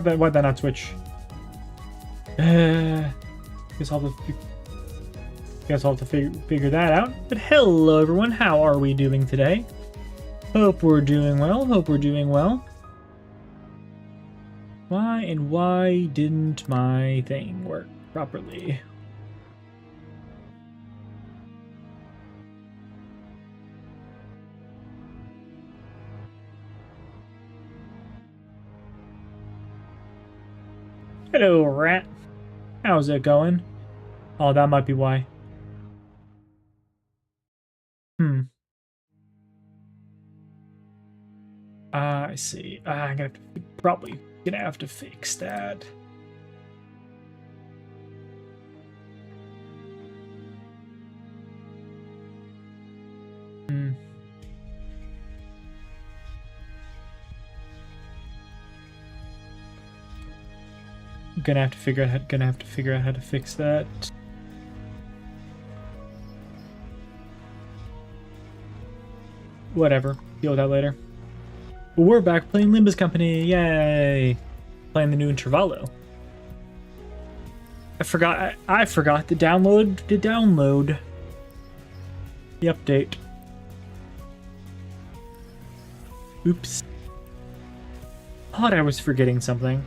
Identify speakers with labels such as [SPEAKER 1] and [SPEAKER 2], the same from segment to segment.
[SPEAKER 1] Why'd that not switch? Guess I'll have to figure that out. But hello, everyone. How are we doing today? Hope we're doing well. Hope we're doing well. Why didn't my thing work properly? Hello, rat. How's it going? Oh, that might be why. I see. I'm probably gonna have to fix that. Gonna have to figure out how to fix that. Whatever. Deal with that later. But we're back playing Limbus Company. Yay! Playing the new Intervallo. I forgot to download the update. Oops. Thought I was forgetting something.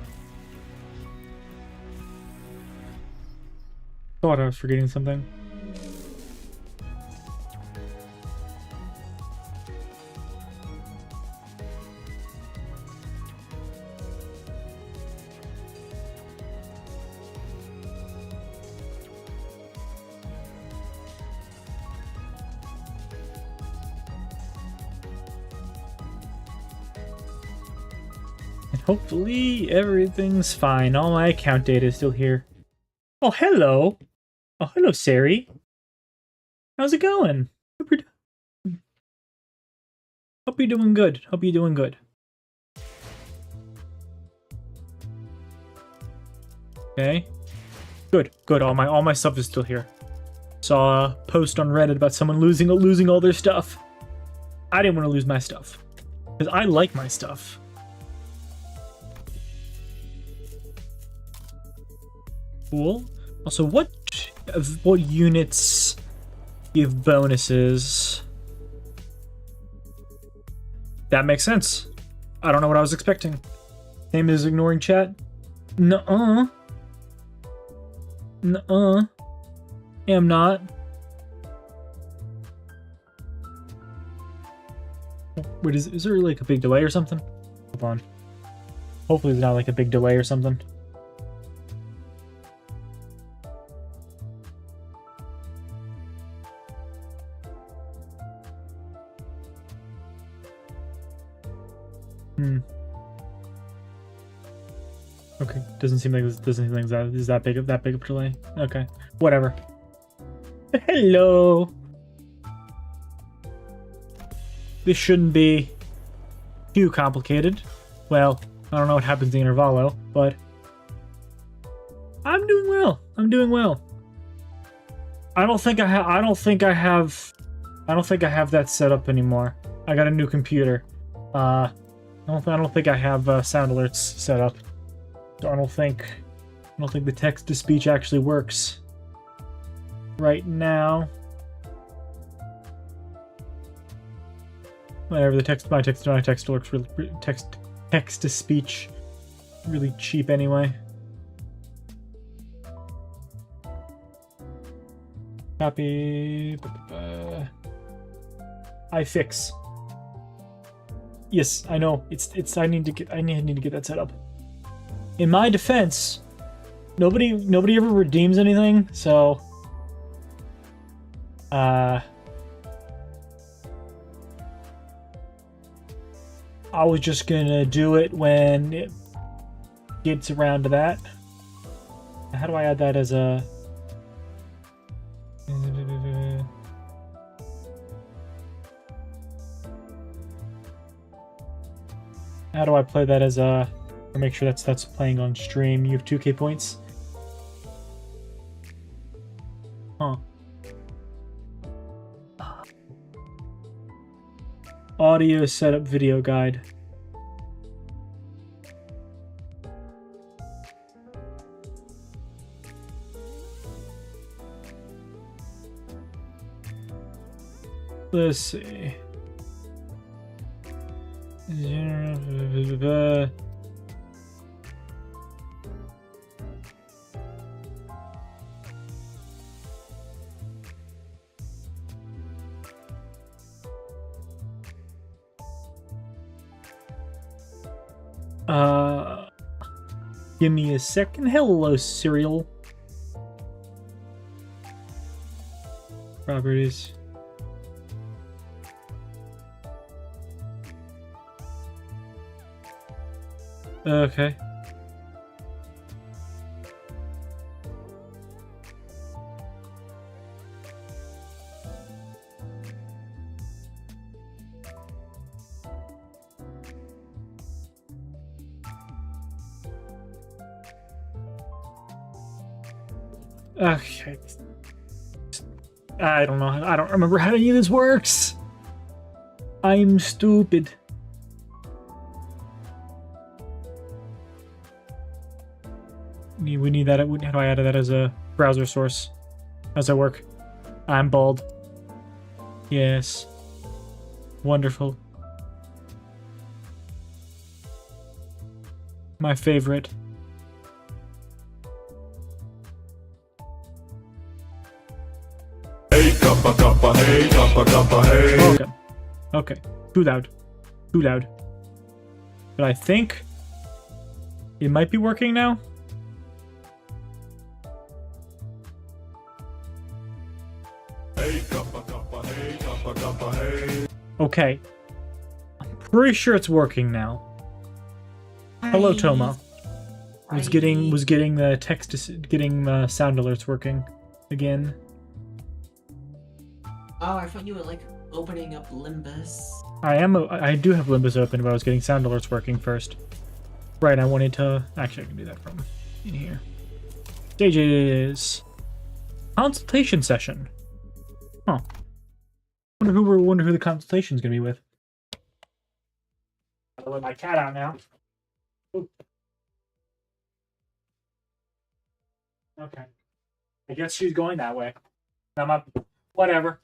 [SPEAKER 1] And hopefully everything's fine. All my account data is still here. Oh, hello. Oh, hello, Sari. How's it going? Hope you're doing good. Okay. Good. All my stuff is still here. Saw a post on Reddit about someone losing all their stuff. I didn't want to lose my stuff because I like my stuff. Cool. Also, what units give bonuses? That makes sense. I don't know what I was expecting. Name is ignoring chat. Nuh-uh. Am not. Wait, is there like a big delay or something? Hold on. Hopefully there's not like a big delay or something. Okay, doesn't seem like that is that big of a delay. Okay, whatever. Hello. This shouldn't be too complicated. Well, I don't know what happens in the Intervallo, but I'm doing well. I don't think I have that set up anymore. I got a new computer. I don't think I have sound alerts set up. So I don't think the text to speech actually works right now. Whatever, my text works really, text to speech really cheap anyway. Copy. iFix. Yes, I know. I need to get that set up. In my defense, nobody ever redeems anything, so I was just gonna do it when it gets around to that. How do I add that as a how do I play that as a or make sure that's playing on stream? You have 2K points. Huh. Audio setup video guide. Let's see. Give me a second. Hello, cereal. Properties. Okay. Okay. I don't know. I don't remember how any of this works. I'm stupid. We need that. How do I add that as a browser source? How does that work? I'm bald. Yes. Wonderful. My favorite.
[SPEAKER 2] Hey, kappa, kappa, hey, kappa, kappa, hey.
[SPEAKER 1] Okay. Okay. Too loud. Too loud. But I think it might be working now.
[SPEAKER 2] Hey, kappa, kappa, hey, kappa, kappa, hey.
[SPEAKER 1] Okay. I'm pretty sure it's working now. Hello, Toma. Was getting the getting sound alerts working again.
[SPEAKER 3] Oh, I thought you were like opening up Limbus.
[SPEAKER 1] I do have Limbus open, but I was getting sound alerts working first. Right, I wanted to... Actually, I can do that from in here. Stages. Consultation session. Huh. Wonder who the consultation's gonna be with. I'll let my cat out now. Ooh. Okay. I guess she's going that way. I'm up. Whatever.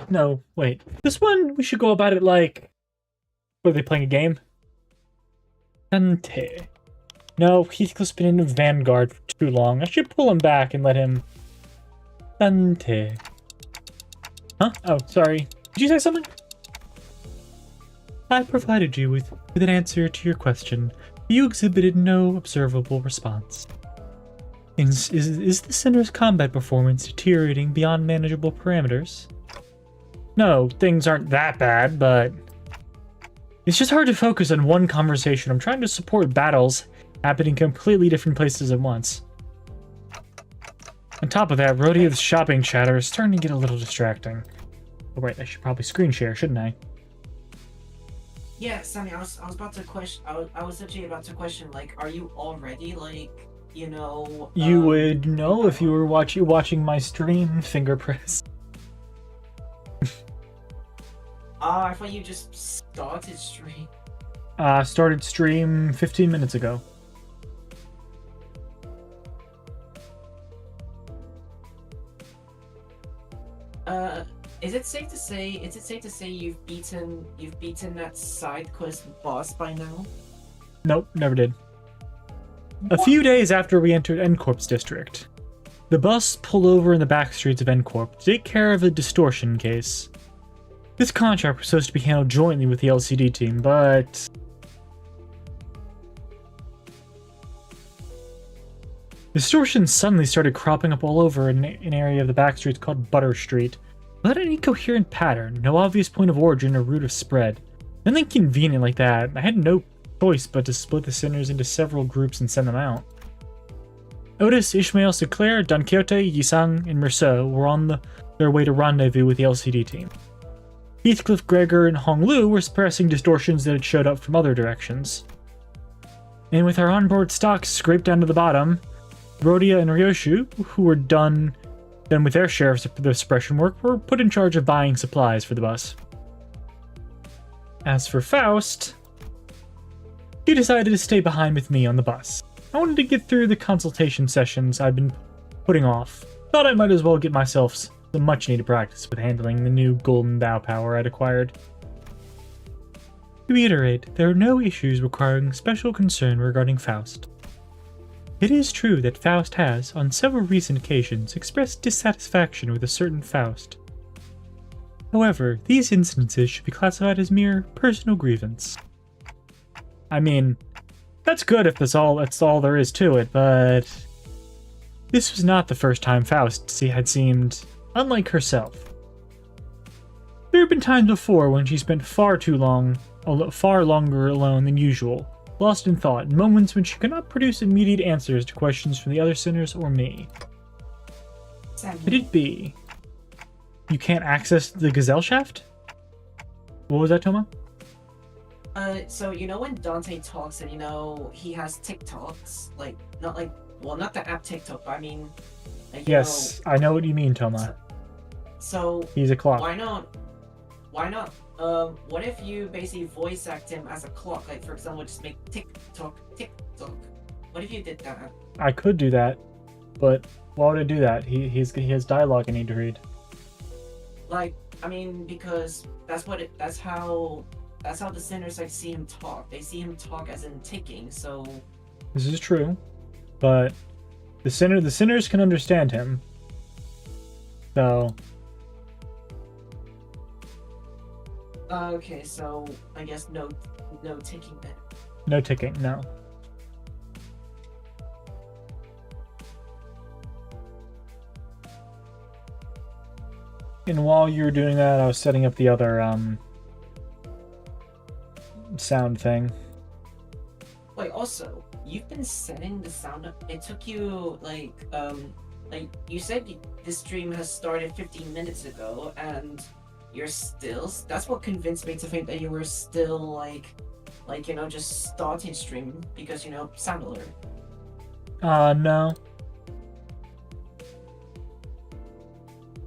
[SPEAKER 1] No, wait. This one, we should go about it like... Were they playing a game? Dante. No, Heathcliff's been in Vanguard for too long. I should pull him back and let him... Dante. Huh? Oh, sorry. Did you say something? I provided you with an answer to your question. You exhibited no observable response. Is the Sinner's combat performance deteriorating beyond manageable parameters? No, things aren't that bad, but... It's just hard to focus on one conversation. I'm trying to support battles happening completely different places at once. On top of that, Rhodia's shopping chatter is starting to get a little distracting. Oh, right, I should probably screen share, shouldn't I?
[SPEAKER 3] Yeah, Sammy, I was about to question. I was actually about to question. Like, are you already like, you know?
[SPEAKER 1] You would know if you were watching my stream, Finger Press.
[SPEAKER 3] I thought you just started stream.
[SPEAKER 1] Started stream 15 minutes ago.
[SPEAKER 3] Is it safe to say you've beaten that side quest boss by now?
[SPEAKER 1] Nope, never did. A few days after we entered N-Corp's district, the bus pulled over in the back streets of N-Corp to take care of a distortion case. This contract was supposed to be handled jointly with the LCD team, but... distortions suddenly started cropping up all over an area of the back streets called Butter Street, without any coherent pattern, no obvious point of origin or route of spread. Nothing convenient like that. I had no choice but to split the sinners into several groups and send them out. Otis, Ishmael, Seclair, Don Quixote, Yisang, and Merceau were on their way to rendezvous with the LCD team. Heathcliff, Gregor, and Hong Lu were suppressing distortions that had showed up from other directions. And with our onboard stocks scraped down to the bottom, Rhodia and Ryoshu, who were done with their share of the suppression work, were put in charge of buying supplies for the bus. As for Faust, he decided to stay behind with me on the bus. I wanted to get through the consultation sessions I'd been putting off. Thought I might as well get myself a much-needed practice with handling the new golden Tao power I'd acquired. To reiterate, there are no issues requiring special concern regarding Faust. It is true that Faust has, on several recent occasions, expressed dissatisfaction with a certain Faust. However, these instances should be classified as mere personal grievance. I mean, that's good if that's all there is to it, but this was not the first time Faust had seemed unlike herself. There have been times before when she spent far longer alone than usual, lost in thought, in moments when she could not produce immediate answers to questions from the other sinners or me. Could it be you can't access the Gazelle Shaft? What was that, Toma?
[SPEAKER 3] So you know when Dante talks and he has TikToks, not the app TikTok, but I mean,
[SPEAKER 1] Yes, I know what you mean, Toma.
[SPEAKER 3] So
[SPEAKER 1] He's a clock.
[SPEAKER 3] Why not? What if you basically voice act him as a clock? Like, for example, just make tick tock, tick tock. What if you did that?
[SPEAKER 1] I could do that, but why would I do that? He has dialogue I need to read.
[SPEAKER 3] Like, I mean, because that's how the sinners see him talk. They see him talk as in ticking. So
[SPEAKER 1] This is true, but the sinners can understand him. So
[SPEAKER 3] okay, so I guess no ticking then.
[SPEAKER 1] no ticking, no. And while you were doing that, I was setting up the other sound thing.
[SPEAKER 3] Wait, also, you've been setting the sound up. It took you like you said this stream has started 15 minutes ago, and you're still. That's what convinced me to think that you were still just starting stream because sound alert.
[SPEAKER 1] No.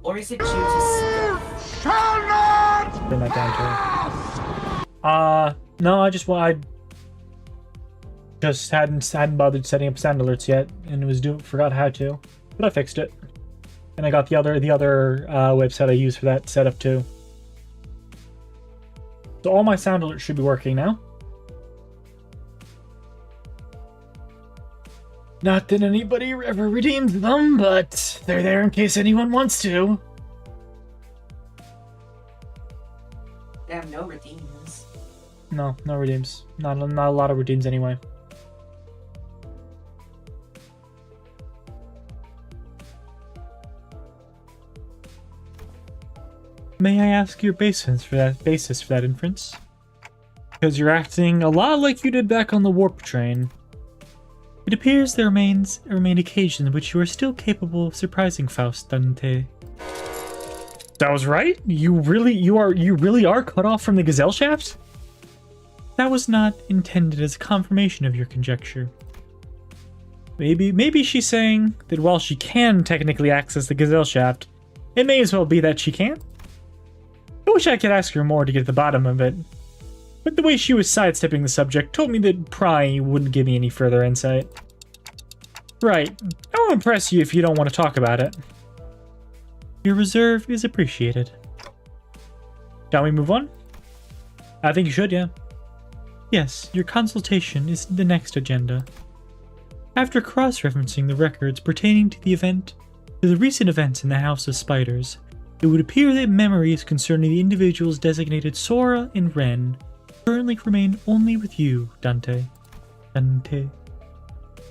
[SPEAKER 3] Or is it due to stuff?
[SPEAKER 1] Turn that down too. No, I just hadn't bothered setting up sound alerts yet, and forgot how to, but I fixed it, and I got the other website I use for that set up too. So all my sound alerts should be working now. Not that anybody ever redeems them, but they're there in case anyone wants to.
[SPEAKER 3] They have no redeems.
[SPEAKER 1] No redeems. Not a lot of redeems anyway. May I ask your basis for that inference? Because you're acting a lot like you did back on the warp train. It appears there remain occasions in which you are still capable of surprising Faust, Dante. That was right? You really are cut off from the Gazelle Shaft? That was not intended as a confirmation of your conjecture. Maybe she's saying that while she can technically access the Gazelle Shaft, it may as well be that she can't. I wish I could ask her more to get to the bottom of it, but the way she was sidestepping the subject told me that prying wouldn't give me any further insight. Right, I won't impress you if you don't want to talk about it. Your reserve is appreciated. Shall we move on? I think you should, yeah. Yes, your consultation is the next agenda. After cross-referencing the records pertaining to the recent events in the House of Spiders, it would appear that memories concerning the individuals designated Sora and Ren currently remain only with you, Dante.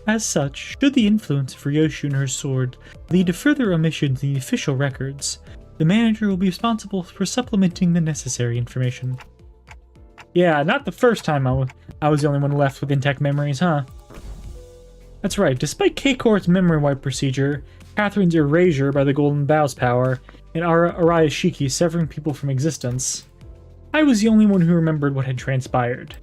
[SPEAKER 1] As such, should the influence of Ryoshu and her sword lead to further omissions in the official records, the manager will be responsible for supplementing the necessary information. Yeah, not the first time I was the only one left with intact memories, huh? That's right, despite Keikor's memory wipe procedure, Catherine's erasure by the Golden Bow's power, and Arayashiki severing people from existence, I was the only one who remembered what had transpired.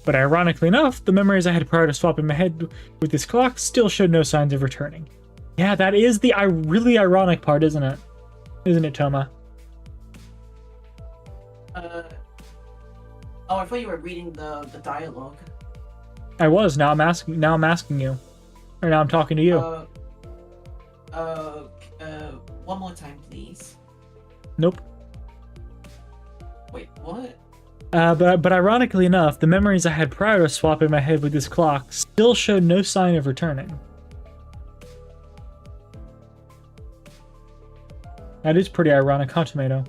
[SPEAKER 1] But ironically enough, the memories I had prior to swapping my head with this clock still showed no signs of returning. Yeah, that is the really ironic part, isn't it? Isn't it, Toma?
[SPEAKER 3] Oh, I thought you were reading the dialogue.
[SPEAKER 1] I was. Now I'm asking you. Or now I'm talking to you.
[SPEAKER 3] one more time, please.
[SPEAKER 1] Nope.
[SPEAKER 3] Wait, what?
[SPEAKER 1] But ironically enough, the memories I had prior to swapping my head with this clock still showed no sign of returning. That is pretty ironic, huh, Tomato?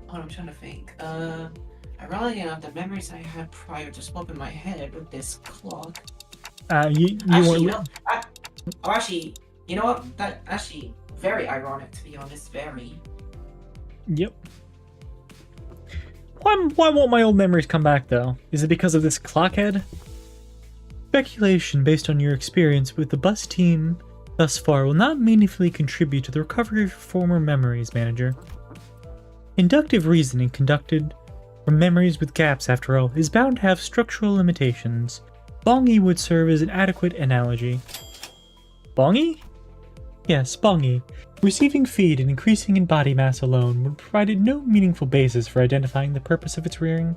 [SPEAKER 3] Oh, I'm trying to think. Ironically enough, the memories I had prior to swapping my head with this clock.
[SPEAKER 1] You
[SPEAKER 3] Actually,
[SPEAKER 1] weren't.
[SPEAKER 3] actually, you know what? That actually very ironic, to be honest. Very.
[SPEAKER 1] Yep. Why won't my old memories come back, though? Is it because of this clockhead? Speculation based on your experience with the bus team thus far will not meaningfully contribute to the recovery of your former memories, Manager. Inductive reasoning conducted from memories with gaps, after all, is bound to have structural limitations. Bongi would serve as an adequate analogy. Bongi? Yes, Bongi. Receiving feed and increasing in body mass alone would provide no meaningful basis for identifying the purpose of its rearing.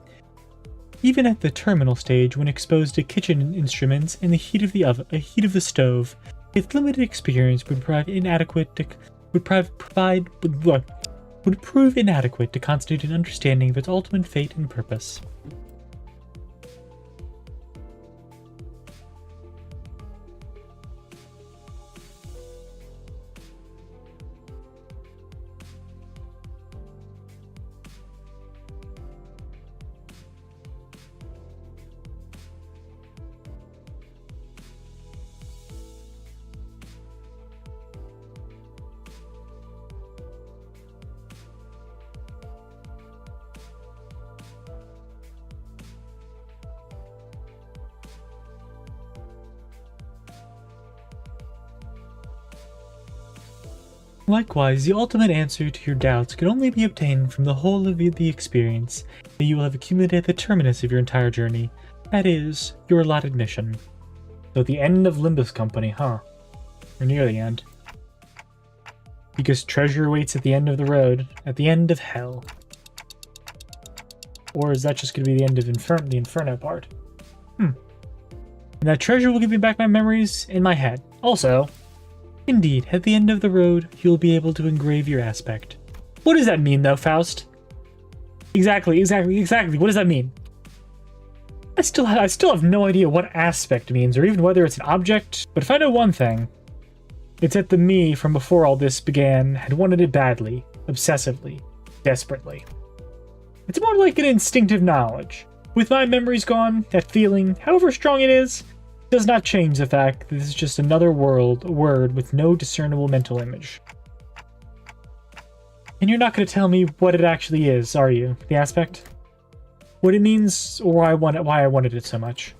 [SPEAKER 1] Even at the terminal stage, when exposed to kitchen instruments in the heat of the stove, its limited experience would prove inadequate to constitute an understanding of its ultimate fate and purpose. Likewise, the ultimate answer to your doubts can only be obtained from the whole of the experience that you will have accumulated at the terminus of your entire journey. That is, your allotted mission. So at the end of Limbus Company, huh? Or near the end. Because treasure waits at the end of the road, at the end of hell. Or is that just going to be the end of the Inferno part? And that treasure will give me back my memories in my head. Also, indeed, at the end of the road, you'll be able to engrave your aspect. What does that mean, though, Faust? Exactly. What does that mean? I still have no idea what aspect means, or even whether it's an object, but if I know one thing, it's that the me from before all this began had wanted it badly, obsessively, desperately. It's more like an instinctive knowledge. With my memories gone, that feeling, however strong it is, does not change the fact that this is just another word with no discernible mental image. And you're not going to tell me what it actually is, are you? The aspect? What it means, or why I wanted it so much?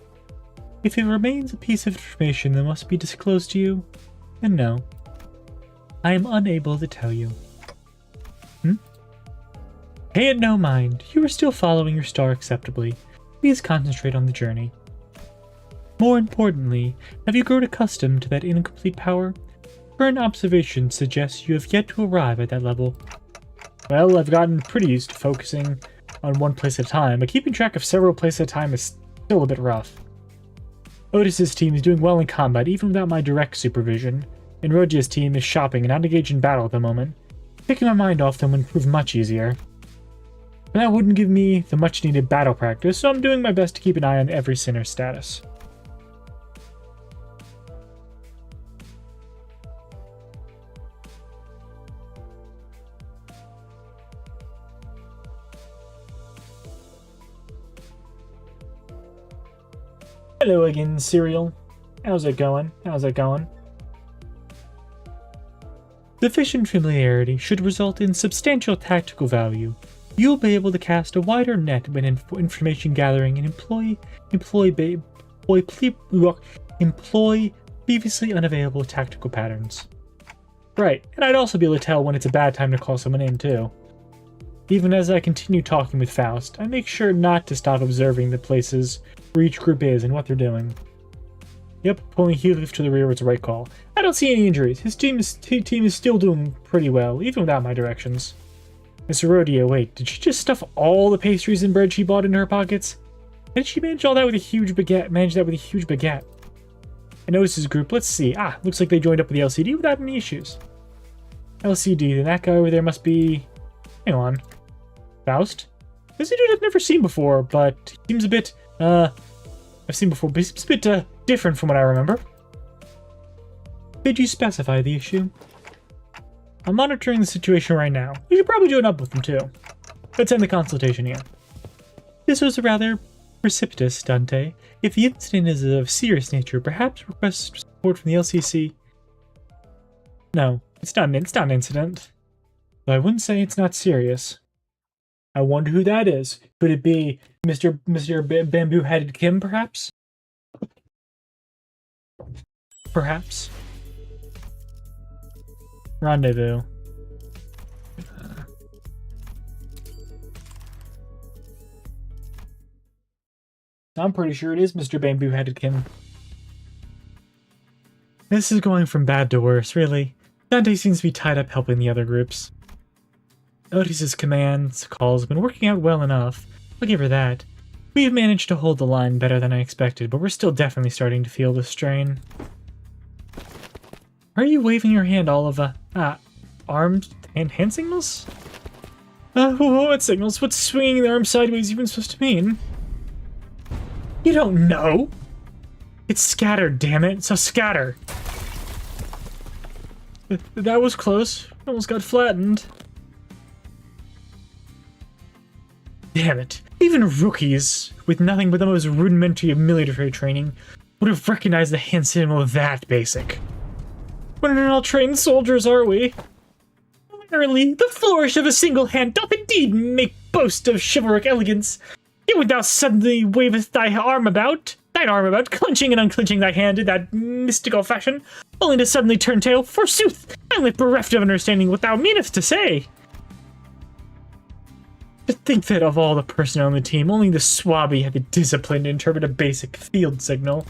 [SPEAKER 1] If it remains a piece of information that must be disclosed to you, then no. I am unable to tell you. Pay it no mind. You are still following your star acceptably. Please concentrate on the journey. More importantly, have you grown accustomed to that incomplete power? Current observation suggests you have yet to arrive at that level. Well, I've gotten pretty used to focusing on one place at a time, but keeping track of several places at a time is still a bit rough. Otis's team is doing well in combat even without my direct supervision, and Rogia's team is shopping and not engaged in battle at the moment. Taking my mind off them would prove much easier. But that wouldn't give me the much needed battle practice, so I'm doing my best to keep an eye on every sinner's status. Hello again, Serial. How's it going? Sufficient familiarity should result in substantial tactical value. You'll be able to cast a wider net when information gathering and employ previously unavailable tactical patterns. Right, and I'd also be able to tell when it's a bad time to call someone in, too. Even as I continue talking with Faust, I make sure not to stop observing the places where each group is and what they're doing. Yep, pulling Heathcliff to the rear was the right call. I don't see any injuries. His team is still doing pretty well, even without my directions. Miss Herodia, wait, did she just stuff all the pastries and bread she bought into her pockets? How did she manage all that with a huge baguette? an OSIS group. Let's see. Ah, looks like they joined up with the LCD without any issues. LCD, then that guy over there must be... Hang on. Faust? This is a dude I've never seen before, but he seems a bit, I've seen before, but he seems a bit, different from what I remember. Could you specify the issue? I'm monitoring the situation right now. You should probably join up with them, too. Let's end the consultation here. This was rather precipitous, Dante. If the incident is of serious nature, perhaps request support from the LCC. No, it's not an incident. But I wouldn't say it's not serious. I wonder who that is. Could it be Mr. Bamboo-Headed Kim, perhaps? Perhaps. Rendezvous. I'm pretty sure it is Mr. Bamboo-Headed Kim. This is going from bad to worse, really. Dante seems to be tied up helping the other groups. Otis's commands, calls have been working out well enough. I'll give her that. We have managed to hold the line better than I expected, but we're still definitely starting to feel the strain. Are you waving your hand all of armed hand signals? What signals? What's swinging the arm sideways even supposed to mean? You don't know! It's scatter, damn it! So scatter! That was close. Almost got flattened. Damn it. Even rookies, with nothing but the most rudimentary of military training, would have recognized the hand signal that basic. We're not all trained soldiers, are we? Verily, the flourish of a single hand doth indeed make boast of chivalric elegance. Yet when thou suddenly wavest thine arm about, clenching and unclenching thy hand in that mystical fashion, only to suddenly turn tail, forsooth, I am bereft of understanding what thou meanest to say. To think that of all the personnel on the team, only the swabby had the discipline to interpret a basic field signal.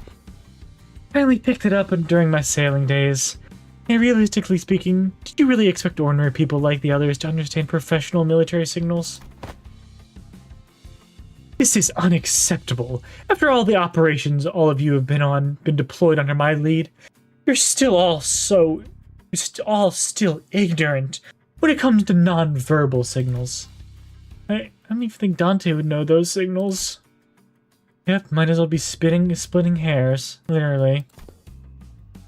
[SPEAKER 1] I only picked it up during my sailing days. And realistically speaking, did you really expect ordinary people like the others to understand professional military signals? This is unacceptable. After all the operations all of you have been deployed under my lead, you're all still ignorant when it comes to non-verbal signals. I don't even think Dante would know those signals. Yep, might as well be splitting hairs, literally.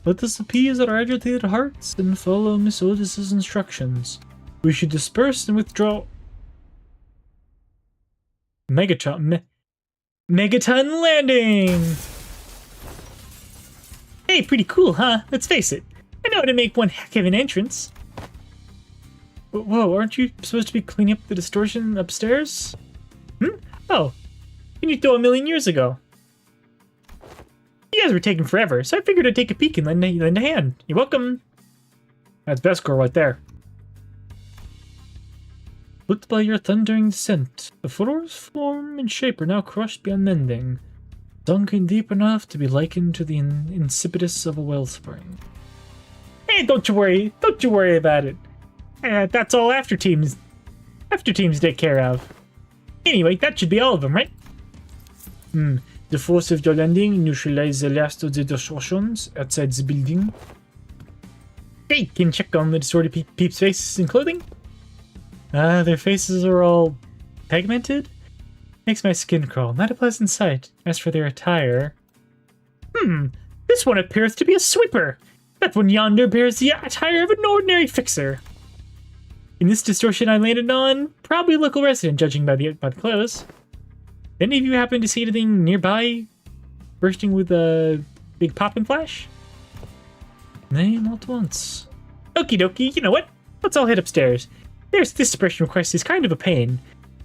[SPEAKER 1] Let us appease our agitated hearts and follow Miss Otis's instructions. We should disperse and withdraw. Megaton landing! Hey, pretty cool, huh? Let's face it. I know how to make one heck of an entrance. Whoa, aren't you supposed to be cleaning up the distortion upstairs? Oh, you thought a million years ago. You guys were taking forever, so I figured I'd take a peek and lend a hand. You're welcome. That's best girl right there. Looked by your thundering descent, the floor's form and shape are now crushed beyond mending, sunken deep enough to be likened to the insipidus of a wellspring. Hey, don't you worry about it. That's all after teams take care of. Anyway, that should be all of them, right? The force of your landing neutralized the last of the distortions outside the building. Hey, can you check on the distorted peeps' faces and clothing? Their faces are all pigmented? Makes my skin crawl. Not a pleasant sight. As for their attire... This one appears to be a sweeper. That one yonder bears the attire of an ordinary fixer. In this distortion I landed on, probably a local resident, judging by the clothes. Did any of you happen to see anything nearby bursting with a big pop and flash? Nay, not once. Okie dokie, you know what? Let's all head upstairs. This dispersion request is kind of a pain.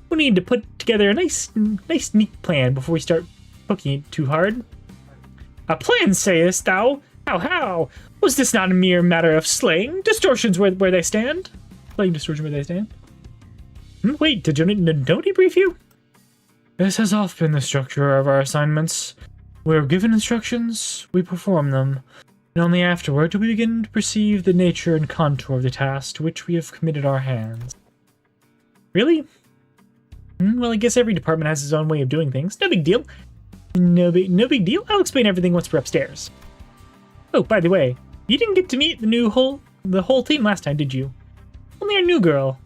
[SPEAKER 1] We need to put together a nice neat plan before we start poking it too hard. A plan, sayest thou? How? Was this not a mere matter of slaying distortions where they stand? Slaying distortion where they stand? Wait, did he brief you? This has often been the structure of our assignments. We're given instructions, we perform them, and only afterward do we begin to perceive the nature and contour of the task to which we have committed our hands. Really? Well, I guess every department has its own way of doing things. No big deal. No big deal. I'll explain everything once we're upstairs. Oh, by the way, you didn't get to meet the whole team last time, did you? Only our new girl.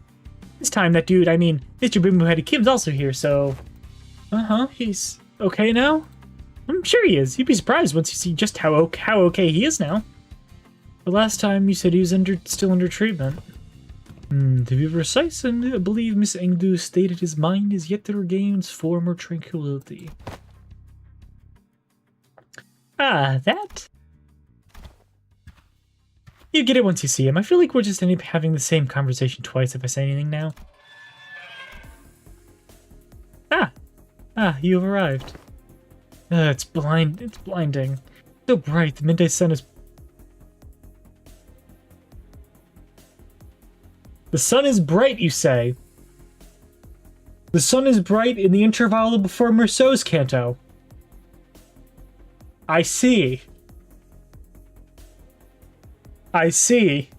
[SPEAKER 1] This time, that dude, I mean, Mr. Bimbo-headed Kim's also here, so... he's okay now? I'm sure he is. You'd be surprised once you see just how okay he is now. The last time you said he was still under treatment. To be precise, I believe Miss Engdu stated his mind is yet to regain its former tranquility. Ah, that? You get it once you see him. I feel like we're just end up having the same conversation twice if I say anything now. You've arrived. It's blinding. So bright, the midday sun is... The sun is bright, you say? The sun is bright in the interval before Merceau's canto. I see. I see.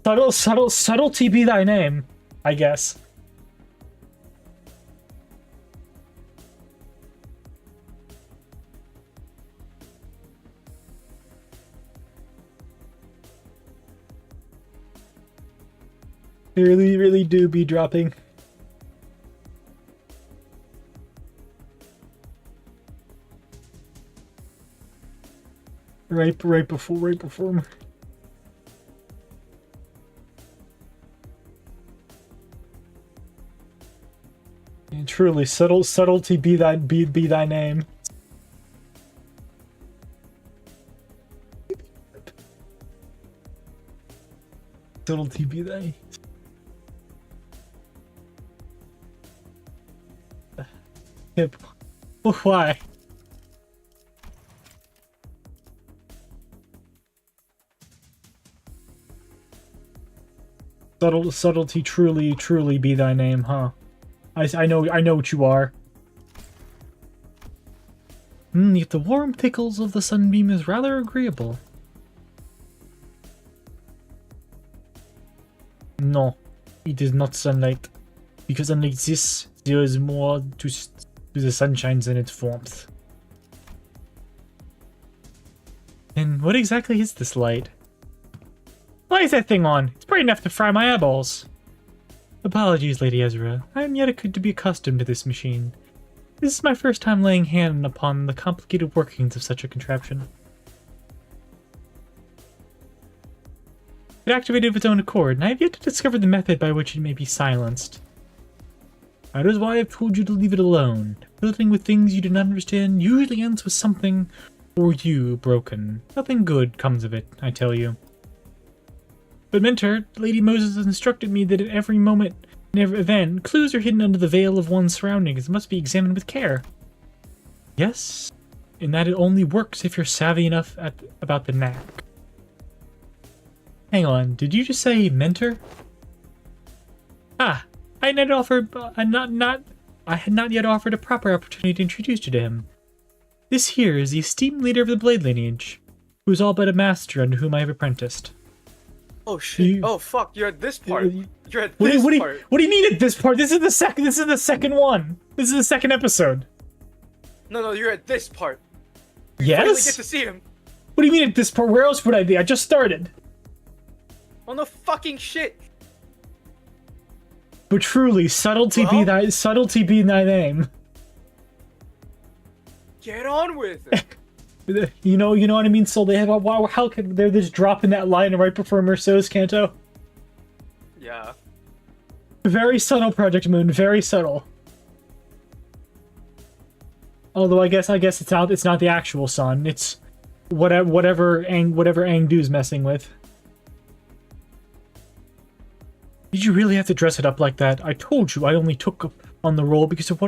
[SPEAKER 1] Subtlety be thy name, I guess. They really do be dropping. Right before. And truly, subtlety be thy name. Subtlety be thy. Yep. Why? Subtlety truly be thy name, huh? I know what you are. Yet the warm tickles of the sunbeam is rather agreeable. No, it is not sunlight. Because unlike this, there is more to the sunshine than its warmth. And what exactly is this light? Why is that thing on? It's bright enough to fry my eyeballs. Apologies, Lady Ezra. I am yet to be accustomed to this machine. This is my first time laying hand upon the complicated workings of such a contraption. It activated of its own accord, and I have yet to discover the method by which it may be silenced. That is why I've told you to leave it alone. Fiddling with things you do not understand usually ends with something, or you, broken. Nothing good comes of it, I tell you. But Mentor, Lady Moses has instructed me that at every moment and every event, clues are hidden under the veil of one's surroundings and must be examined with care. Yes, and that it only works if you're savvy enough about the knack. Hang on, did you just say Mentor? I had not yet offered a proper opportunity to introduce you to him. This here is the esteemed leader of the Blade lineage, who is all but a master under whom I have apprenticed.
[SPEAKER 4] Oh shit! Oh fuck! You're at this part. You're at this part.
[SPEAKER 1] What do you mean at this part? This is the second. This is the second one. This is the second episode.
[SPEAKER 4] No, you're at this part.
[SPEAKER 1] Yes.
[SPEAKER 4] Finally get to see him.
[SPEAKER 1] What do you mean at this part? Where else would I be? I just started.
[SPEAKER 4] Oh no fucking shit!
[SPEAKER 1] But truly, subtlety be thy name.
[SPEAKER 4] Get on with it.
[SPEAKER 1] You know what I mean? So they have a wow. How could they're just dropping that line right before Merceau's canto?
[SPEAKER 4] Yeah.
[SPEAKER 1] Very subtle, Project Moon. Very subtle. Although I guess it's not. It's not the actual sun. It's whatever Angdu's messing with. Did you really have to dress it up like that? I told you I only took on the role because of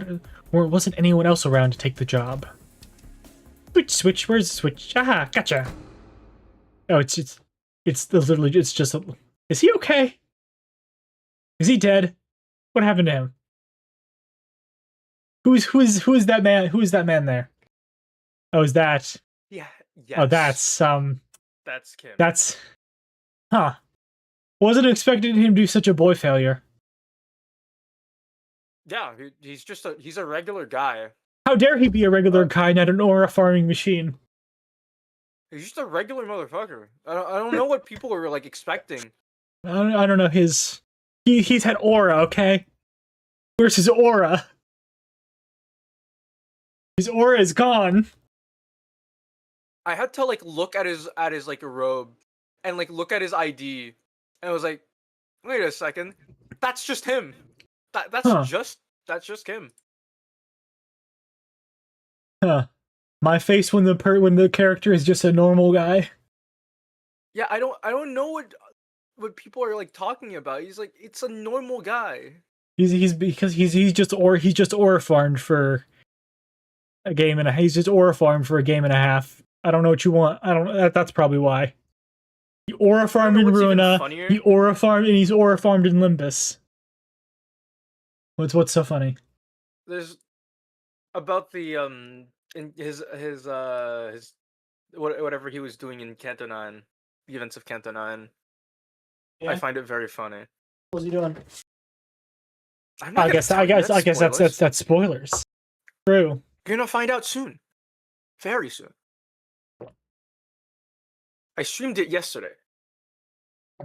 [SPEAKER 1] wasn't anyone else around to take the job. Switch, where's the switch? Aha, gotcha. Oh, it's literally, it's just is he okay? Is he dead? What happened to him? Who is that man? Who is that man there? Oh, is that?
[SPEAKER 4] Yeah. Yes.
[SPEAKER 1] Oh, that's
[SPEAKER 4] Kim.
[SPEAKER 1] That's, huh. Wasn't expecting him to do such a boy failure.
[SPEAKER 4] Yeah, he's a regular guy.
[SPEAKER 1] How dare he be a regular guy, not an aura farming machine?
[SPEAKER 4] He's just a regular motherfucker. I don't know what people were like expecting.
[SPEAKER 1] I don't know his. He's had aura, okay? Where's his aura? His aura is gone.
[SPEAKER 4] I had to like look at his like robe and like look at his ID, and I was like, wait a second, that's just him. That's just him.
[SPEAKER 1] Huh. My face when the character is just a normal guy.
[SPEAKER 4] Yeah, I don't know what people are like talking about. He's like, it's a normal guy.
[SPEAKER 1] He's just aura farmed for a game and a he's just aura farmed for a game and a half. I don't know what you want. I don't. That's probably why. He aura farmed in Ruina. He aura farmed and he's aura farmed in Limbus. What's so funny?
[SPEAKER 4] There's about the in his whatever he was doing in Canto 9, the events of Canto 9. Yeah. I find it very funny.
[SPEAKER 1] What's he doing? I guess that's spoilers. True.
[SPEAKER 4] You're gonna find out soon. Very soon. I streamed it yesterday.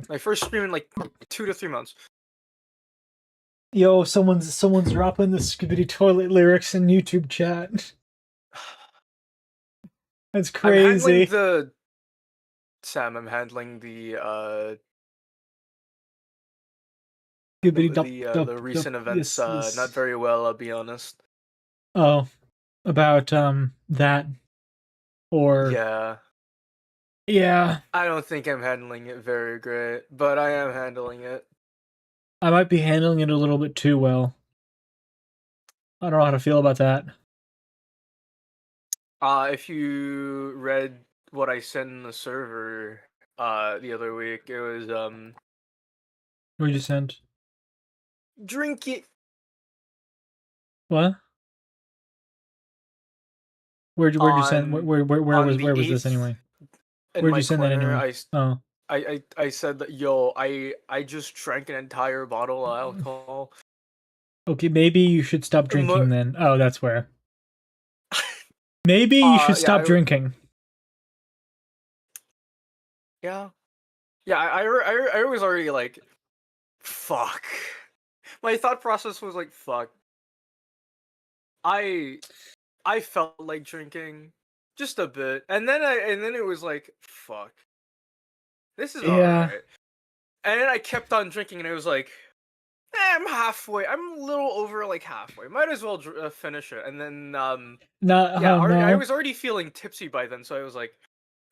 [SPEAKER 4] My first stream in like 2 to 3 months.
[SPEAKER 1] Yo, someone's dropping the Skibidi Toilet lyrics in YouTube chat. That's crazy.
[SPEAKER 4] I'm handling the the recent events not very well, I'll be honest.
[SPEAKER 1] Oh, about that, or yeah.
[SPEAKER 4] I don't think I'm handling it very great, but I am handling it.
[SPEAKER 1] I might be handling it a little bit too well. I don't know how to feel about that.
[SPEAKER 4] If you read what I sent in the server the other week, it was
[SPEAKER 1] What did you send?
[SPEAKER 4] Drink it.
[SPEAKER 1] What? Where'd you send? Where was this anyway? Where'd you send that anyway?
[SPEAKER 4] I said that, yo, I just drank an entire bottle of alcohol.
[SPEAKER 1] Okay, maybe you should stop drinking then. Oh, that's where. Maybe you should stop drinking.
[SPEAKER 4] Yeah. Yeah, I was already like, fuck. My thought process was like, fuck. I felt like drinking just a bit, and then it was like, fuck. This is alright. And then I kept on drinking, and it was like, I'm halfway. I'm a little over like halfway. Might as well finish it. And then I was already feeling tipsy by then, so I was like,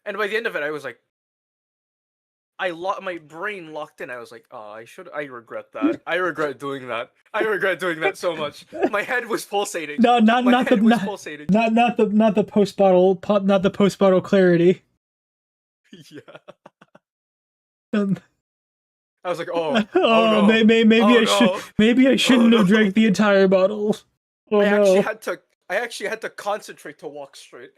[SPEAKER 4] and by the end of it, I was like, my brain locked in. I was like, oh, I regret that. I regret doing that. I regret doing that so much. My head was pulsating.
[SPEAKER 1] Not the post bottle clarity.
[SPEAKER 4] Yeah. I was like, oh no.
[SPEAKER 1] Maybe I shouldn't have drank the entire bottle. I
[SPEAKER 4] actually had to concentrate to walk straight.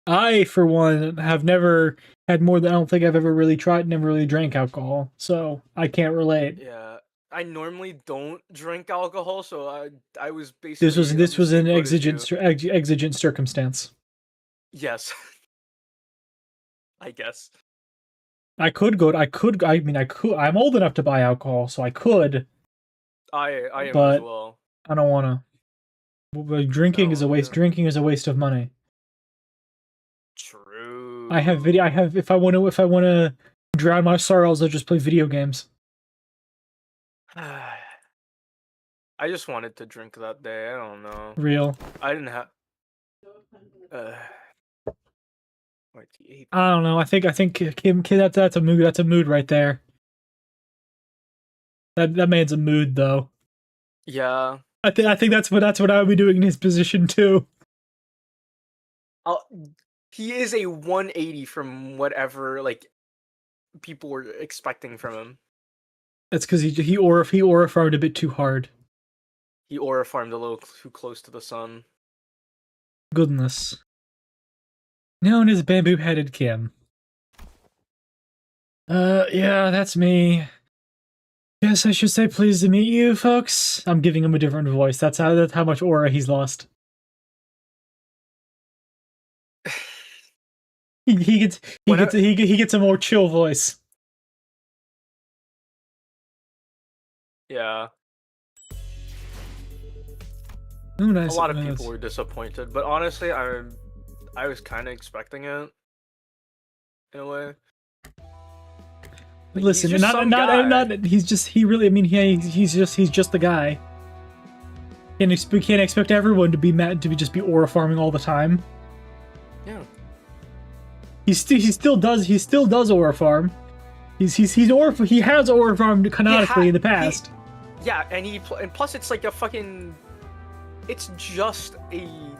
[SPEAKER 1] I, for one, have never had more than I don't think I've ever really never really drank alcohol, so I can't relate.
[SPEAKER 4] Yeah, I normally don't drink alcohol, so I was basically
[SPEAKER 1] this was an exigent circumstance.
[SPEAKER 4] Yes. I guess.
[SPEAKER 1] I'm old enough to buy alcohol, so I could.
[SPEAKER 4] I am
[SPEAKER 1] but
[SPEAKER 4] as well.
[SPEAKER 1] I don't want to. Drinking is a waste. Drinking is a waste of money.
[SPEAKER 4] True.
[SPEAKER 1] If I want to drown my sorrows, I'll just play video games.
[SPEAKER 4] I just wanted to drink that day. I don't know.
[SPEAKER 1] Real.
[SPEAKER 4] I didn't have.
[SPEAKER 1] I don't know. I think Kim, that's a mood. That's a mood right there. That man's a mood, though.
[SPEAKER 4] Yeah.
[SPEAKER 1] I think that's what I would be doing in his position too.
[SPEAKER 4] He is a 180 from whatever like people were expecting from him.
[SPEAKER 1] That's because he aura farmed a bit too hard.
[SPEAKER 4] He aura farmed a little too close to the sun.
[SPEAKER 1] Goodness. Known as Bamboo-Headed Kim. Yeah, that's me. Yes, I should say pleased to meet you, folks. I'm giving him a different voice. That's how much aura he's lost. He gets he gets a more chill voice.
[SPEAKER 4] Yeah.
[SPEAKER 1] Ooh, nice.
[SPEAKER 4] A lot of people were disappointed, but honestly, I was kind of expecting it in a way. Like,
[SPEAKER 1] Listen,
[SPEAKER 4] he's just some guy.
[SPEAKER 1] not. He's just he really. I mean, he's just the guy. Can't expect everyone to be mad to just be aura farming all the time.
[SPEAKER 4] Yeah.
[SPEAKER 1] He still does aura farm. He has aura farmed canonically in the past.
[SPEAKER 4] Yeah, and plus it's like a fucking. It's just a. Yeah,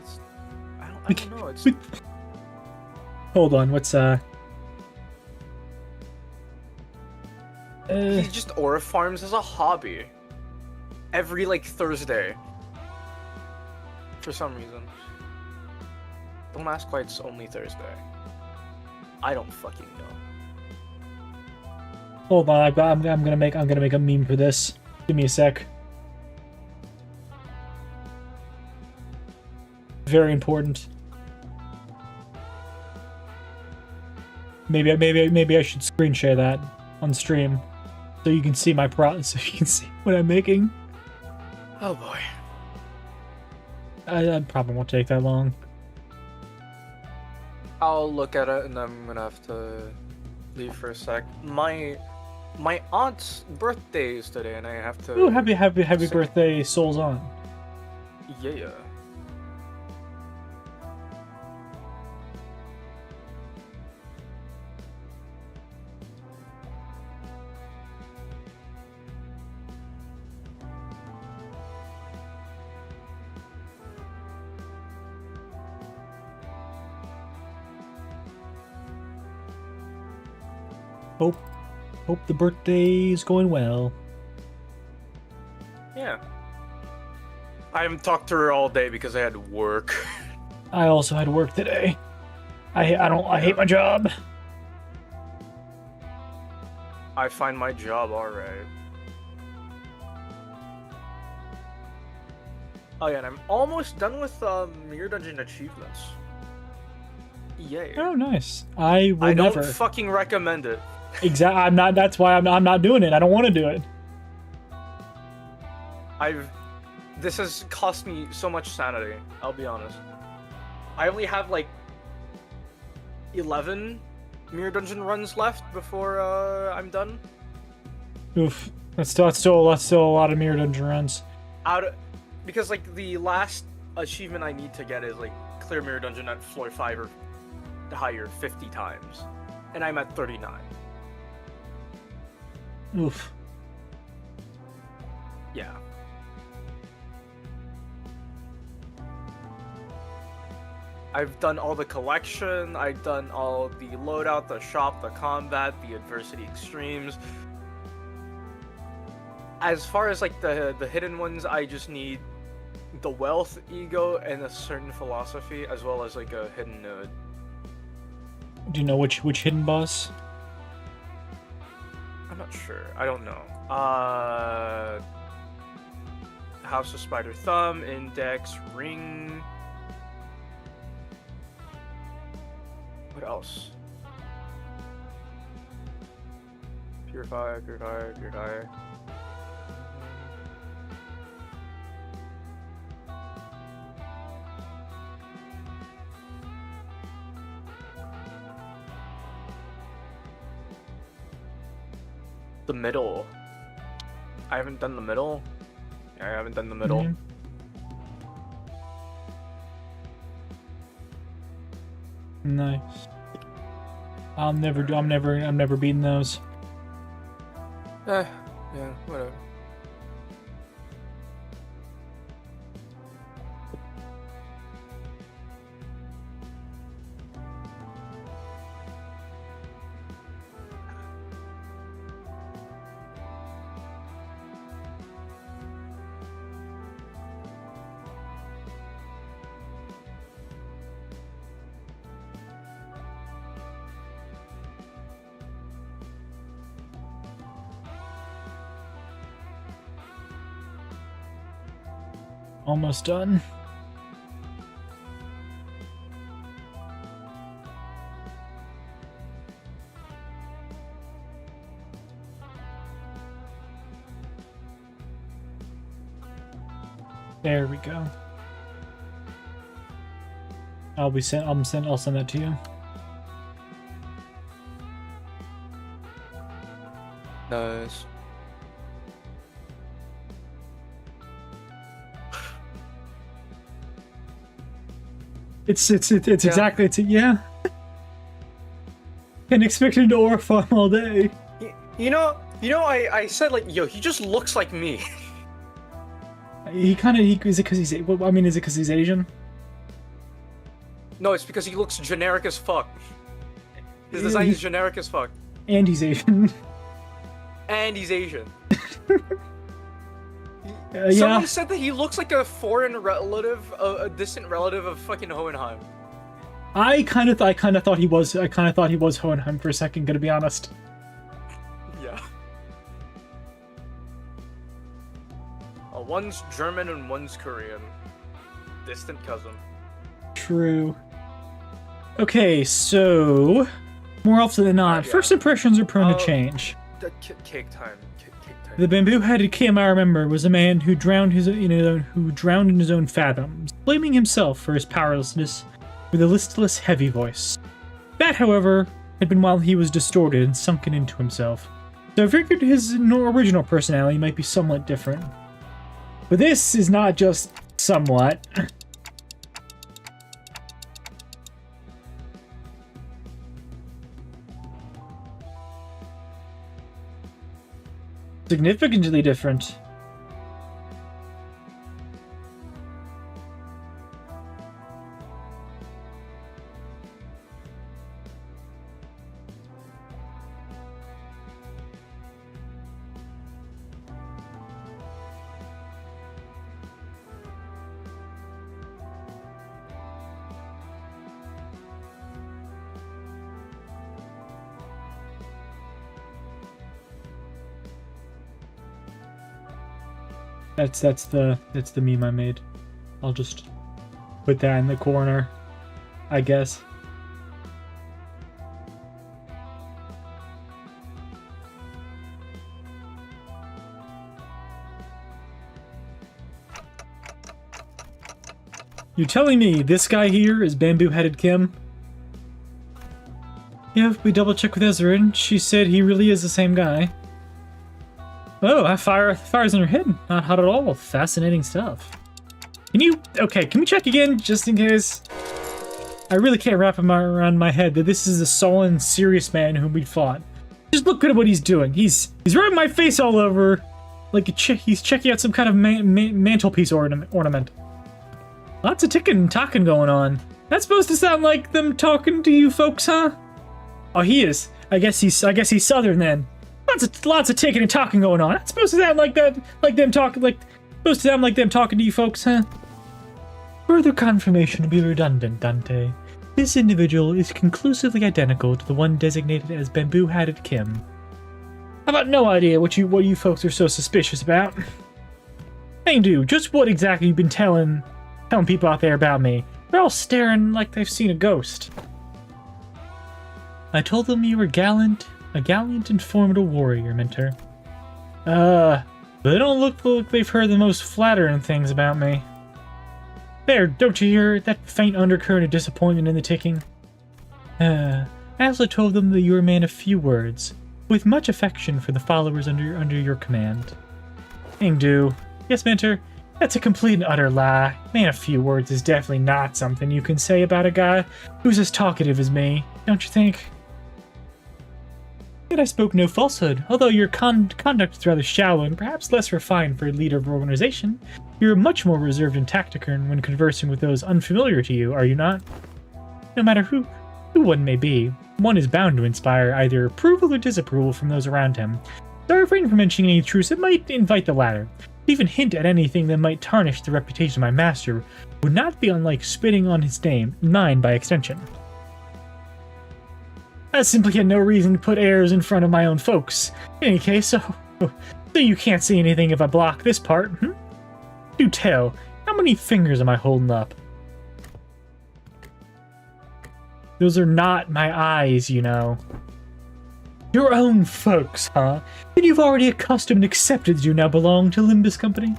[SPEAKER 4] it's. I don't know. It's.
[SPEAKER 1] Hold on, what's
[SPEAKER 4] He just aura farms as a hobby. Every like Thursday. For some reason. Don't ask why it's only Thursday. I don't fucking know.
[SPEAKER 1] Hold on, I'm gonna make a meme for this. Give me a sec. Very important. Maybe I should screen share that on stream, so you can see so you can see what I'm making.
[SPEAKER 4] Oh boy.
[SPEAKER 1] I probably won't take that long.
[SPEAKER 4] I'll look at it and I'm gonna have to leave for a sec. My aunt's birthday is today, and I have to.
[SPEAKER 1] Ooh, happy birthday, Souls On.
[SPEAKER 4] Yeah.
[SPEAKER 1] Hope the birthday's going well.
[SPEAKER 4] Yeah. I haven't talked to her all day because I had work.
[SPEAKER 1] I also had work today. I hate my job.
[SPEAKER 4] I find my job alright. Oh yeah, and I'm almost done with Mirror Dungeon achievements. Yay.
[SPEAKER 1] Oh, nice. I
[SPEAKER 4] don't fucking recommend it.
[SPEAKER 1] Exactly. I'm not. That's why I'm not doing it. I don't want to do it.
[SPEAKER 4] This has cost me so much sanity. I'll be honest. I only have like 11 Mirror Dungeon runs left before I'm done.
[SPEAKER 1] Oof. That's still a lot of Mirror Dungeon runs.
[SPEAKER 4] Because like the last achievement I need to get is like clear Mirror Dungeon at floor 5 or higher 50 times, and I'm at 39.
[SPEAKER 1] Oof.
[SPEAKER 4] Yeah. I've done all the collection, I've done all the loadout, the shop, the combat, the adversity extremes. As far as like the hidden ones, I just need the wealth ego and a certain philosophy, as well as like a hidden node.
[SPEAKER 1] Do you know which hidden boss?
[SPEAKER 4] I'm not sure. I don't know. House of Spider Thumb, Index, Ring. What else? Purifier. The middle. I haven't done the middle. Yeah, I haven't done the middle.
[SPEAKER 1] Mm-hmm. Nice. I'm never beating those.
[SPEAKER 4] Yeah, whatever.
[SPEAKER 1] Almost done. There we go. I'll send that to you.
[SPEAKER 4] Nice.
[SPEAKER 1] It's exactly yeah. Can't expect him to ore farm all day.
[SPEAKER 4] You know, I said like, yo, he just looks like me.
[SPEAKER 1] Is it because he's? Well, I mean, is it because he's Asian?
[SPEAKER 4] No, it's because he looks generic as fuck. His design is generic as fuck.
[SPEAKER 1] And he's Asian.
[SPEAKER 4] And he's Asian.
[SPEAKER 1] Yeah.
[SPEAKER 4] Someone said that he looks like a foreign relative, a distant relative of fucking Hohenheim.
[SPEAKER 1] I kind of thought he was Hohenheim for a second. Gonna be honest.
[SPEAKER 4] Yeah. One's German and one's Korean. Distant cousin.
[SPEAKER 1] True. Okay, so more often than not,
[SPEAKER 4] Yeah.
[SPEAKER 1] first impressions are prone to change.
[SPEAKER 4] Cake time. Cake time.
[SPEAKER 1] The bamboo-headed Kim, I remember, was a man who drowned in his own fathoms, blaming himself for his powerlessness with a listless, heavy voice. That, however, had been while he was distorted and sunken into himself, so I figured his original personality might be somewhat different. But this is not just somewhat. Significantly different. That's the meme I made. I'll just put that in the corner, I guess. You're telling me this guy here is Bamboo-Headed Kim? Yeah, we double-checked with Ezra, and she said he really is the same guy. Oh, fire's in her head. Not hot at all. Fascinating stuff. Can we check again, just in case? I really can't wrap around my head that this is a sullen, serious man whom we fought. Just look at what he's doing. He's rubbing my face all over, like he's checking out some kind of mantelpiece ornament. Lots of ticking and talking going on. That's supposed to sound like them talking to you folks, huh? Oh, he is. I guess he's Southern then. Lots of ticking and talking going on. That's supposed to sound like that, supposed to sound like them talking to you folks, huh? Further confirmation to be redundant, Dante. This individual is conclusively identical to the one designated as Bamboo-Headed Kim. I've got no idea what you folks are so suspicious about. Hey, dude, just what exactly you've been telling people out there about me? They're all staring like they've seen a ghost. I told them you were a gallant and formidable warrior, Mentor. They don't look like they've heard the most flattering things about me. There, don't you hear that faint undercurrent of disappointment in the ticking? I also told them that you were a man of few words, with much affection for the followers under your command. Ingdu. Yes, Mentor, that's a complete and utter lie. Man of few words is definitely not something you can say about a guy who's as talkative as me, don't you think? Yet I spoke no falsehood. Although your conduct is rather shallow and perhaps less refined for a leader of an organization, you're much more reserved and taciturn when conversing with those unfamiliar to you, are you not? No matter who one may be, one is bound to inspire either approval or disapproval from those around him. So I refrain from mentioning any truths that might invite the latter. Even hint at anything that might tarnish the reputation of my master would not be unlike spitting on his name, mine by extension. I simply had no reason to put airs in front of my own folks. In any case, so you can't see anything if I block this part, Do tell, how many fingers am I holding up? Those are not my eyes, you know. Your own folks, huh? Then you've already accustomed and accepted you now belong to Limbus Company?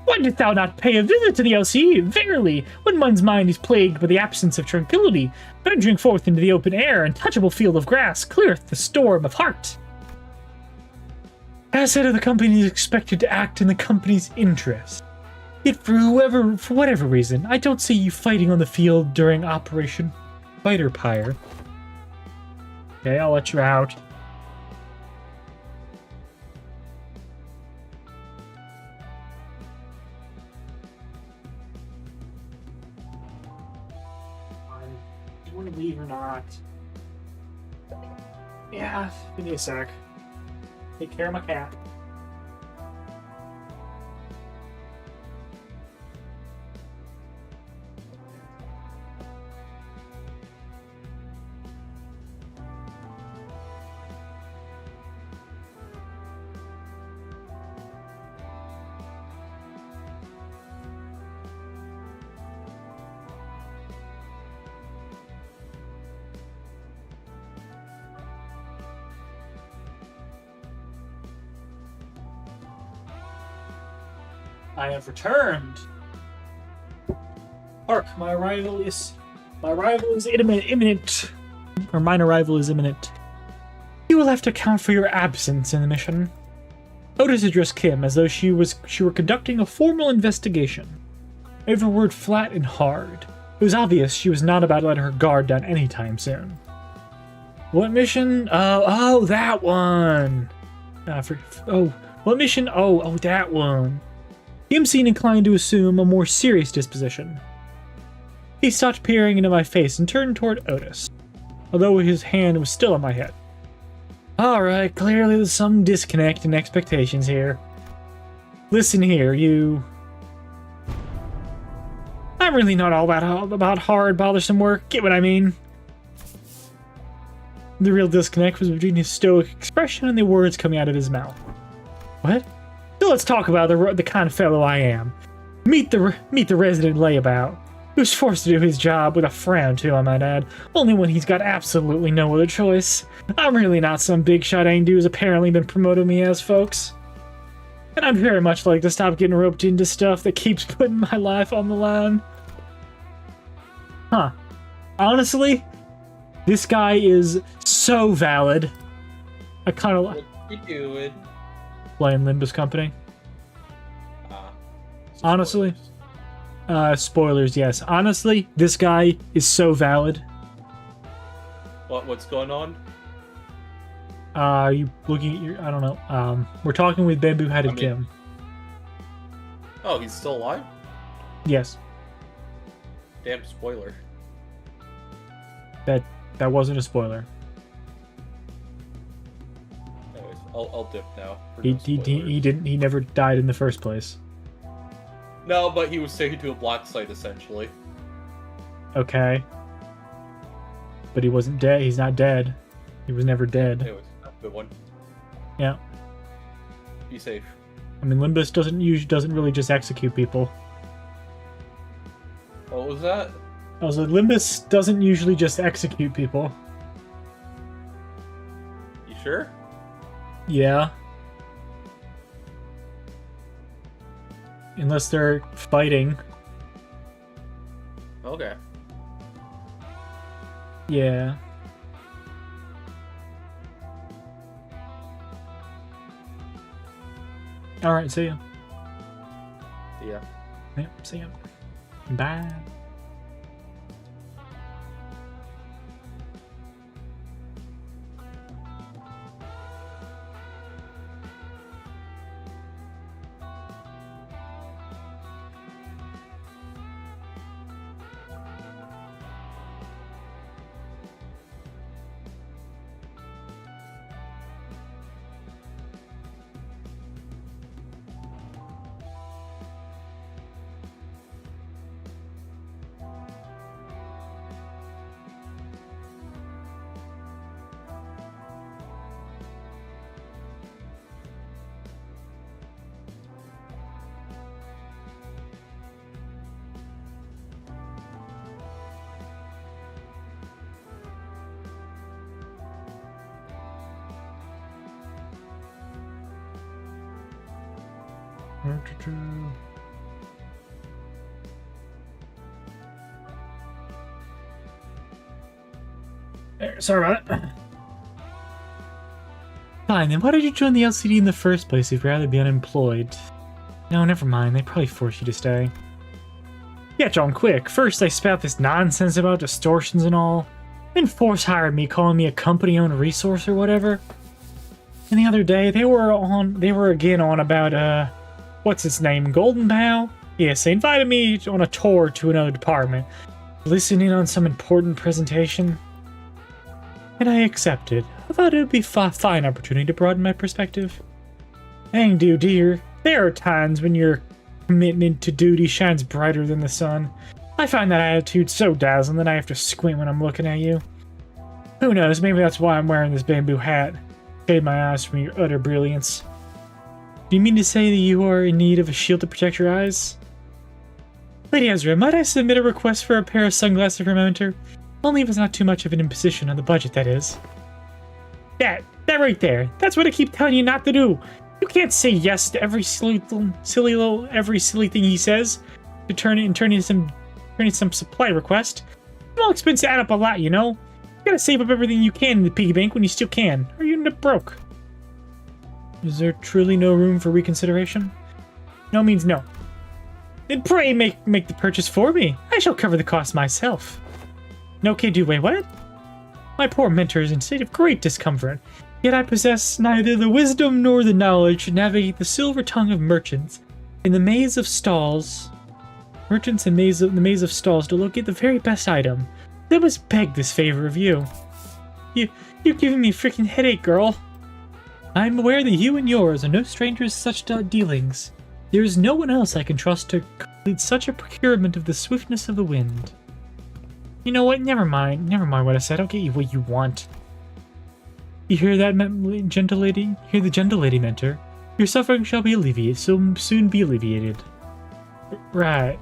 [SPEAKER 1] Why didst thou not pay a visit to the LCE? Verily, when one's mind is plagued by the absence of tranquillity, venturing forth into the open air and touchable field of grass cleareth the storm of heart. As head of the company is expected to act in the company's interest. Yet for whatever reason, I don't see you fighting on the field during Operation Fighter Pyre. Okay, I'll let you out. Do you want to leave or not? Yeah, give me a sec. Take care of my cat. I have returned. Hark, my arrival is imminent. Or mine arrival is imminent. You will have to account for your absence in the mission. Otis addressed Kim as though she were conducting a formal investigation. Every word flat and hard. It was obvious she was not about to let her guard down anytime soon. What mission? Oh, that one. What mission? Oh, that one. Kim seemed inclined to assume a more serious disposition. He stopped peering into my face and turned toward Otis, although his hand was still on my head. Alright, clearly there's some disconnect in expectations here. Listen here, you... I'm really not all about hard, bothersome work, get what I mean? The real disconnect was between his stoic expression and the words coming out of his mouth. What? So let's talk about the kind of fellow I am. Meet the resident layabout, who's forced to do his job with a frown too, I might add, only when he's got absolutely no other choice. I'm really not some big shot ain't who's apparently been promoted me as, folks. And I'd very much like to stop getting roped into stuff that keeps putting my life on the line. Huh. Honestly, this guy is so valid. I kind of like...
[SPEAKER 5] What you doing?
[SPEAKER 1] Playing Limbus Company. Honestly, spoilers, yes. Honestly, this guy is so valid.
[SPEAKER 5] What's going on?
[SPEAKER 1] Are you looking at your... I don't know. We're talking with Bamboo-Headed Kim.
[SPEAKER 5] Oh, he's still alive?
[SPEAKER 1] Yes.
[SPEAKER 5] Damn spoiler.
[SPEAKER 1] That wasn't a spoiler.
[SPEAKER 5] Anyways, I'll dip now.
[SPEAKER 1] He never died in the first place.
[SPEAKER 5] No, but he was taken to a black site essentially.
[SPEAKER 1] Okay. But he wasn't dead. He's not dead. He was never dead.
[SPEAKER 5] Anyways, good one.
[SPEAKER 1] Yeah.
[SPEAKER 5] Be safe.
[SPEAKER 1] I mean, Limbus doesn't really just execute people.
[SPEAKER 5] What was that?
[SPEAKER 1] I was like, Limbus doesn't usually just execute people.
[SPEAKER 5] You sure?
[SPEAKER 1] Yeah. Unless they're fighting.
[SPEAKER 5] Okay.
[SPEAKER 1] Yeah. Alright, see ya.
[SPEAKER 5] Yeah.
[SPEAKER 1] Yep, see ya. Bye. There, sorry about it. Fine, then why did you join the LCD in the first place if you'd rather be unemployed? No, never mind. They probably forced you to stay. Yeah, John, quick. First, they spout this nonsense about distortions and all. Then force hired me, calling me a company-owned resource or whatever. And the other day, they were again on about, what's its name, Golden Bow? Yes, they invited me on a tour to another department, listening on some important presentation. And I accepted. I thought it would be a fine opportunity to broaden my perspective. Angdu, dear, there are times when your commitment to duty shines brighter than the sun. I find that attitude so dazzling that I have to squint when I'm looking at you. Who knows, maybe that's why I'm wearing this bamboo hat. Shade my eyes from your utter brilliance. Do you mean to say that you are in need of a shield to protect your eyes? Lady Ezra, might I submit a request for a pair of sunglasses for my mentor? Only if it's not too much of an imposition on the budget, that is. That right there. That's what I keep telling you not to do. You can't say yes to every silly thing he says to turn into some supply request. Small expenses add up a lot, you know. You gotta save up everything you can in the piggy bank when you still can, or you end up broke. Is there truly no room for reconsideration? No means no. Then pray make the purchase for me. I shall cover the cost myself. No, can do. Wait, what? My poor mentor is in a state of great discomfort, yet I possess neither the wisdom nor the knowledge to navigate the silver tongue of merchants in the maze of stalls. Merchants in the maze of stalls to locate the very best item. They must beg this favor of you. You're giving me a freaking headache, girl. I'm aware that you and yours are no strangers to such dealings. There is no one else I can trust to complete such a procurement of the swiftness of the wind. You know what? Never mind what I said. I'll get you what you want. You hear that, gentle lady? Hear the gentle lady, mentor? Your suffering shall be alleviated, so soon be alleviated. Right.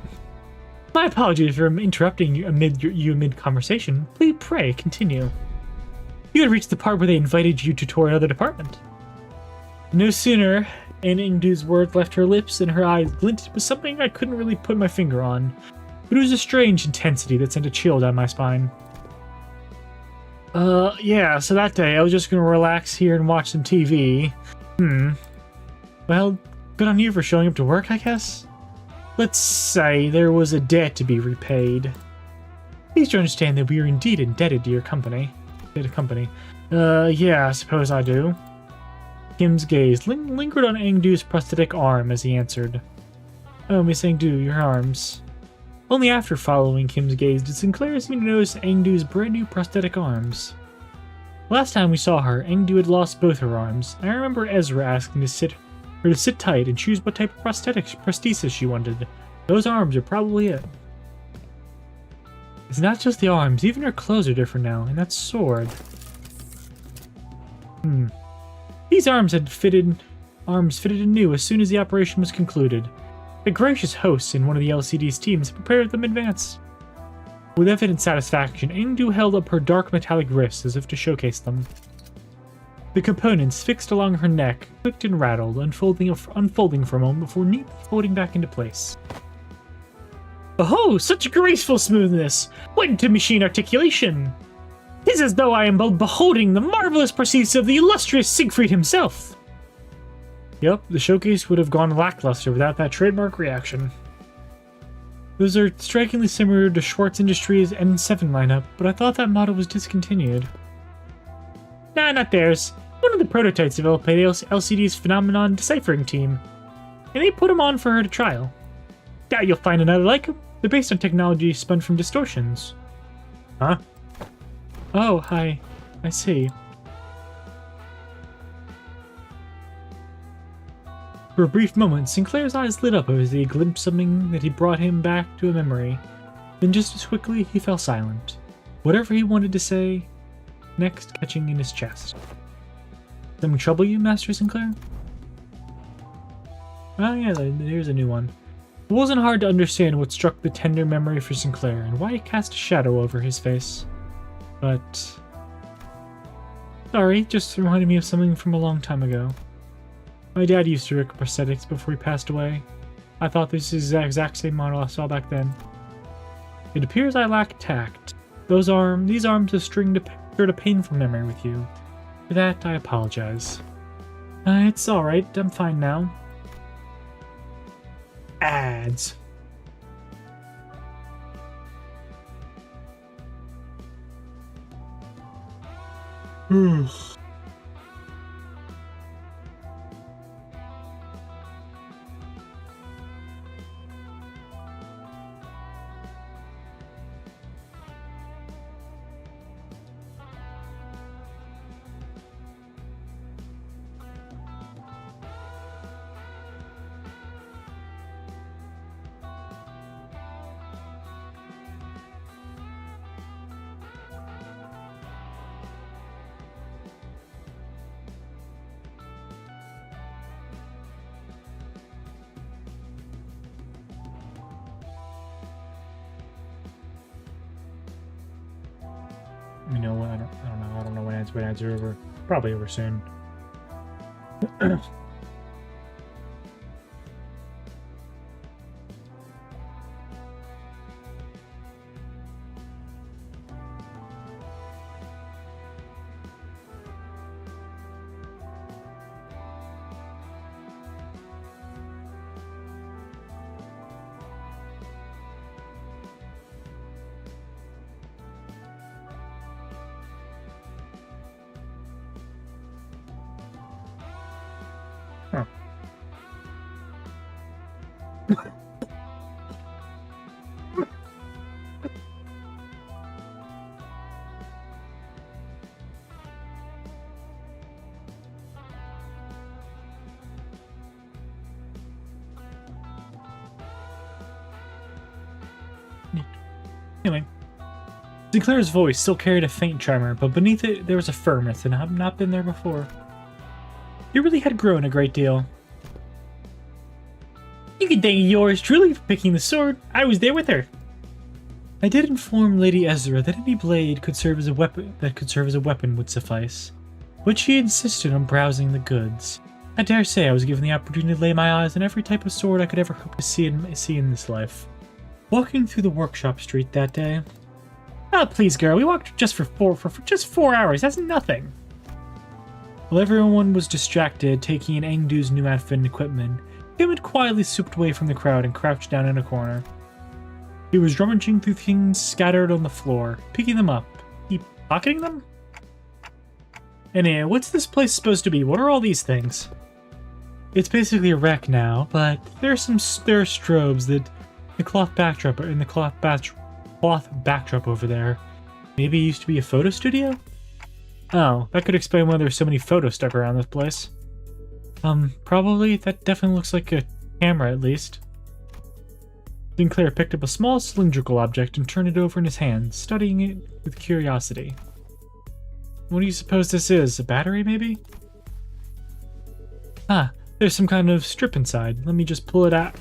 [SPEAKER 1] My apologies for interrupting you amid conversation. Please pray, continue. You had reached the part where they invited you to tour another department. No sooner had Ingdu's words left her lips and her eyes glinted with something I couldn't really put my finger on. But it was a strange intensity that sent a chill down my spine. Yeah, so that day I was just gonna relax here and watch some TV. Well, good on you for showing up to work, I guess? Let's say there was a debt to be repaid. Please do understand that we are indeed indebted to your company. Yeah, I suppose I do. Kim's gaze lingered on Angdu's prosthetic arm as he answered. Oh, Miss Angdu, your arms. Only after following Kim's gaze did Sinclair seem to notice Angdu's brand new prosthetic arms. Last time we saw her, Angdu had lost both her arms. I remember Ezra asking her to sit tight and choose what type of prosthesis she wanted. Those arms are probably it. It's not just the arms, even her clothes are different now, and that sword. These arms fitted anew as soon as the operation was concluded. The gracious hosts in one of the LCD's teams prepared them in advance. With evident satisfaction, Ingdu held up her dark metallic wrists as if to showcase them. The components fixed along her neck clicked and rattled, unfolding for a moment before neatly folding back into place. Oh, such graceful smoothness! What into machine articulation! 'Tis as though I am beholding the marvelous proceeds of the illustrious Siegfried himself! Yep, the showcase would have gone lackluster without that trademark reaction. Those are strikingly similar to Schwartz Industries' N7 lineup, but I thought that model was discontinued. Nah, not theirs. One of the prototypes developed by the LCD's Phenomenon Deciphering team, and they put them on for her to trial. Doubt you'll find another like them. They're based on technology spun from distortions. Huh? Oh, hi. I see. For a brief moment, Sinclair's eyes lit up as he glimpsed something that had brought him back to a memory. Then just as quickly, he fell silent. Whatever he wanted to say, next catching in his chest. Something trouble you, Master Sinclair? Oh yeah, there's a new one. It wasn't hard to understand what struck the tender memory for Sinclair and why it cast a shadow over his face. But... sorry, just reminded me of something from a long time ago. My dad used to work prosthetics before he passed away. I thought this is the exact same model I saw back then. It appears I lack tact. These arms are stringed shared a painful memory with you. For that, I apologize. It's alright, I'm fine now. Ads. You know what? I don't know when ads are over. Probably over soon. Huh. Anyway, Sinclair's voice still carried a faint tremor, but beneath it there was a firmness that had not been there before. He really had grown a great deal. You can thank yours truly for picking the sword. I was there with her. I did inform Lady Ezra that any blade could serve as a weapon would suffice, but she insisted on browsing the goods. I dare say I was given the opportunity to lay my eyes on every type of sword I could ever hope to see in this life. Walking through the workshop street that day. Oh, please, girl, we walked just for 4 hours. That's nothing. While everyone was distracted, taking in Engdu's new outfit and equipment, Kim had quietly swooped away from the crowd and crouched down in a corner. He was rummaging through things scattered on the floor, picking them up. Pocketing them? Anyway, what's this place supposed to be? What are all these things? It's basically a wreck now, but there are strobes that the cloth backdrop over there. Maybe it used to be a photo studio? Oh, that could explain why there's so many photos stuck around this place. Probably. That definitely looks like a camera, at least. Sinclair picked up a small cylindrical object and turned it over in his hand, studying it with curiosity. What do you suppose this is? A battery, maybe? Ah, there's some kind of strip inside. Let me just pull it out.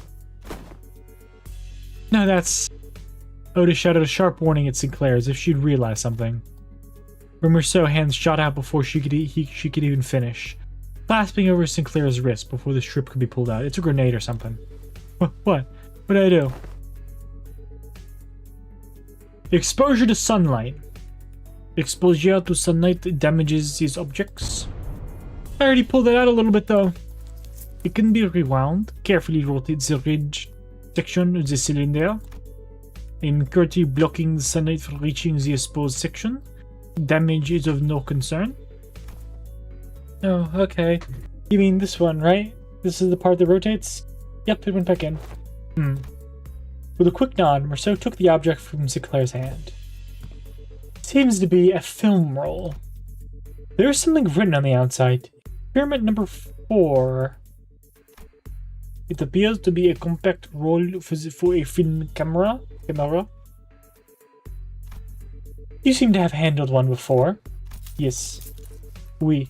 [SPEAKER 1] No, that's... Otis shouted a sharp warning at Sinclair as if she'd realized something. Her Merceau hands shot out before she could even finish, clasping over Sinclair's wrist before the strip could be pulled out. It's a grenade or something. What? What did I do? Exposure to sunlight. Exposure to sunlight damages these objects. I already pulled it out a little bit though. It can be rewound. Carefully rotate the ridge section of the cylinder, and currently blocking the sunlight from reaching the exposed section. Damage is of no concern. Oh, okay. You mean this one, right? This is the part that rotates? Yep, it went back in. With a quick nod, Merceau took the object from Sinclair's hand. Seems to be a film roll. There is something written on the outside. Experiment number 4. It appears to be a compact roll for a film camera. You seem to have handled one before. Yes. Oui.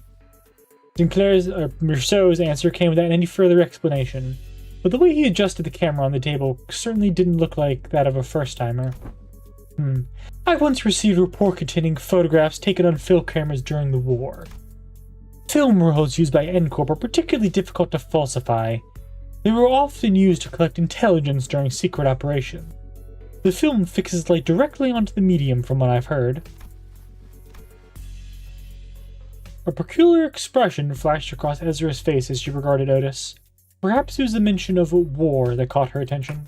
[SPEAKER 1] Merceau's answer came without any further explanation, but the way he adjusted the camera on the table certainly didn't look like that of a first-timer. I once received a report containing photographs taken on film cameras during the war. Film rolls used by N-Corp are particularly difficult to falsify. They were often used to collect intelligence during secret operations. The film fixes light directly onto the medium from what I've heard. A peculiar expression flashed across Ezra's face as she regarded Otis. Perhaps it was the mention of war that caught her attention.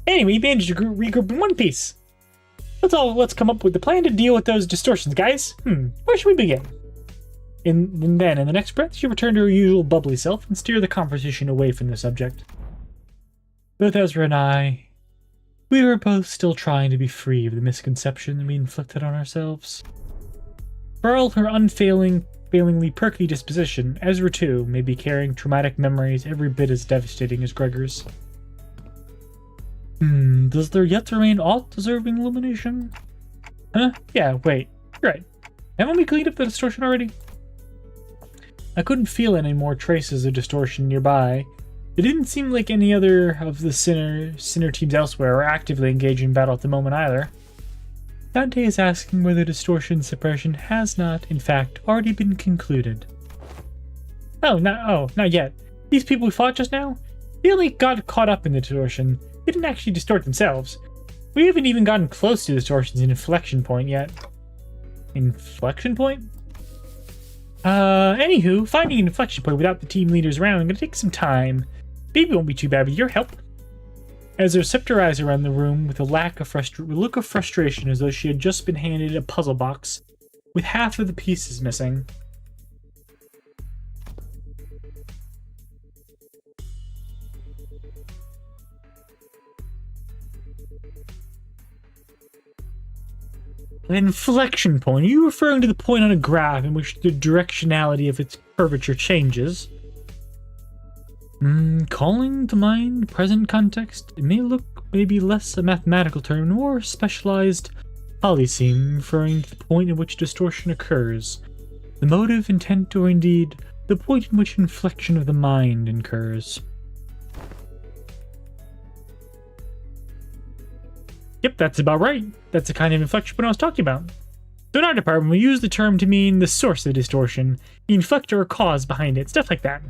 [SPEAKER 1] Anyway, we managed to regroup in one piece. Let's come up with a plan to deal with those distortions, guys. Where should we begin? And then, in the next breath, she returned to her usual bubbly self and steered the conversation away from the subject. Both Ezra and I, we were both still trying to be free of the misconception that we inflicted on ourselves. For all her unfailingly perky disposition, Ezra too may be carrying traumatic memories every bit as devastating as Gregor's. Does there yet remain aught deserving illumination? Huh? Yeah, wait. You're right. Haven't we cleaned up the distortion already? I couldn't feel any more traces of distortion nearby. It didn't seem like any other of the Sinner teams elsewhere were actively engaged in battle at the moment either. Dante is asking whether distortion suppression has not, in fact, already been concluded. Not yet. These people we fought just now? They only got caught up in the distortion. They didn't actually distort themselves. We haven't even gotten close to distortion's inflection point yet. Inflection point? Anywho, finding an inflection point without the team leaders around is gonna take some time. Maybe it won't be too bad with your help. Ezra sipped her eyes around the room with a look of frustration as though she had just been handed a puzzle box with half of the pieces missing. An inflection point? Are you referring to the point on a graph in which the directionality of its curvature changes? Calling to mind present context, it may look maybe less a mathematical term, more specialized polyseme, referring to the point at which distortion occurs, the motive, intent, or indeed the point in which inflection of the mind occurs. Yep, that's about right. That's the kind of inflection point I was talking about. So in our department, we use the term to mean the source of distortion, the inflector or cause behind it, stuff like that.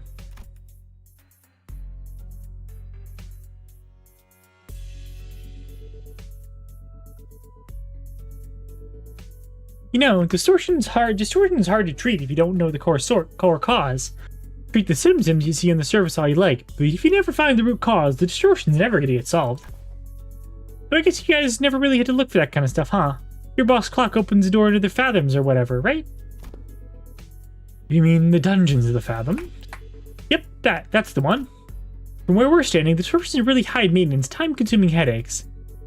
[SPEAKER 1] You know, distortion's hard to treat if you don't know the core cause. Treat the symptoms you see on the surface all you like, but if you never find the root cause, the distortion's never gonna get solved. So I guess you guys never really had to look for that kind of stuff, huh? Your boss clock opens the door to the fathoms or whatever, right? You mean the dungeons of the fathom? Yep, that's the one. From where we're standing, the distortion is really high maintenance, time-consuming headaches.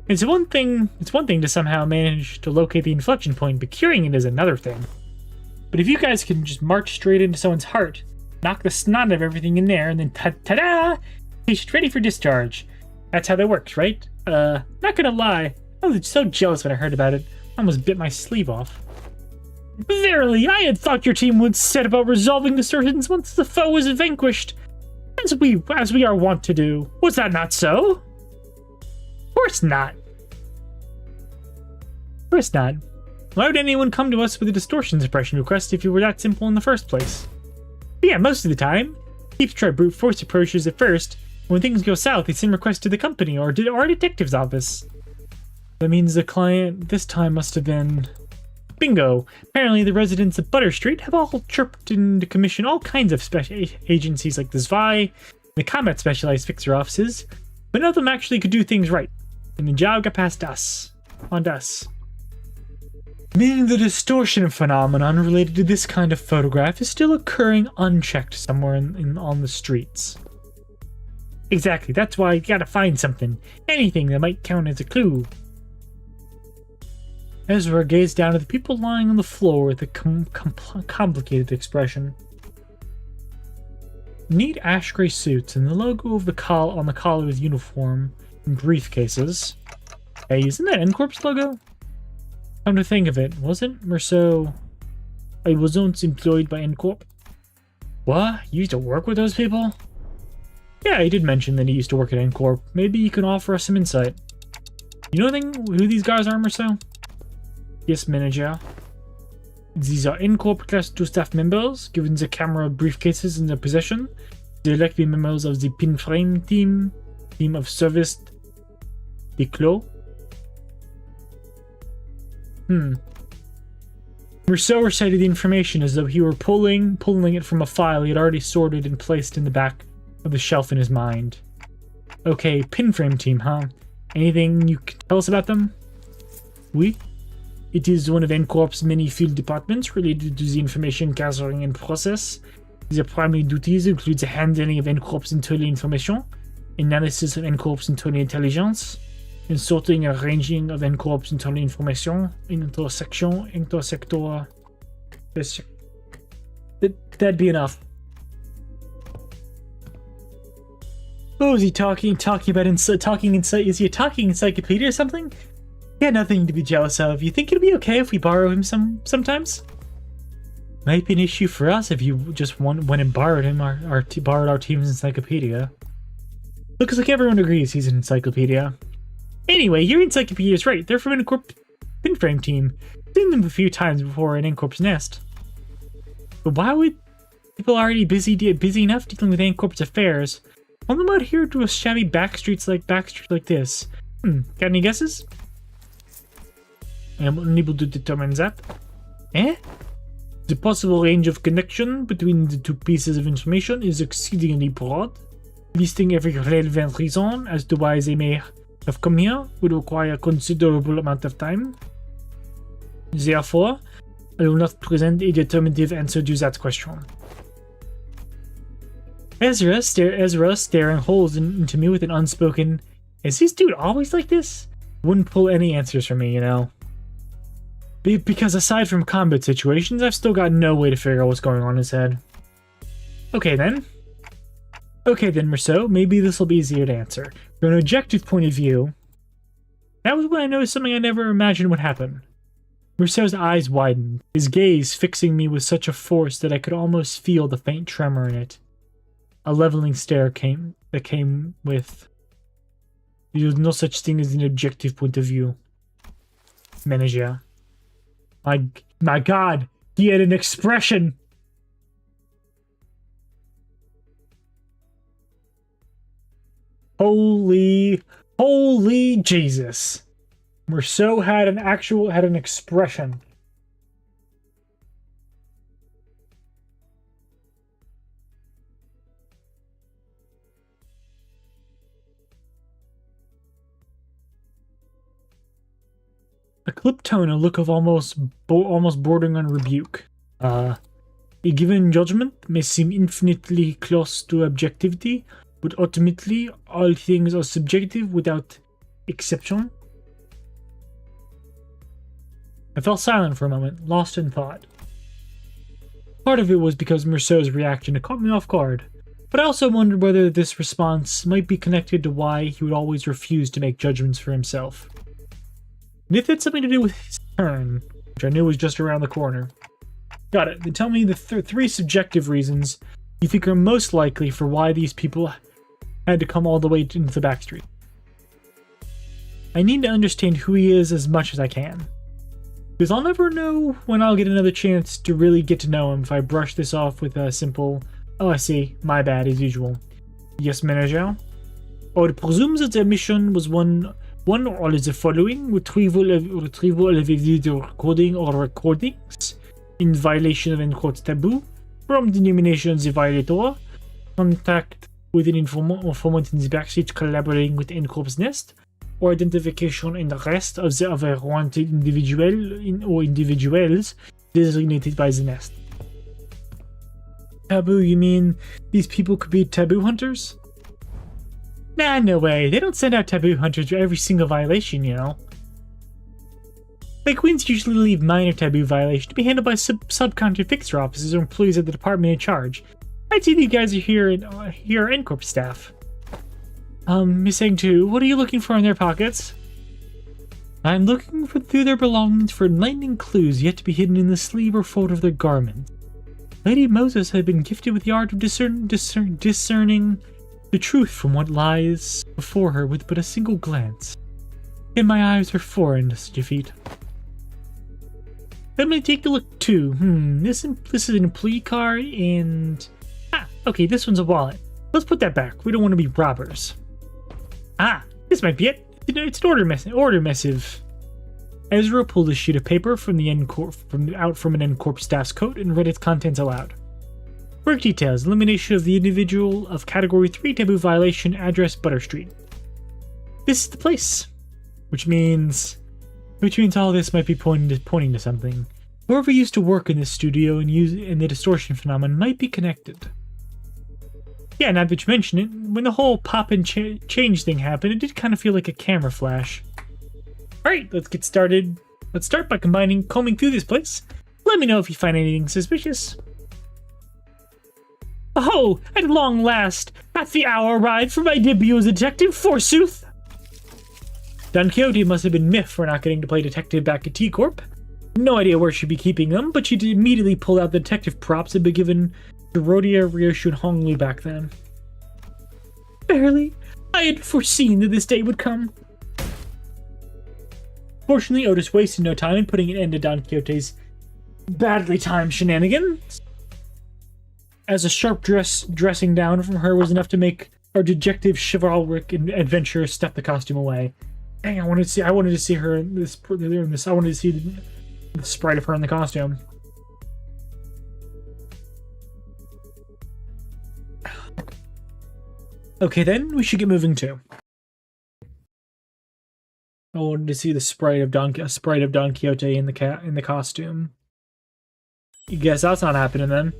[SPEAKER 1] It's one thing to somehow manage to locate the inflection point, but curing it is another thing. But if you guys can just march straight into someone's heart, knock the snot of everything in there, and then ta-da! Patient's ready for discharge. That's how that works, right? Not gonna lie, I was so jealous when I heard about it. I almost bit my sleeve off. Verily, I had thought your team would set about resolving distortions once the foe was vanquished, as we are wont to do. Was that not so? Of course not. Of course not. Why would anyone come to us with a distortion suppression request if it were that simple in the first place? But yeah, most of the time, Keeps try brute force approaches at first. When things go south, they send requests to the company or our detective's office. That means the client this time must have been... Bingo! Apparently the residents of Butter Street have all chirped into commission all kinds of special agencies like the Zwei, the Combat Specialized Fixer offices, but none of them actually could do things right. And the job got past us. On to us. Meaning the distortion phenomenon related to this kind of photograph is still occurring unchecked somewhere on the streets. Exactly, that's why you gotta find something. Anything that might count as a clue. Ezra gazed down at the people lying on the floor with a complicated expression. Neat ash gray suits and the logo of on the collar of his uniform and briefcases. Hey, isn't that N-Corp's logo? Come to think of it, wasn't Merceau... I was once employed by N-Corp. What? You used to work with those people? Yeah, he did mention that he used to work at N-Corp. Maybe you can offer us some insight. You know who these guys are, Merceau? Yes, manager. These are N-Corp Class 2 staff members, given the camera briefcases in their possession. They are likely members of the Pinframe team of service Declos. Rousseau recited the information as though he were pulling it from a file he had already sorted and placed in the back of the shelf in his mind. Okay, pinframe team, huh? Anything you can tell us about them? Oui. It is one of NCorp's many field departments related to the information gathering and process. Their primary duties include the handling of NCorp's internal information, analysis of NCorp's internal intelligence, and sorting and arranging of NCorp's internal information in intersector. That'd be enough. Oh, is he talking about is he a talking encyclopedia or something? Yeah, nothing to be jealous of. You think it'd be okay if we borrow him sometimes? Might be an issue for us if you just went and borrowed him, borrowed our team's encyclopedia. Looks like everyone agrees he's an encyclopedia. Anyway, your encyclopedia is right. They're from an NCorp pinframe team. Seen them a few times before in NCorp's nest. But why would people already busy enough dealing with NCorp's affairs want them out here to a shabby backstreet like this? Got any guesses? I am unable to determine that. The possible range of connection between the two pieces of information is exceedingly broad. Listing every relevant reason as to why they may have come here would require a considerable amount of time. Therefore, I will not present a determinative answer to that question. Ezra staring holes into me with an unspoken, "Is this dude always like this?" Wouldn't pull any answers from me, you know. Because aside from combat situations, I've still got no way to figure out what's going on in his head. Okay then, Rousseau, maybe this will be easier to answer. From an objective point of view, that was when I noticed something I never imagined would happen. Rousseau's eyes widened, his gaze fixing me with such a force that I could almost feel the faint tremor in it. A leveling stare came with, there was no such thing as an objective point of view. Manager. My God, he had an expression! Holy Jesus. Rousseau had an expression. A clipped tone, a look of almost bordering on rebuke. A given judgment may seem infinitely close to objectivity, but ultimately all things are subjective without exception. I fell silent for a moment, lost in thought. Part of it was because Rousseau's reaction had caught me off guard, but I also wondered whether this response might be connected to why he would always refuse to make judgments for himself. And if it's something to do with his turn, which I knew was just around the corner. Got it. Then tell me the three subjective reasons you think are most likely for why these people had to come all the way into the backstreet. I need to understand who he is as much as I can. Because I'll never know when I'll get another chance to really get to know him if I brush this off with a simple, "Oh, I see, my bad," as usual. Yes, manager? I would presume that their mission was one or all of the following: retrieval of a video recording or recordings in violation of NCorp's taboo, from denomination of the violator, contact with an informant in the backstreet collaborating with NCorp's nest, or identification and arrest of the other wanted individual or individuals designated by the nest. Taboo, you mean these people could be taboo hunters? Nah, no way. They don't send out taboo hunters for every single violation, you know. The Queens usually leave minor taboo violations to be handled by subcontractor fixer officers or employees of the department in charge. I'd say these guys are here are NCorp staff. Miss Egg2, what are you looking for in their pockets? I'm looking through their belongings for enlightening clues yet to be hidden in the sleeve or fold of their garment. Lady Moses had been gifted with the art of discerning the truth from what lies before her with but a single glance. And my eyes are foreign to such a feat. Let me take a look too. This is an employee card and... okay, this one's a wallet. Let's put that back. We don't want to be robbers. This might be it. It's an order missive. Ezra pulled a sheet of paper from out from an N-Corp staff's coat and read its contents aloud. Work details: elimination of the individual of Category 3 taboo violation, address Butter Street. This is the place. Which means all this might be pointing to something. Whoever used to work in this studio and the distortion phenomenon might be connected. Yeah, now that you mention it, when the whole pop and change thing happened, it did kind of feel like a camera flash. Alright, let's get started. Let's start by combing through this place. Let me know if you find anything suspicious. Oh, at long last, hath the hour arrived for my debut as a detective, forsooth! Don Quixote must have been miffed for not getting to play detective back at T-Corp. No idea where she'd be keeping them, but she'd immediately pulled out the detective props and been given to Rodia, Ryoshu, and Honglu back then. Barely. I had foreseen that this day would come. Fortunately, Otis wasted no time in putting an end to Don Quixote's badly timed shenanigans, as a sharp dressing down from her was enough to make our dejective chivalric adventurer step the costume away. Dang, I wanted to see her in this. I wanted to see the sprite of her in the costume. Okay, then we should get moving too. I wanted to see the sprite of Don Quixote in the costume. You guess that's not happening then.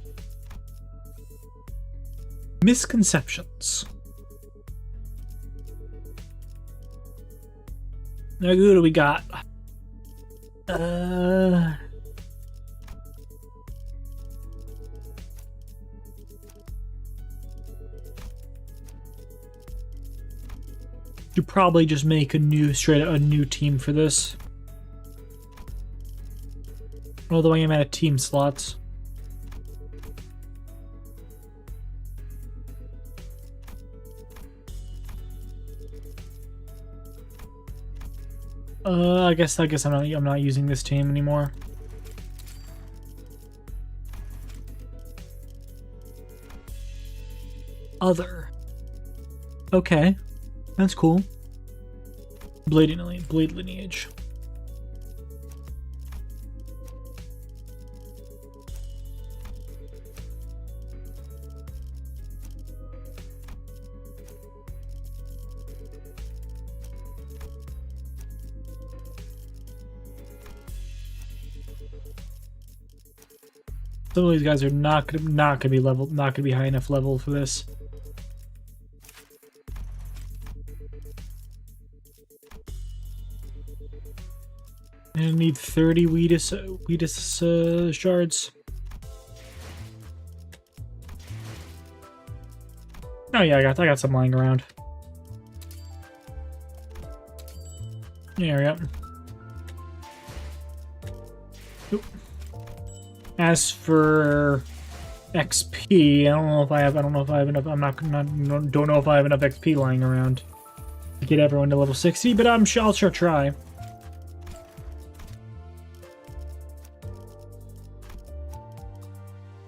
[SPEAKER 1] Misconceptions. Now, who do we got? Should probably just make a new team for this. Although I am out of team slots. I guess I'm not using this team anymore. Other. Okay. That's cool. Blade lineage. Some of these guys are not gonna be high enough level for this. I need 30 Wheatus shards. Oh yeah, I got some lying around. There we go. Oop. As for XP, I don't know if I have enough. Don't know if I have enough XP lying around to get everyone to level 60, but I'll sure try.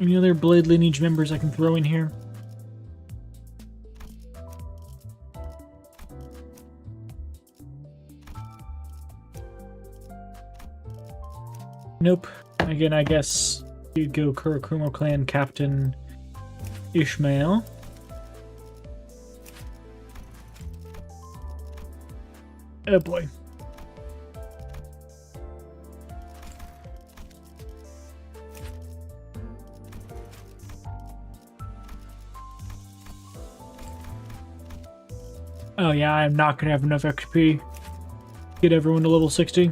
[SPEAKER 1] Any other Blade Lineage members I can throw in here? Nope. Again, I guess you'd go Kurakumo Clan Captain Ishmael. Oh boy. Oh yeah, I'm not gonna have enough XP. Get everyone to level 60.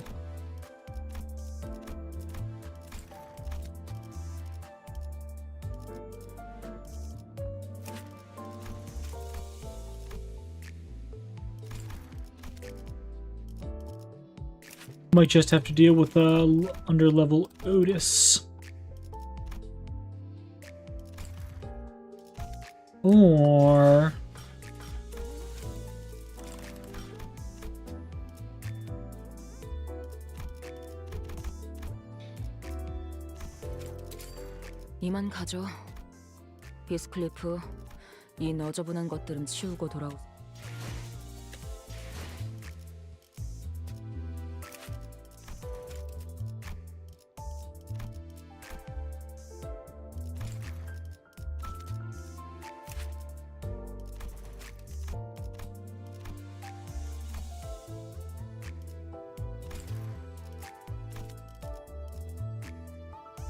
[SPEAKER 1] Might just have to deal with under-level Otis. Or...
[SPEAKER 6] 이만 가죠. 비스클리프, 이 너저분한 것들은 치우고 돌아오.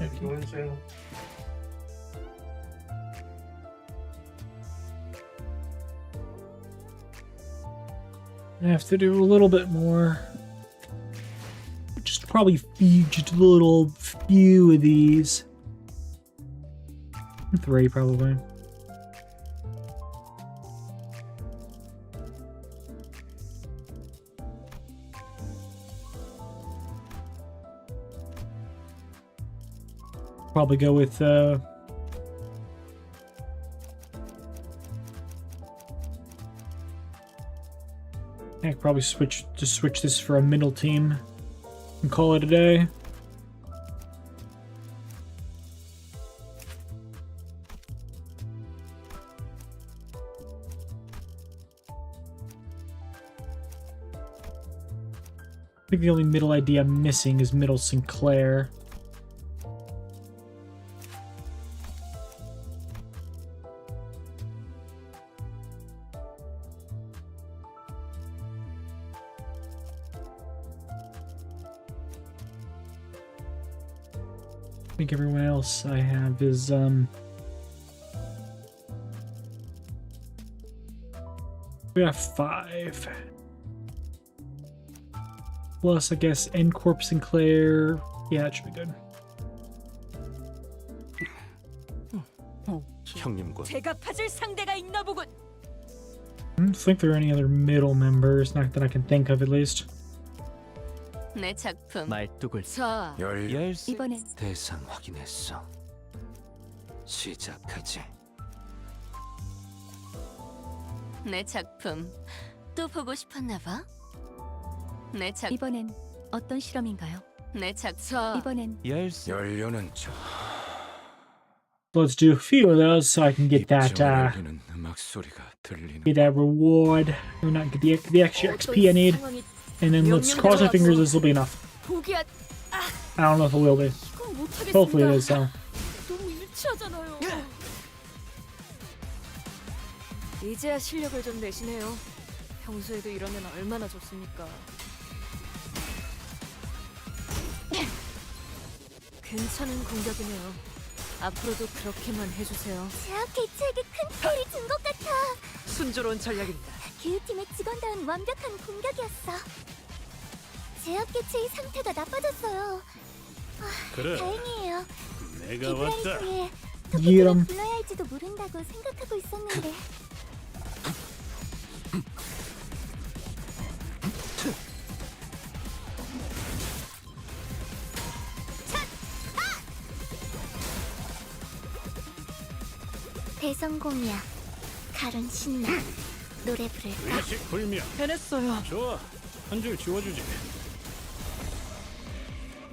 [SPEAKER 1] I have to do a little bit more. Just probably feed just a little few of these. 3 probably. Probably go with I could probably switch this for a middle team and call it a day. I think the only middle idea I'm missing is middle Sinclair. I think everyone else I have is we have 5. Plus, I guess, N-Corp Sinclair. Yeah, that should be good.
[SPEAKER 7] 형님과
[SPEAKER 6] 제가 파질 상대가 있나 보군.
[SPEAKER 1] I don't think there are any other middle members, not that I can think of at least.
[SPEAKER 6] 내 작품.
[SPEAKER 7] 말뚝을
[SPEAKER 6] 자,
[SPEAKER 7] 열쇠
[SPEAKER 6] 이번엔
[SPEAKER 7] 대상 확인했어. 시작하지.
[SPEAKER 6] 내 작품 또 보고 싶었나 봐. 내 작. 이번엔 어떤 실험인가요? 내 작품. 이번엔
[SPEAKER 7] 열쇠 열려는 저
[SPEAKER 1] Let's do a few of those so I can get that
[SPEAKER 7] 열리는 음악 소리가 들리는.
[SPEAKER 1] get that reward. Or not get the extra XP I need. And then let's cross our fingers this will be enough.
[SPEAKER 6] 포기한.
[SPEAKER 1] I don't know if it will be.
[SPEAKER 6] 이건 못하겠습니다.
[SPEAKER 1] Hopefully it is though.
[SPEAKER 6] 너무 유치하잖아요. 이제야 실력을 좀 내시네요. 평소에도 이러면 얼마나 좋습니까? 괜찮은 공격이네요. 앞으로도 그렇게만 해주세요.
[SPEAKER 8] 제압 개체에게 큰 피해를 준 것 같아.
[SPEAKER 6] 순조로운 전략입니다.
[SPEAKER 8] 기후팀의 직원다운 완벽한 공격이었어. 제압 개체의 상태가 나빠졌어요.
[SPEAKER 2] 그래,
[SPEAKER 8] 다행이에요.
[SPEAKER 2] 내가 왔다.
[SPEAKER 8] 뒤에
[SPEAKER 1] 이런.
[SPEAKER 8] 토끼를 불러야 할지도 모른다고 생각하고 있었는데. 대성공이야. 가론 신나. 노래 부를까?
[SPEAKER 2] 의식 불명.
[SPEAKER 6] 해냈어요.
[SPEAKER 2] 좋아, 한 줄 지워주지.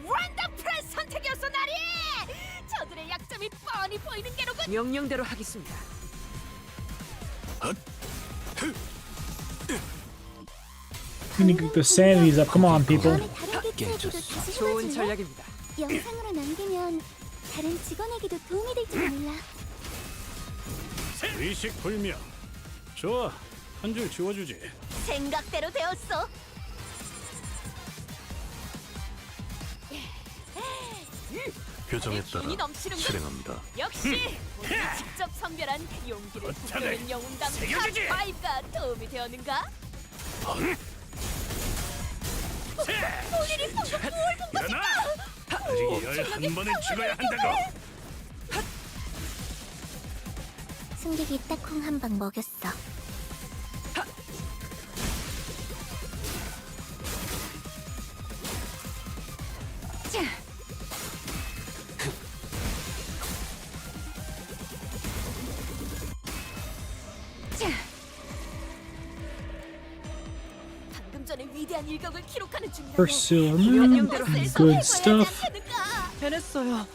[SPEAKER 6] 원더풀한 선택이었어, 나리! 저들의 약점이 뻔히 보이는 게로군. 명령대로 하겠습니다.
[SPEAKER 1] We need to get the sanities up. Come on, people.
[SPEAKER 8] 다음에 다른 개체에게도 다시
[SPEAKER 6] 좋은
[SPEAKER 8] 해봐줄래?
[SPEAKER 6] 전략입니다.
[SPEAKER 8] 영상으로 남기면 다른 직원에게도 도움이 될지 몰라.
[SPEAKER 2] 의식 불명. 좋아, 한 줄 지워주지.
[SPEAKER 8] 생각대로 되었어.
[SPEAKER 7] 표정에
[SPEAKER 6] 힘이
[SPEAKER 7] 따라
[SPEAKER 6] 넘치는군.
[SPEAKER 7] 실행합니다.
[SPEAKER 6] 역시 우리 직접 선별한 용기를 북돋는 영웅당 탑5가 도움이 되었는가? 본인이 방금 뭘 본
[SPEAKER 2] 일어나! 아직 11번을 죽어야 한다고.
[SPEAKER 8] 승객이 딱 콩 한 방 먹였어.
[SPEAKER 6] 방금 전에 위대한 일격을 기록하는 중이라고.
[SPEAKER 1] First silver. Good stuff.
[SPEAKER 6] 해냈어요.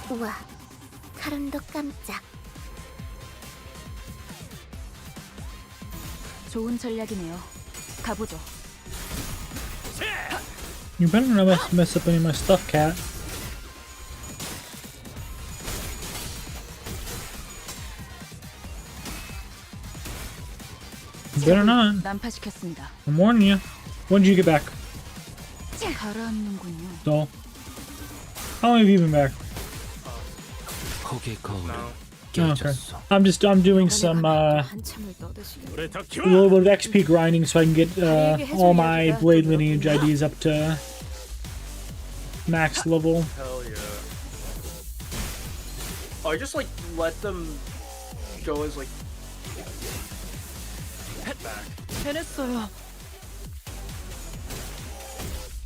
[SPEAKER 8] 우와, 가론도 깜짝.
[SPEAKER 6] 좋은 전략이네요. 가보죠.
[SPEAKER 1] You better not mess up any of my stuff, cat. Better not.
[SPEAKER 6] 난파시켰습니다.
[SPEAKER 1] I'm warning you. When did you get back?
[SPEAKER 6] 가라앉는군요.
[SPEAKER 1] So, how long have you been back?
[SPEAKER 7] 폭의 거울은
[SPEAKER 4] No.
[SPEAKER 7] 깨졌어.
[SPEAKER 1] I'm doing some
[SPEAKER 6] 한참을 떠드시고.
[SPEAKER 1] a little bit of XP grinding so I can get all my blade lineage IDs up to max level.
[SPEAKER 4] Hell yeah. Oh, I just like let them go as like back.
[SPEAKER 6] 해냈어요.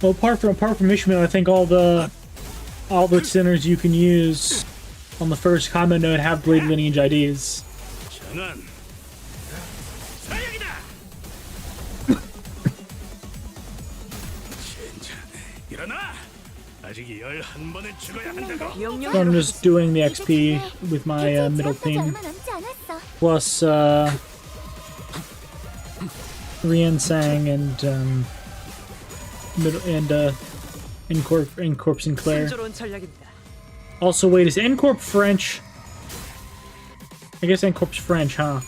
[SPEAKER 1] Well, apart from Ishmael, I think all the centers you can use on the first combat node have blade lineage IDs.
[SPEAKER 2] 전환. 사양이다. 진짜 일어나. 아직 11번은 죽어야 한다고.
[SPEAKER 1] So I'm just doing the XP with my middle team,
[SPEAKER 8] 얼마 남지 않았어.
[SPEAKER 1] plus Rian Sang and Incorp Sinclair.
[SPEAKER 6] 신조로운 전략입니다.
[SPEAKER 1] Also, wait, is Incorp French? I guess Incorp's French, huh?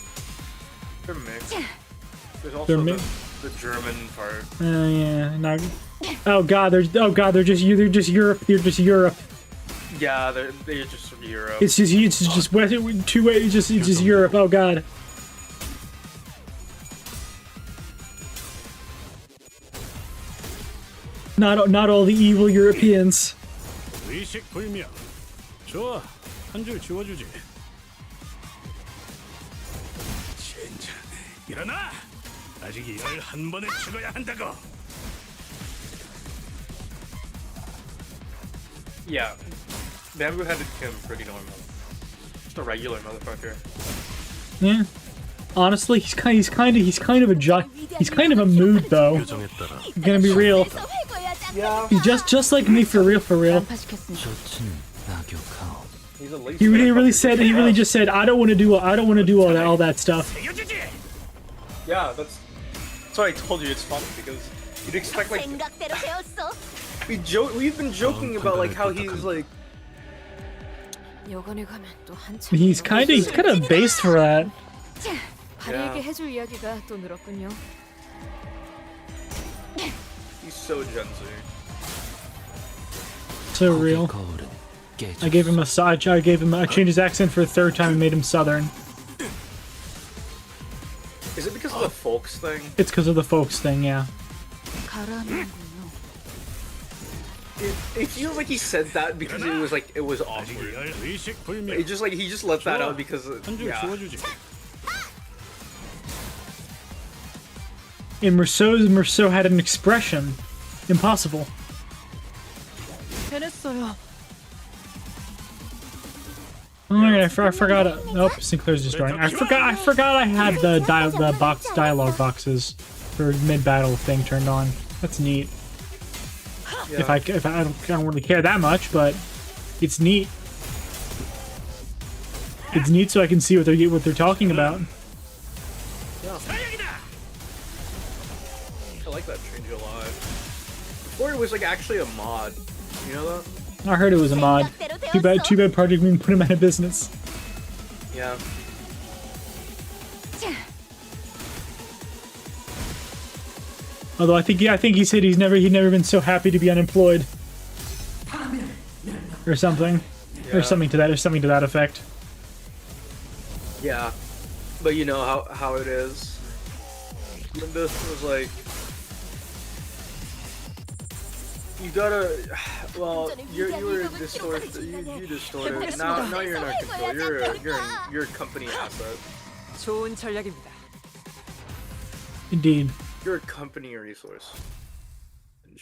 [SPEAKER 4] They're mixed. There's also
[SPEAKER 1] They're
[SPEAKER 4] the German part.
[SPEAKER 1] Yeah, not. Oh god, they're just Europe. They're just Europe.
[SPEAKER 4] Yeah, they're just from Europe.
[SPEAKER 1] It's just West, two way. It's just Europe. Oh god. Not all the evil Europeans.
[SPEAKER 2] 의식 불명. 좋아. 한 줄 지워주지. 진짜 일어나. 아직 11번은 죽어야 한다고.
[SPEAKER 4] Yeah, Bamboo had him pretty normal. Just a regular motherfucker.
[SPEAKER 1] Yeah. Honestly, he's kind of a mood though.
[SPEAKER 7] 표정에 따라
[SPEAKER 1] I'm gonna be real.
[SPEAKER 4] Yeah,
[SPEAKER 1] He's just like me for real.
[SPEAKER 6] 난파시켰습니다.
[SPEAKER 7] 좋지는 낙욕하오.
[SPEAKER 4] he's a lazy.
[SPEAKER 1] He really just said I don't want to do all that stuff.
[SPEAKER 4] Yeah, that's why I told you it's funny because you'd expect like
[SPEAKER 8] 생각대로 배웠어.
[SPEAKER 4] we've been joking about like how he's like
[SPEAKER 6] 여관에 가면 또 한참.
[SPEAKER 1] He's kind of based for that.
[SPEAKER 6] 바리에게 해줄 이야기가 또 늘었군요.
[SPEAKER 4] he's so Gen Z.
[SPEAKER 1] So
[SPEAKER 7] 폭의
[SPEAKER 1] real.
[SPEAKER 7] 거울은 깨졌어.
[SPEAKER 1] I gave him I changed his accent for a third time and made him Southern.
[SPEAKER 4] Is it because of the folks thing?
[SPEAKER 1] It's because of the folks thing, yeah.
[SPEAKER 6] 가라앉는군요.
[SPEAKER 4] It feels like he said that because it was
[SPEAKER 2] 아직
[SPEAKER 4] awkward.
[SPEAKER 2] 의식 불명.
[SPEAKER 4] It just he just let that out because
[SPEAKER 2] 한 줄
[SPEAKER 4] yeah.
[SPEAKER 2] 지워주지.
[SPEAKER 1] And Merceau had an expression. Impossible.
[SPEAKER 6] 해냈어요.
[SPEAKER 1] Oh my god, I forgot. Nope, Sinclair's destroying. I forgot I had the dialogue boxes for mid-battle thing turned on. That's neat.
[SPEAKER 4] Yeah.
[SPEAKER 1] If I don't really care that much, but it's neat. It's neat so I can see what they're talking about.
[SPEAKER 4] I like that change a lot. Before it was like actually a mod. You know that?
[SPEAKER 1] I heard it was a mod. Too bad Project Moon put him out of business.
[SPEAKER 4] Yeah.
[SPEAKER 1] Although I think he said he'd never been so happy to be unemployed. Or something.
[SPEAKER 4] Yeah.
[SPEAKER 1] Or something to that effect.
[SPEAKER 4] Yeah. But you know how it is. Limbus was like, you gotta. Well, you were distorted. You distorted. Now you're in our control. You're a company asset.
[SPEAKER 6] 좋은 전략입니다.
[SPEAKER 1] Indeed.
[SPEAKER 4] You're a company resource.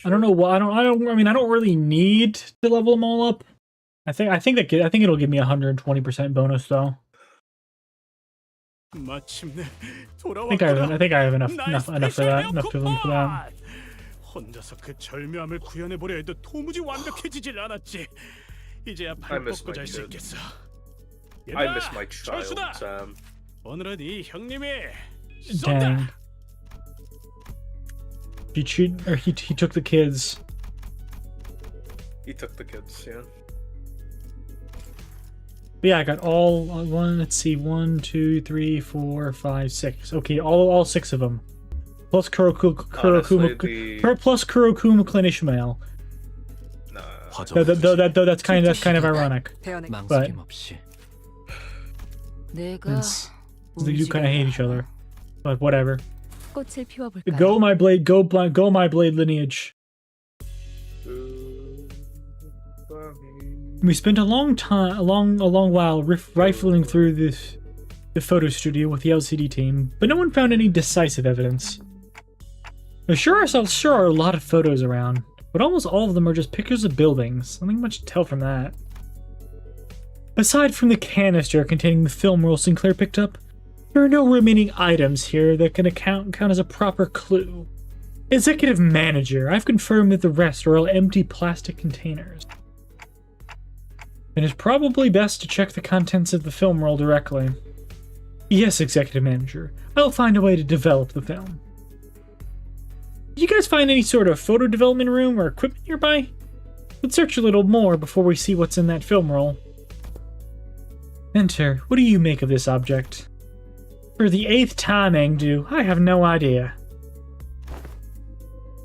[SPEAKER 1] I don't know why. I mean, I don't really need to level them all up. I think it'll give me 120% bonus though.
[SPEAKER 2] 마침내
[SPEAKER 1] I think I have enough for that. Enough to them for that.
[SPEAKER 2] 혼자서 그 절묘함을 구현해 보려 해도 도무지 완벽해지질 않았지. 이제야
[SPEAKER 4] I
[SPEAKER 2] 발
[SPEAKER 4] miss
[SPEAKER 2] 뻗고
[SPEAKER 4] my
[SPEAKER 2] 잘 수
[SPEAKER 4] kid.
[SPEAKER 2] 있겠어.
[SPEAKER 4] I miss my child,
[SPEAKER 2] 철수다.
[SPEAKER 4] Sam.
[SPEAKER 2] 오늘은 이 형님이
[SPEAKER 1] Dang. He took the kids.
[SPEAKER 4] He took the kids, yeah.
[SPEAKER 1] But yeah, I got all one. Let's see, 1, 2, 3, 4, 5, 6. Okay, all 6 of them, plus
[SPEAKER 4] Honestly,
[SPEAKER 1] plus Kurokuma Clint Ishmael. Though that's kind of ironic.
[SPEAKER 7] 망설임 없이
[SPEAKER 6] 내가
[SPEAKER 1] They do kind of hate each other, but whatever.
[SPEAKER 6] 꽃을 피워볼까요?
[SPEAKER 1] Go my blade, go my blade lineage. We spent a long while rifling through the photo studio with the LCD team, but no one found any decisive evidence. There sure are a lot of photos around, but almost all of them are just pictures of buildings. Nothing much to tell from that. Aside from the canister containing the film roll Sinclair picked up, there are no remaining items here that can count as a proper clue. Executive Manager, I've confirmed that the rest are all empty plastic containers. It is probably best to check the contents of the film roll directly. Yes, Executive Manager, I'll find a way to develop the film. Did you guys find any sort of photo development room or equipment nearby? Let's search a little more before we see what's in that film roll. Enter, what do you make of this object? For the 8th time, Engdu, I have no idea.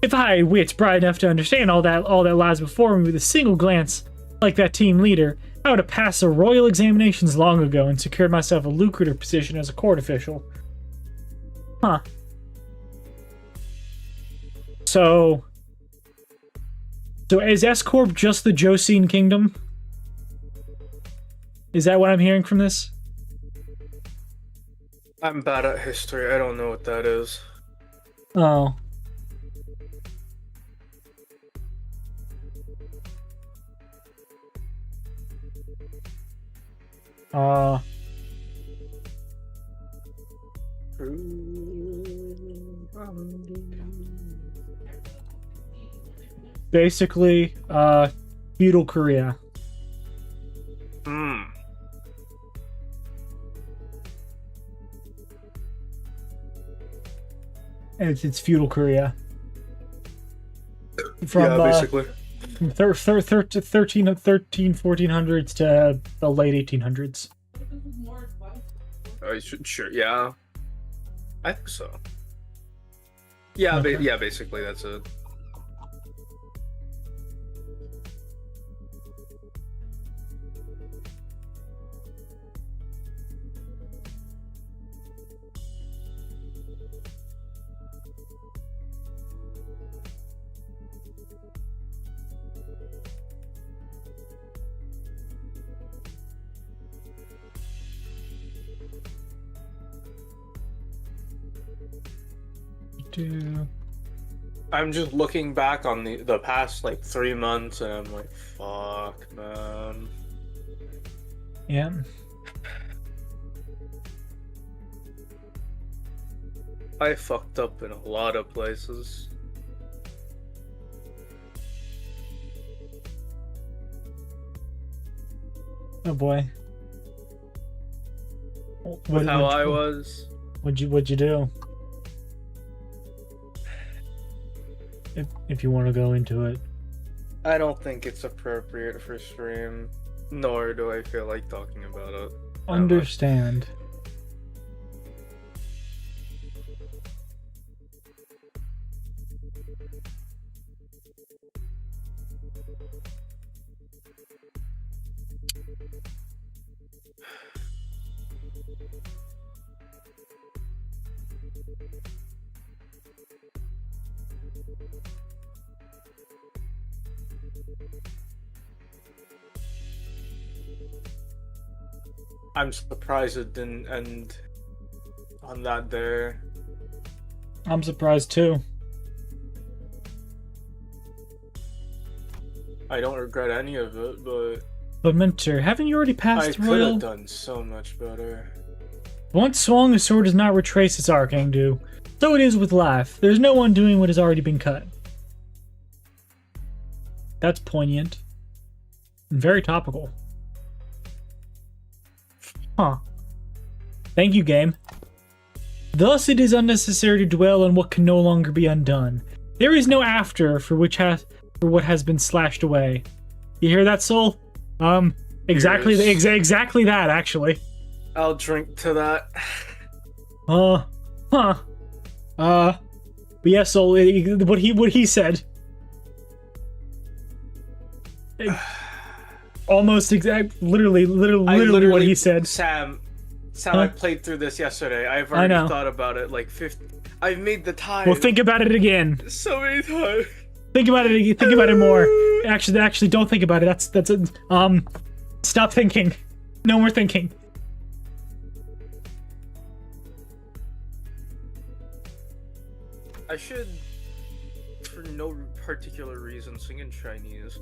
[SPEAKER 1] If I wits bright enough to understand all that lies before me with a single glance, like that team leader, I would have passed the royal examinations long ago and secured myself a lucrative position as a court official. Huh. So is S-Corp just the Josine Kingdom? Is that what I'm hearing from this?
[SPEAKER 4] I'm bad at history. I don't know what that is.
[SPEAKER 1] Oh. Basically, feudal Korea.
[SPEAKER 4] Hmm.
[SPEAKER 1] It's feudal Korea. From,
[SPEAKER 4] yeah, basically.
[SPEAKER 1] From 1400s to the late 1800s.
[SPEAKER 4] Sure, yeah. I think so. Yeah,
[SPEAKER 1] Okay.
[SPEAKER 4] yeah, basically that's it. I'm just looking back on the past like 3 months and I'm like, fuck, man.
[SPEAKER 1] Yeah.
[SPEAKER 4] I fucked up in a lot of places.
[SPEAKER 1] Oh boy.
[SPEAKER 4] With how I was.
[SPEAKER 1] What'd you do? If you want to go into it.
[SPEAKER 4] I don't think it's appropriate for stream, nor do I feel like talking about it.
[SPEAKER 1] Understand.
[SPEAKER 4] I'm surprised it didn't end on that day.
[SPEAKER 1] I'm surprised too.
[SPEAKER 4] I don't regret any of it,
[SPEAKER 1] But Mentor, haven't you already
[SPEAKER 4] I
[SPEAKER 1] passed
[SPEAKER 4] could
[SPEAKER 1] royal?
[SPEAKER 4] have done so much better.
[SPEAKER 1] Once swung, a sword does not retrace its arc, Engdu. So it is with life. There's no undoing what has already been cut. That's poignant. And very topical. Huh. Thank you, game. Thus it is unnecessary to dwell on what can no longer be undone. There is no after for what has been slashed away. You hear that, soul? Exactly,
[SPEAKER 4] Cheers.
[SPEAKER 1] exactly that, actually.
[SPEAKER 4] I'll drink to that.
[SPEAKER 1] Huh. But yeah, so what he said. Almost literally what he said.
[SPEAKER 4] Sam,
[SPEAKER 1] Huh?
[SPEAKER 4] I played through this yesterday. I've
[SPEAKER 1] I
[SPEAKER 4] already
[SPEAKER 1] know.
[SPEAKER 4] thought about it like 50. I've made the time.
[SPEAKER 1] Well, think about it again.
[SPEAKER 4] so many times.
[SPEAKER 1] Think about it. Think about it more. Actually, don't think about it. That's it. Stop thinking. No more thinking.
[SPEAKER 4] I should, for no particular reason, sing in Chinese.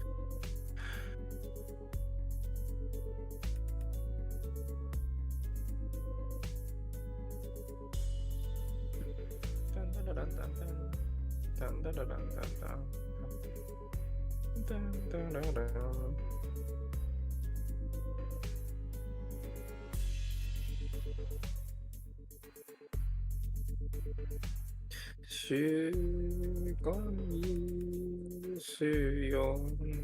[SPEAKER 4] 시간이 수영불과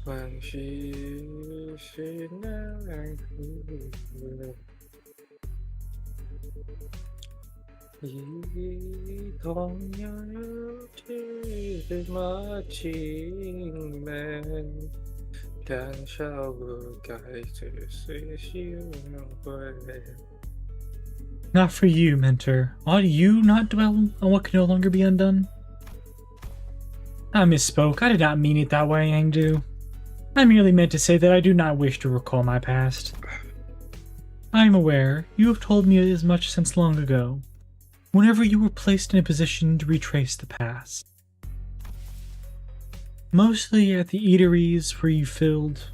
[SPEAKER 4] 방시시나 이 동양을 마침에
[SPEAKER 1] Not for you, Mentor. Ought you not dwell on what can no longer be undone? I misspoke. I did not mean it that way, Yangdu. I merely meant to say that I do not wish to recall my past. I am aware you have told me as much since long ago, whenever you were placed in a position to retrace the past. Mostly at the eateries where you filled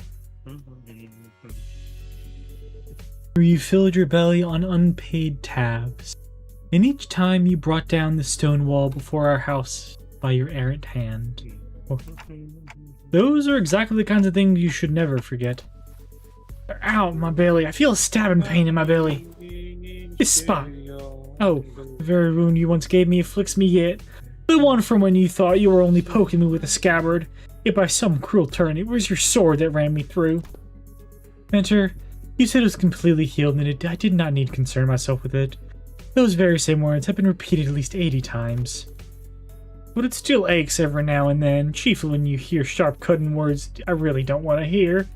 [SPEAKER 1] your belly on unpaid tabs, and each time you brought down the stone wall before our house by your errant hand. Those are exactly the kinds of things you should never forget. Ow, my belly. I feel a stabbing pain in my belly. This spot. Oh, the very wound you once gave me afflicts me yet. The one from when you thought you were only poking me with a scabbard, yet by some cruel turn it was your sword that ran me through. Mentor, you said it was completely healed and I did not need to concern myself with it. Those very same words have been repeated at least 80 times. But it still aches every now and then, chiefly when you hear sharp cutting words I really don't want to hear.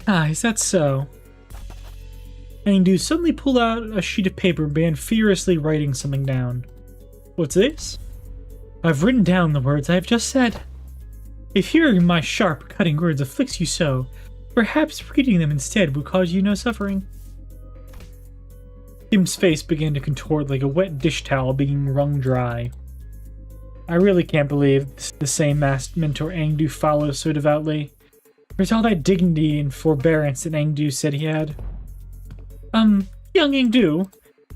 [SPEAKER 1] Ah, is that so? Angdu suddenly pulled out a sheet of paper and began furiously writing something down. What's this? I've written down the words I have just said. If hearing my sharp, cutting words afflicts you so, perhaps reading them instead would cause you no suffering. Kim's face began to contort like a wet dish towel being wrung dry. I really can't believe the same mentor Angdu follows so devoutly. There's all that dignity and forbearance that Angdu said he had. Young Ingdu,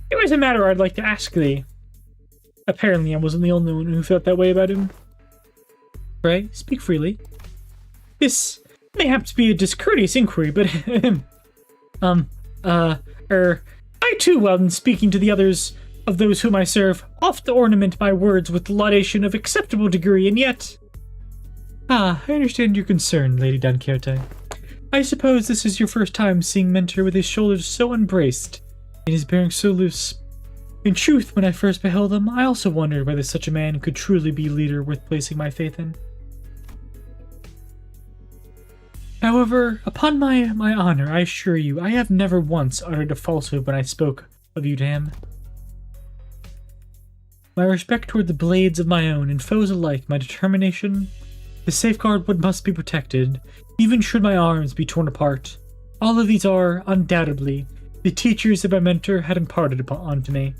[SPEAKER 1] there is a matter I'd like to ask thee. Apparently I wasn't the only one who felt that way about him. Pray, speak freely. This mayhaps be a discourteous inquiry, but I too, while in speaking to the others of those whom I serve, oft ornament my words with laudation of acceptable degree, and yet... I understand your concern, Lady Don Quixote. I suppose this is your first time seeing Mentor with his shoulders so unbraced and his bearing so loose. In truth, when I first beheld him, I also wondered whether such a man could truly be a leader worth placing my faith in. However, upon my honor, I assure you, I have never once uttered a falsehood when I spoke of you to him. My respect toward the blades of my own and foes alike, my determination to safeguard what must be protected, even should my arms be torn apart. All of these are, undoubtedly, the teachers that my mentor had imparted onto me.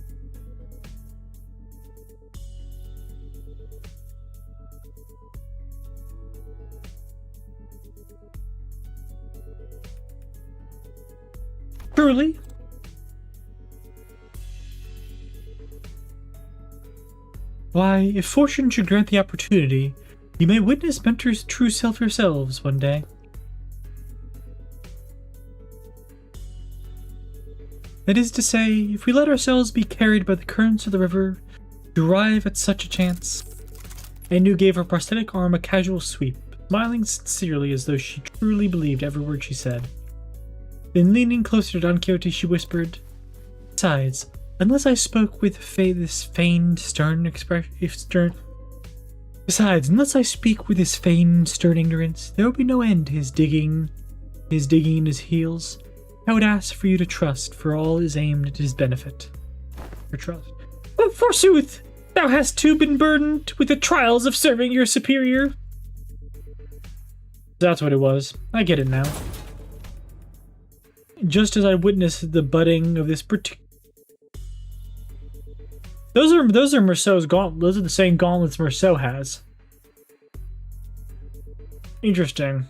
[SPEAKER 1] Truly? Why, if fortune should grant the opportunity, you may witness Mentor's true self yourselves one day. That is to say, if we let ourselves be carried by the currents of the river to arrive at such a chance. and Nu gave her prosthetic arm a casual sweep, smiling sincerely as though she truly believed every word she said. Then leaning closer to Don Quixote, she whispered, "Besides, unless I spoke with this feigned stern expression, Besides, unless I speak with his feigned stern ignorance, there will be no end to his digging in his heels. I would ask for you to trust, for all is aimed at his benefit." For trust. But forsooth, thou hast too been burdened with the trials of serving your superior. That's what it was. I get it now. Just as I witnessed the budding of this particular... Those are Merceau's gauntlets. Those are the same gauntlets Merceau has. Interesting.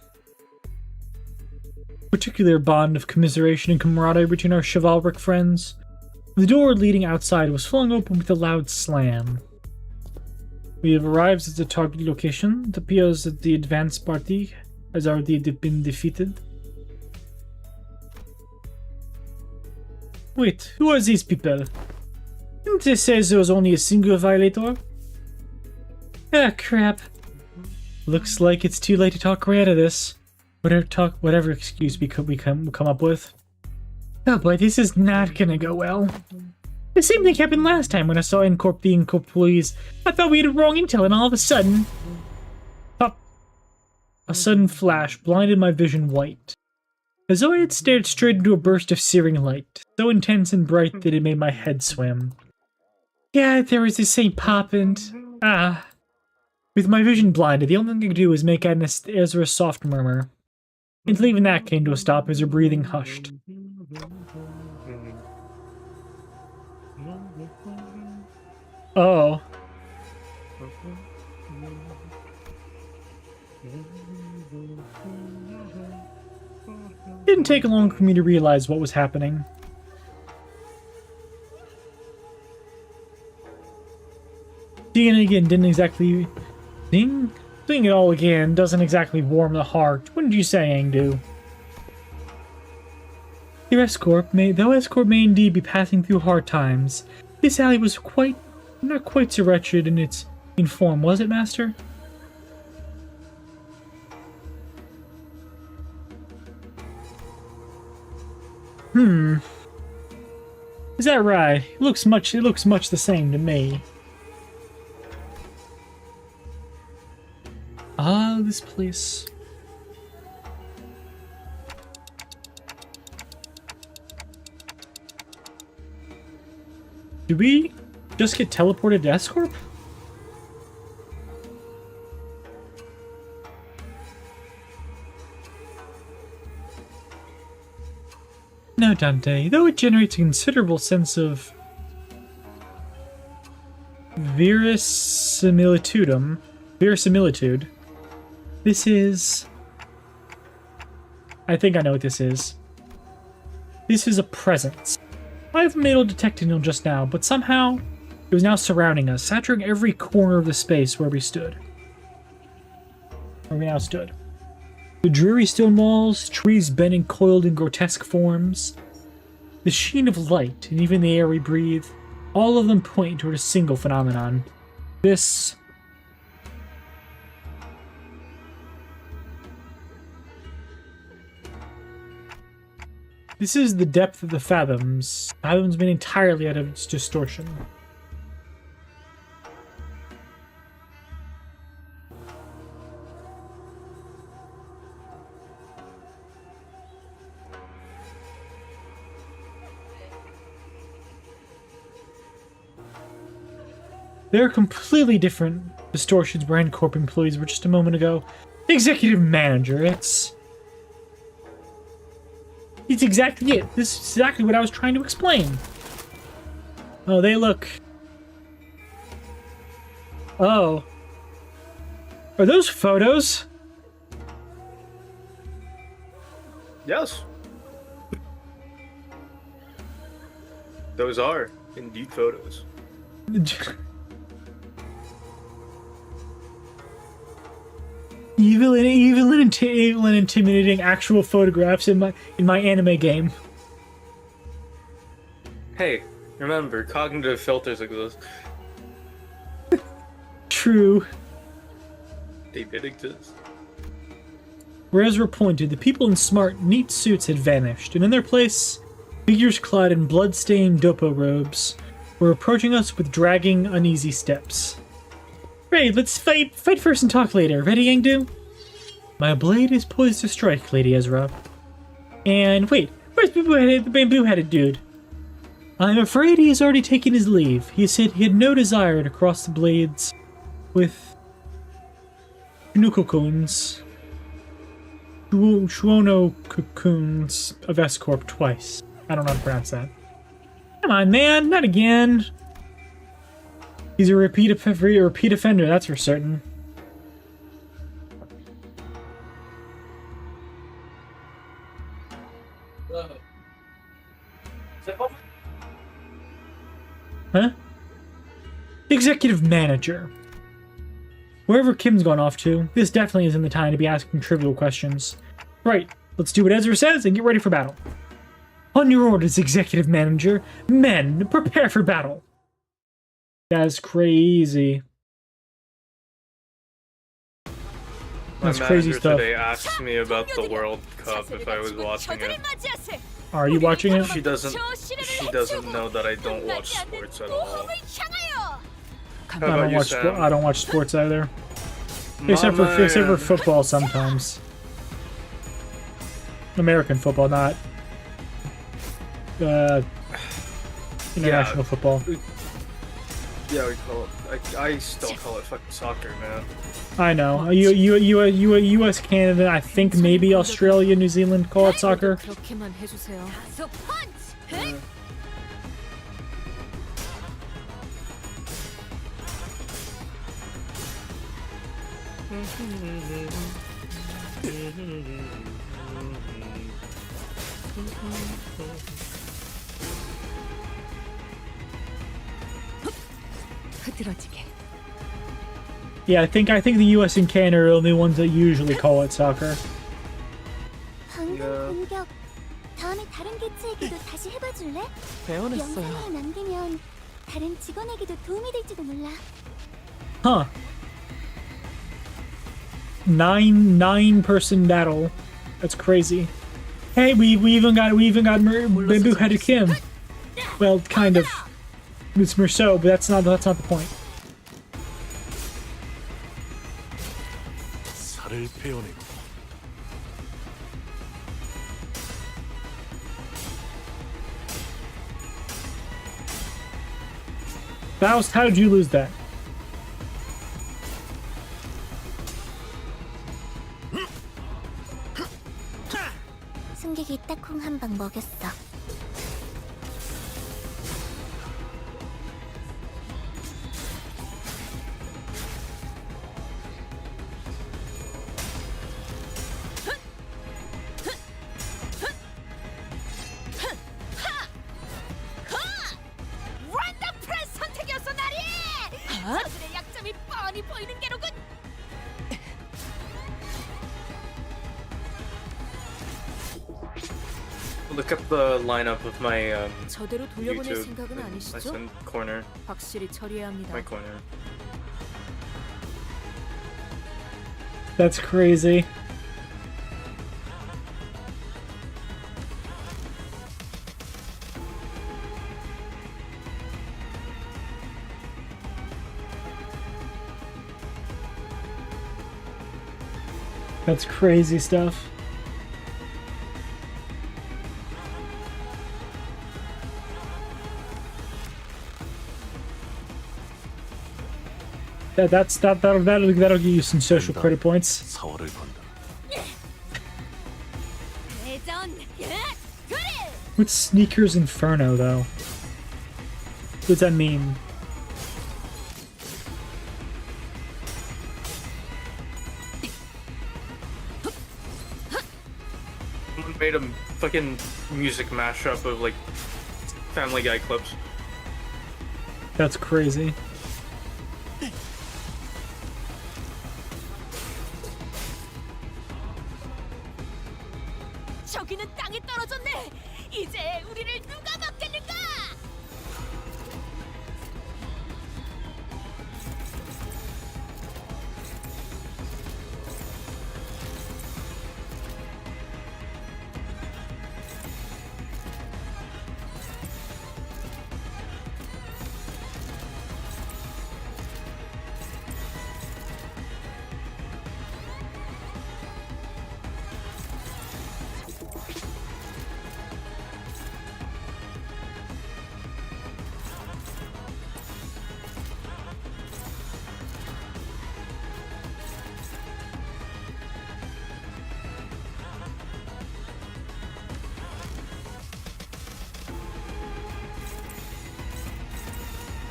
[SPEAKER 1] Particular bond of commiseration and camaraderie between our chivalric friends. The door leading outside was flung open with a loud slam. We have arrived at the target location. It appears that the advance party has already been defeated. Wait, who are these people? Didn't they say there was only a single violator? Ah, crap. Looks like it's too late to talk way out of this. Whatever excuse we come up with. Oh boy, this is not gonna go well. The same thing happened last time when I saw Incorp the Incorp police. I thought we had wrong intel, and all of a sudden... Pop! A sudden flash blinded my vision white, as though I had stared straight into a burst of searing light, so intense and bright that it made my head swim. Yeah, there was this same pop and... With my vision blinded, the only thing I could do was make out Ezra's soft murmur. Until even that came to a stop as her breathing hushed. Oh. Didn't take long for me to realize what was happening. Seeing it again didn't exactly... Seeing it all again doesn't exactly warm the heart, wouldn't you say, Angdu? Though Escorp may indeed be passing through hard times, this alley was not quite so wretched in form, was it, Master? Is that right? It looks much the same to me. Ah, this place. Did we just get teleported to Escorp? No, Dante, though it generates a considerable sense of verisimilitude, this is... I think I know what this is. This is a presence. I haven't been able to detect it until just now, but somehow it was now surrounding us, saturating every corner of the space where we stood. Where we now stood. The dreary stone walls, trees bending coiled in grotesque forms, the sheen of light, and even the air we breathe, all of them point toward a single phenomenon. This... This is the depth of the fathoms. Fathoms made entirely out of its distortion. There are completely different distortions where Corp employees were just a moment ago. Executive manager, it's exactly it. This is exactly what I was trying to explain. Oh, they look... Oh. Are those photos?
[SPEAKER 4] Yes. Those are indeed photos.
[SPEAKER 1] Evil and intimidating actual photographs in my anime game.
[SPEAKER 4] Hey, remember, cognitive filters exist.
[SPEAKER 1] True.
[SPEAKER 5] They did exist.
[SPEAKER 1] Where Ezra pointed, the people in smart, neat suits had vanished, and in their place, figures clad in blood-stained dopo robes were approaching us with dragging, uneasy steps. Right, let's fight first and talk later. Ready, Yangdu? My blade is poised to strike, Lady Ezra. And wait, where's the bamboo-headed dude? I'm afraid he has already taken his leave. He said he had no desire to cross the blades with Shunono-cocoons of S-Corp twice. I don't know how to pronounce that. Come on, man, not again. He's a repeat offender, that's for certain. Huh? Executive manager. Wherever Kim's gone off to, this definitely isn't the time to be asking trivial questions. Right, let's do what Ezra says and get ready for battle. On your orders, executive manager. Men, prepare for battle. That's crazy. That's crazy stuff.
[SPEAKER 4] Today asked me about the World Cup if I was watching it.
[SPEAKER 1] Are you watching it?
[SPEAKER 4] She doesn't know that I don't watch sports at all. How about you, Sam?
[SPEAKER 1] I don't watch sports either. Except for football sometimes. American football, not international football.
[SPEAKER 4] Yeah, we call it. I still call it fucking soccer, man.
[SPEAKER 1] I know. U.S., Canada, I think maybe Australia, New Zealand call it soccer. Yeah, I think the U.S. and Canada are the only ones that usually call it soccer.
[SPEAKER 8] 방금 공격. 다음에 다른 개체에게도 다시 해봐줄래? 영상을 남기면 다른 직원에게도 도움이 될지도 몰라.
[SPEAKER 1] Huh. 9-person battle. That's crazy. Hey, we even got bamboo-headed Kim. Well, kind of. It's Merceau, but that's not the point. Faust, how did you lose that?
[SPEAKER 8] 승객이 딱콩 한 방 먹였어.
[SPEAKER 6] 저들의 약점이 뻔히 보이는 게로군.
[SPEAKER 4] Look up the lineup of my
[SPEAKER 6] 저대로 돌려보낼
[SPEAKER 4] YouTube.
[SPEAKER 6] 생각은
[SPEAKER 4] I
[SPEAKER 6] 아니시죠?
[SPEAKER 4] sent corner,
[SPEAKER 6] 확실히 처리해야 합니다.
[SPEAKER 4] my corner.
[SPEAKER 1] That's crazy. That's crazy stuff. That'll give you some social credit points.
[SPEAKER 7] 서울을 본다.
[SPEAKER 6] 대전, 그래.
[SPEAKER 1] What's Sneakers Inferno though? What does that mean?
[SPEAKER 4] Someone made a fucking music mashup of like Family Guy clips.
[SPEAKER 1] That's crazy.
[SPEAKER 6] 저기는 땅에 떨어졌네. 이제 우리를 누가 막겠는가?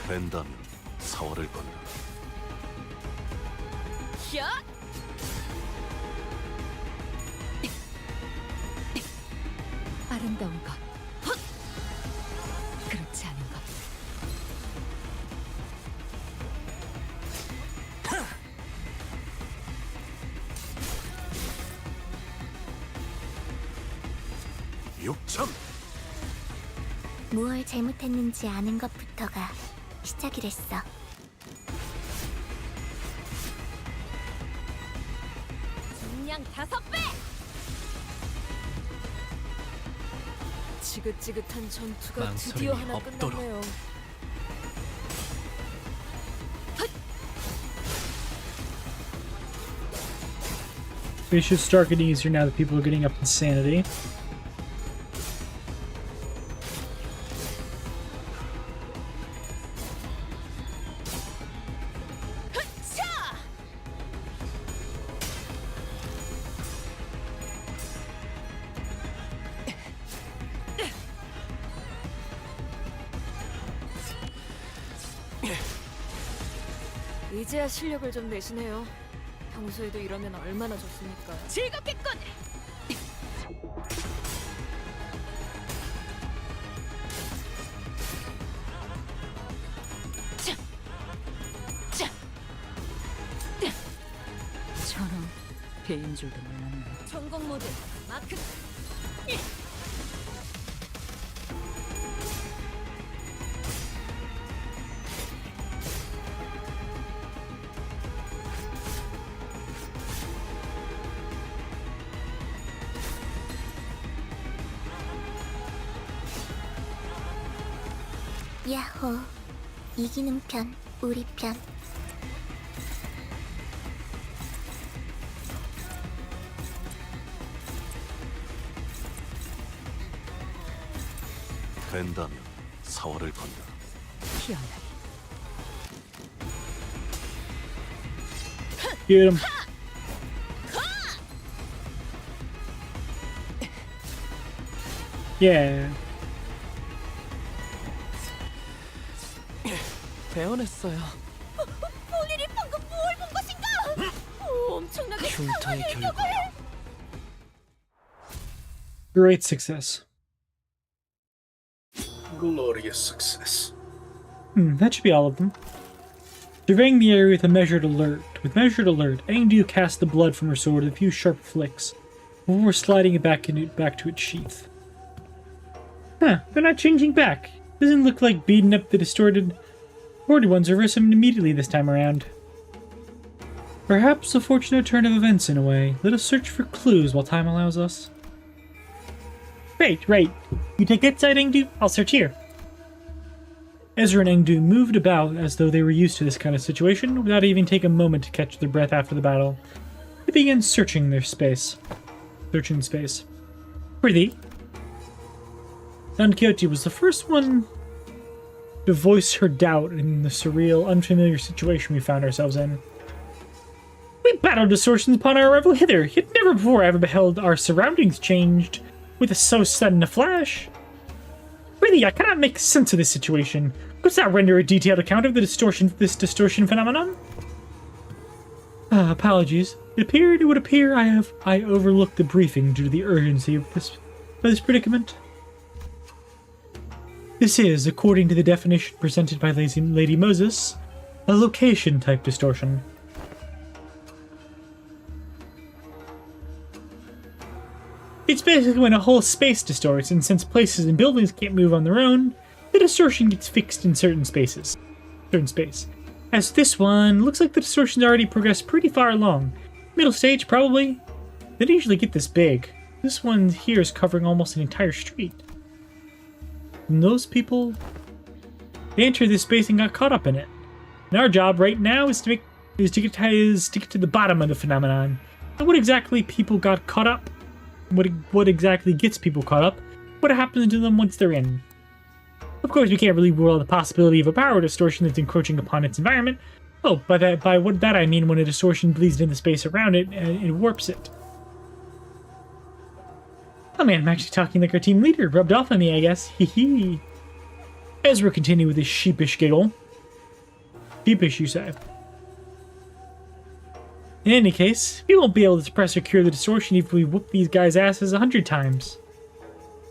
[SPEAKER 7] 된다면 4월을 건다.
[SPEAKER 6] 야! 아름다운 것. 헛! 그렇지 않은 것.
[SPEAKER 8] 무얼 잘못했는지 아는 것부터가 시작이랬어.
[SPEAKER 6] 중량 5배!
[SPEAKER 9] 지긋지긋한 전투가
[SPEAKER 7] 망설임이
[SPEAKER 9] 드디어 하나
[SPEAKER 7] 없도록.
[SPEAKER 9] 끝났네요.
[SPEAKER 1] We should start getting easier now that people are getting up in sanity.
[SPEAKER 9] 이제야 실력을 좀 내시네요. 평소에도 이러면 얼마나 좋습니까?
[SPEAKER 6] 즐겁겠군!
[SPEAKER 9] 저런 배인 줄도 몰랐네.
[SPEAKER 6] 전공 모드 마크.
[SPEAKER 8] 야호. 이기는 편, 우리 편.
[SPEAKER 7] 된다면 4월을 건다.
[SPEAKER 9] 희한해.
[SPEAKER 1] Get him. Yeah.
[SPEAKER 9] 배워냈어요.
[SPEAKER 6] 본인이 방금 뭘 본 것인가? 엄청나게
[SPEAKER 7] 흉터의 결과.
[SPEAKER 1] Great success.
[SPEAKER 2] Glorious success.
[SPEAKER 1] That should be all of them. Surveying the area with a measured alert. With measured alert, Engdu cast the blood from her sword with a few sharp flicks, before sliding it back to its sheath. Huh, they're not changing back. Doesn't look like beating up the distorted ones reverse him immediately this time around. Perhaps a fortunate turn of events in a way. Let us search for clues while time allows us. Right. You take that side, Engdu. I'll search here. Ezra and Engdu moved about as though they were used to this kind of situation, without even taking a moment to catch their breath after the battle. They began searching space. Pretty. Don Quixote was the first one to voice her doubt in the surreal, unfamiliar situation we found ourselves in. We battled distortions upon our arrival hither, yet never before have I beheld our surroundings changed with so sudden a flash. Really, I cannot make sense of this situation. Could thou render a detailed account of this distortion phenomenon? Apologies. It would appear I overlooked the briefing due to the urgency of this predicament. This is, according to the definition presented by Lady Moses, a location-type distortion. It's basically when a whole space distorts, and since places and buildings can't move on their own, the distortion gets fixed in certain space. As this one, looks like the distortion's already progressed pretty far along. Middle stage, probably. They don't usually get this big. This one here is covering almost an entire street. And those people, they entered this space and got caught up in it. And our job right now is to get to the bottom of the phenomenon. And what exactly people got caught up? What exactly gets people caught up? What happens to them once they're in? Of course, we can't really rule out the possibility of a power distortion that's encroaching upon its environment. Oh, by what I mean when a distortion bleeds into the space around it and it warps it. Oh man, I'm actually talking like our team leader. Rubbed off on me, I guess. Hee hee. Ezra continued with his sheepish giggle. Sheepish, you say? In any case, we won't be able to suppress or cure the distortion if we whoop these guys' asses 100 times.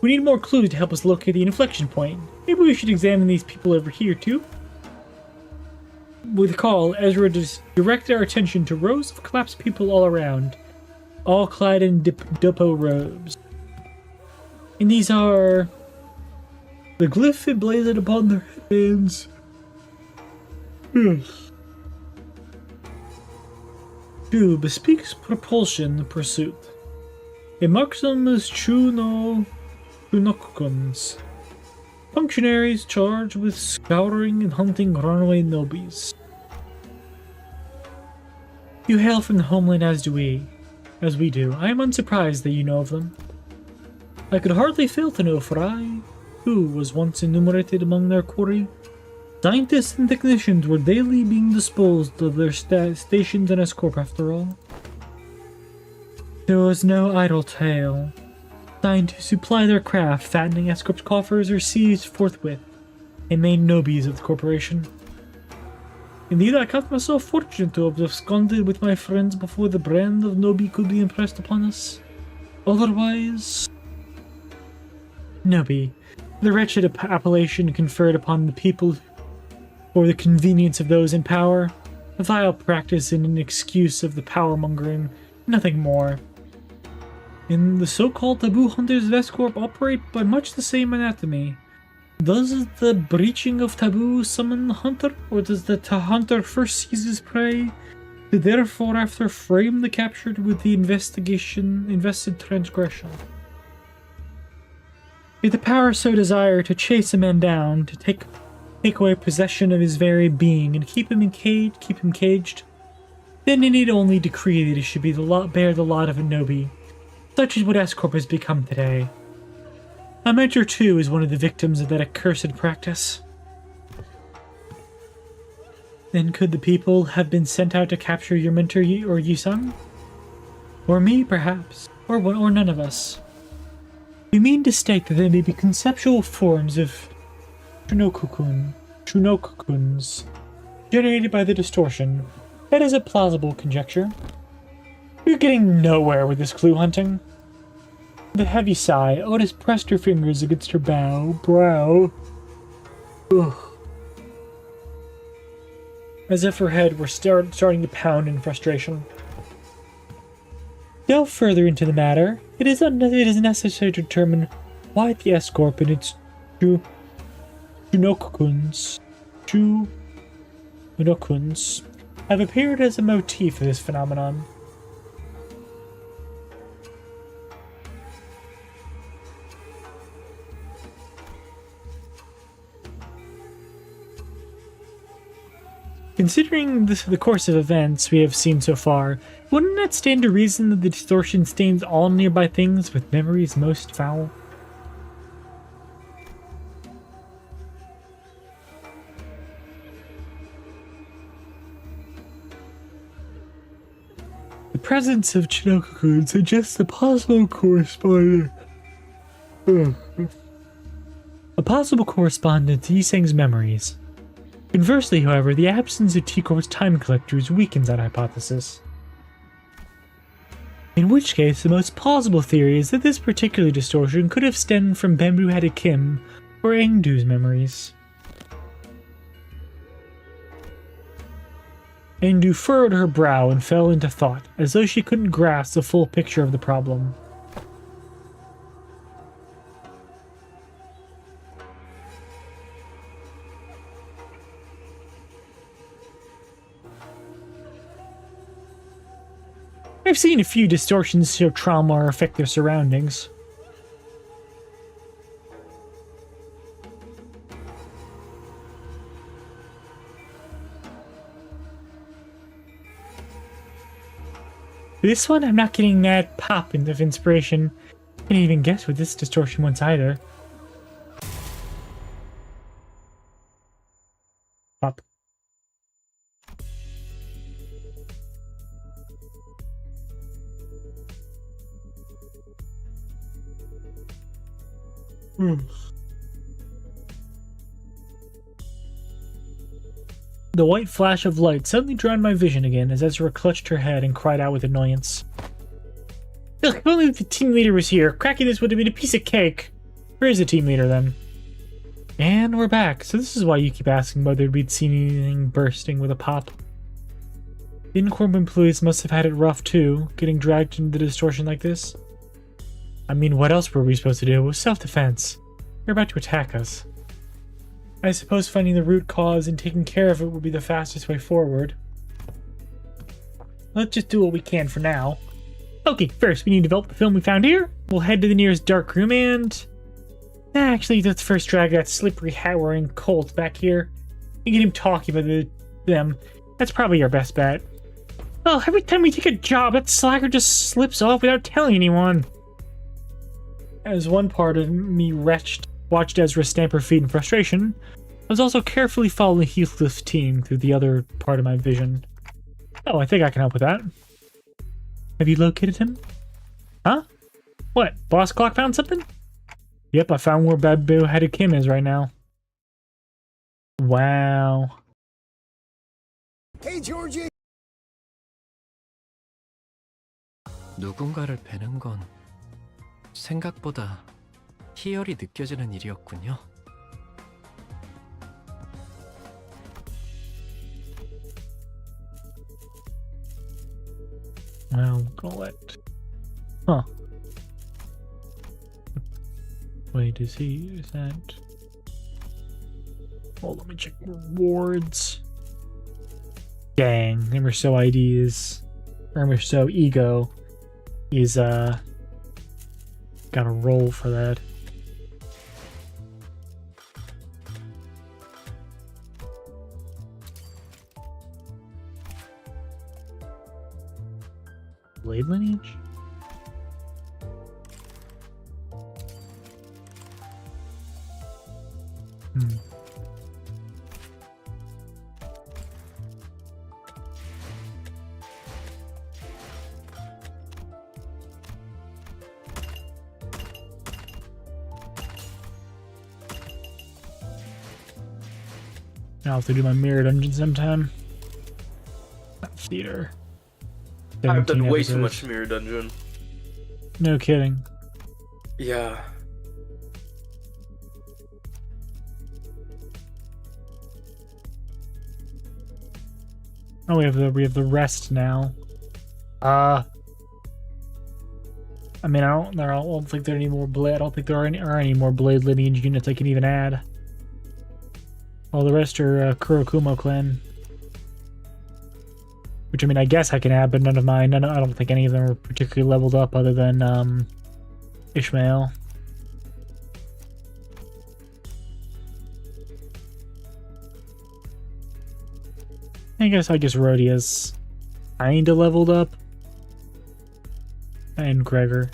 [SPEAKER 1] We need more clues to help us locate the inflection point. Maybe we should examine these people over here, too? With a call, Ezra directed our attention to rows of collapsed people all around, all clad in Dupo robes. And these are the glyph emblazoned upon their headbands. Two bespeaks propulsion pursuit. It marks them as Chunokuns, functionaries charged with scouring and hunting runaway nobis. You hail from the homeland as we do. I am unsurprised that you know of them. I could hardly fail to know, for I, too, was once enumerated among their quarry. Scientists and technicians were daily being disposed of their stations in Escorp, after all. There was no idle tale. Scientists who ply their craft, fattening Escorp's coffers, are seized forthwith and made nobis of the corporation. Indeed, I count myself fortunate to have absconded with my friends before the brand of Nobi could be impressed upon us. Otherwise... Nobi, the wretched appellation conferred upon the people for the convenience of those in power, a vile practice and an excuse of the power-mongering, nothing more. And the so-called taboo hunters of Escorp operate by much the same anatomy. Does the breaching of taboo summon the hunter, or does the hunter first seize his prey, to therefore after frame the captured with the invested transgression? If the power so desire to chase a man down, to take away possession of his very being and keep him caged, then it need only decree that he should be bear the lot of a Nobi. Such is what Escorp has become today. A mentor, too, is one of the victims of that accursed practice. Then could the people have been sent out to capture your mentor or Yusung? Or me, perhaps, or none of us. We mean to state that there may be conceptual forms of Chunokukuns generated by the distortion. That is a plausible conjecture. You're getting nowhere with this clue hunting. With a heavy sigh, Otis pressed her fingers against her brow. Ugh. As if her head were starting to pound in frustration. Delve further into the matter. It is necessary to determine why the Escorp and its Chunokuns have appeared as a motif for this phenomenon. Considering the course of events we have seen so far, wouldn't that stand to reason that the distortion stains all nearby things with memories most foul? The presence of Chinokuku suggests a possible correspondence to Yiseng's memories. Conversely, however, the absence of T-Corp's time collectors weakens that hypothesis. In which case, the most plausible theory is that this particular distortion could have stemmed from Bamboo-headed Kim or Engdu's memories. Engdu furrowed her brow and fell into thought, as though she couldn't grasp the full picture of the problem. I've seen a few distortions show trauma or affect their surroundings. This one, I'm not getting that pop of inspiration. Can't even guess what this distortion wants either. Pop. The white flash of light suddenly drowned my vision again as Ezra clutched her head and cried out with annoyance. Ugh, if only the team leader was here. Cracking this would have been a piece of cake. Where is the team leader then? And we're back. So this is why you keep asking whether we'd seen anything bursting with a pop. The Incorp employees must have had it rough too, getting dragged into the distortion like this. I mean, what else were we supposed to do? It was self-defense. They're about to attack us. I suppose finding the root cause and taking care of it would be the fastest way forward. Let's just do what we can for now. Okay, first we need to develop the film we found here. We'll head to the nearest dark room and... Actually, let's first drag that slippery hat-wearing Colt back here and get him talking about them. That's probably our best bet. Oh, every time we take a job, that slacker just slips off without telling anyone. As one part of me watched Ezra stamp her feet in frustration, I was also carefully following Heathcliff's team through the other part of my vision. Oh, I think I can help with that. Have you located him? Huh? What? Boss Clock found something? Yep, I found where Babu-headed Kim is right now. Wow.
[SPEAKER 10] Hey, Georgie! 누군가를 뵈는 건 생각보다 희열이 느껴지는 일이었군요.
[SPEAKER 1] Well, call it. Huh. Wait, is that... Oh, let me check rewards. Dang, Emerso ID is... Emerso Ego is, got a roll for that. Blade lineage? I'll have to do my mirror dungeon sometime. Theater.
[SPEAKER 4] I've done
[SPEAKER 1] 17
[SPEAKER 4] way
[SPEAKER 1] episodes.
[SPEAKER 4] too much mirror dungeon.
[SPEAKER 1] No kidding.
[SPEAKER 4] Yeah.
[SPEAKER 1] Oh, we have the rest now. I mean, I don't think there are any more blade. I don't think there are any more blade lineage units I can even add. All the rest are Kurokumo clan. Which, I mean, I guess I can add, but none of mine. I don't think any of them are particularly leveled up other than Ishmael. I guess Rhodia's kinda leveled up. And Gregor.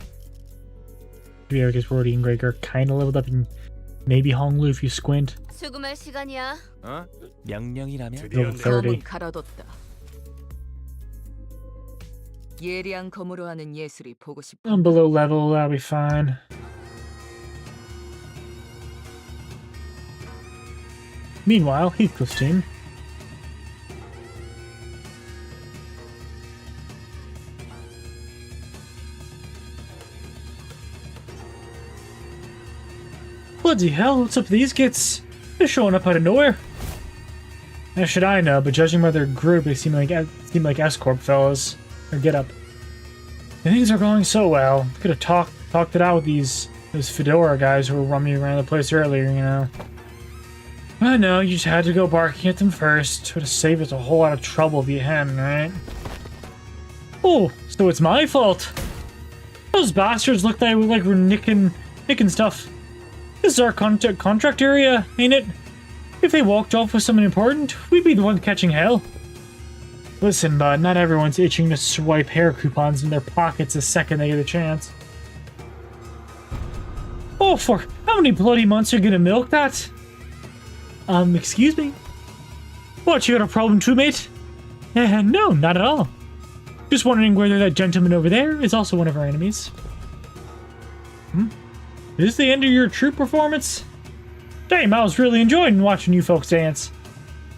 [SPEAKER 1] Yeah, I guess Rhodey and Gregor are kinda leveled up, and maybe Honglu if you squint.
[SPEAKER 6] 수금할 시간이야.
[SPEAKER 10] 어? 명령이라면?
[SPEAKER 1] Level 30.
[SPEAKER 9] 갈아뒀다. 예리한 검으로 하는 예술이 보고 싶어.
[SPEAKER 1] I'm below level, that'll be fine. Meanwhile, Heathcliff's team. Bloody hell, what's up with these kids? They're showing up out of nowhere. How should I know, but judging by their group, they seem like S-Corp fellas. Or get up. Things are going so well. Could have talked it out with those Fedora guys who were roaming around the place earlier, you know. I know, you just had to go barking at them first. Would have saved us a whole lot of trouble if you hadn't, right? Oh, so it's my fault. Those bastards look like we're nicking stuff. This is our contract area, ain't it? If they walked off with something important, we'd be the ones catching hell. Listen, bud, not everyone's itching to swipe hair coupons in their pockets the second they get a chance. Oh, for how many bloody months are you gonna milk that? Excuse me? What, you got a problem too, mate? No, not at all. Just wondering whether that gentleman over there is also one of our enemies. Is this the end of your troop performance? Damn, I was really enjoying watching you folks dance.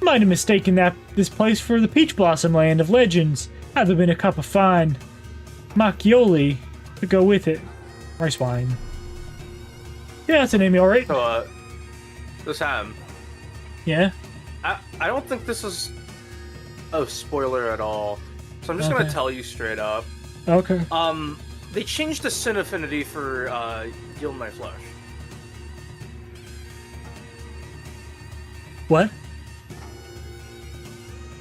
[SPEAKER 1] Might have mistaken this place for the Peach Blossom Land of Legends. Had there been a cup of fine macchioli to go with it. Rice wine. Yeah, that's an name, alright.
[SPEAKER 4] So, this Ham.
[SPEAKER 1] Yeah?
[SPEAKER 4] I don't think this is a spoiler at all. So I'm just gonna tell you straight up.
[SPEAKER 1] Okay.
[SPEAKER 4] They changed the sin affinity for Yield My Flesh.
[SPEAKER 1] What?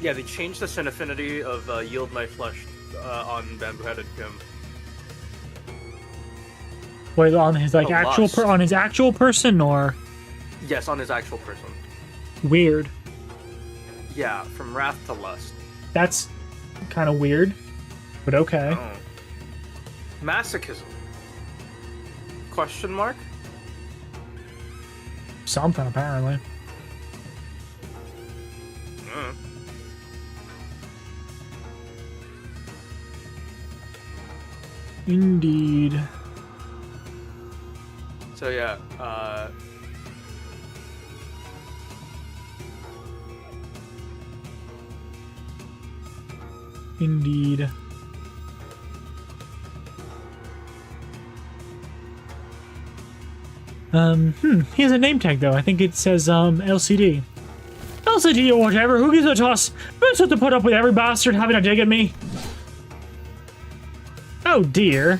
[SPEAKER 4] Yeah, they changed the sin affinity of Yield My Flesh on Bamboo-Headed Kim.
[SPEAKER 1] Wait, on his like
[SPEAKER 4] Lust.
[SPEAKER 1] on his actual person, or?
[SPEAKER 4] Yes, on his actual person.
[SPEAKER 1] Weird.
[SPEAKER 4] Yeah, from Wrath to Lust.
[SPEAKER 1] That's kind of weird, but okay.
[SPEAKER 4] Oh. Masochism? Question mark?
[SPEAKER 1] Something, apparently. Indeed.
[SPEAKER 4] So yeah,
[SPEAKER 1] Indeed. He has a name tag though. I think it says LCD. LCD or whatever, who gives a toss? Best have to put up with every bastard having a dig at me. Oh dear.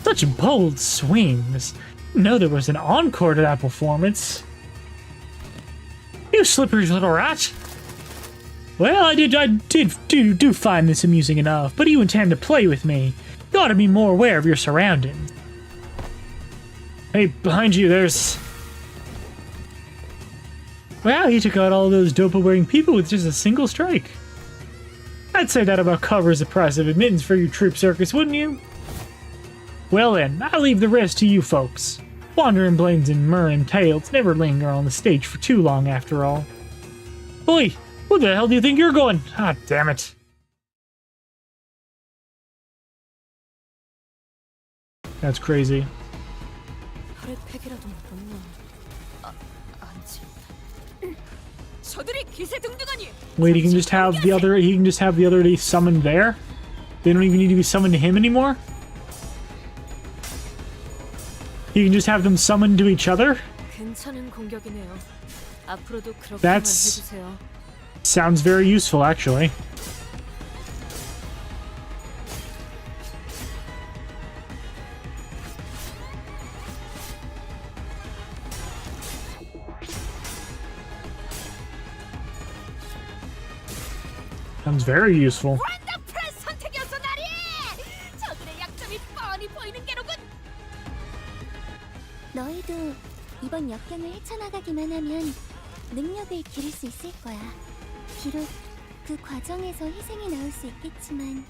[SPEAKER 1] Such bold swings. No, there was an encore to that performance. You slippery little rat. Well, I do find this amusing enough, but you intend to play with me. You ought to be more aware of your surroundings. Hey, behind you, there's... Wow, he took out all those dopa-wearing people with just a single strike. I'd say that about covers the price of admittance for your troop circus, wouldn't you? Well then, I'll leave the rest to you folks. Wandering blades and murring tales never linger on the stage for too long after all. Oi, where the hell do you think you're going? Ah, damn it. That's crazy. Wait, he can just have the other summoned there? They don't even need to be summoned to him anymore? You can just have them summoned to each other? That's... sounds very useful, actually. Sounds very useful.
[SPEAKER 8] 너희도 이번 역경을 헤쳐나가기만 하면 능력을 기를 수 있을 거야. 비록 그 과정에서 희생이 나올 수 있겠지만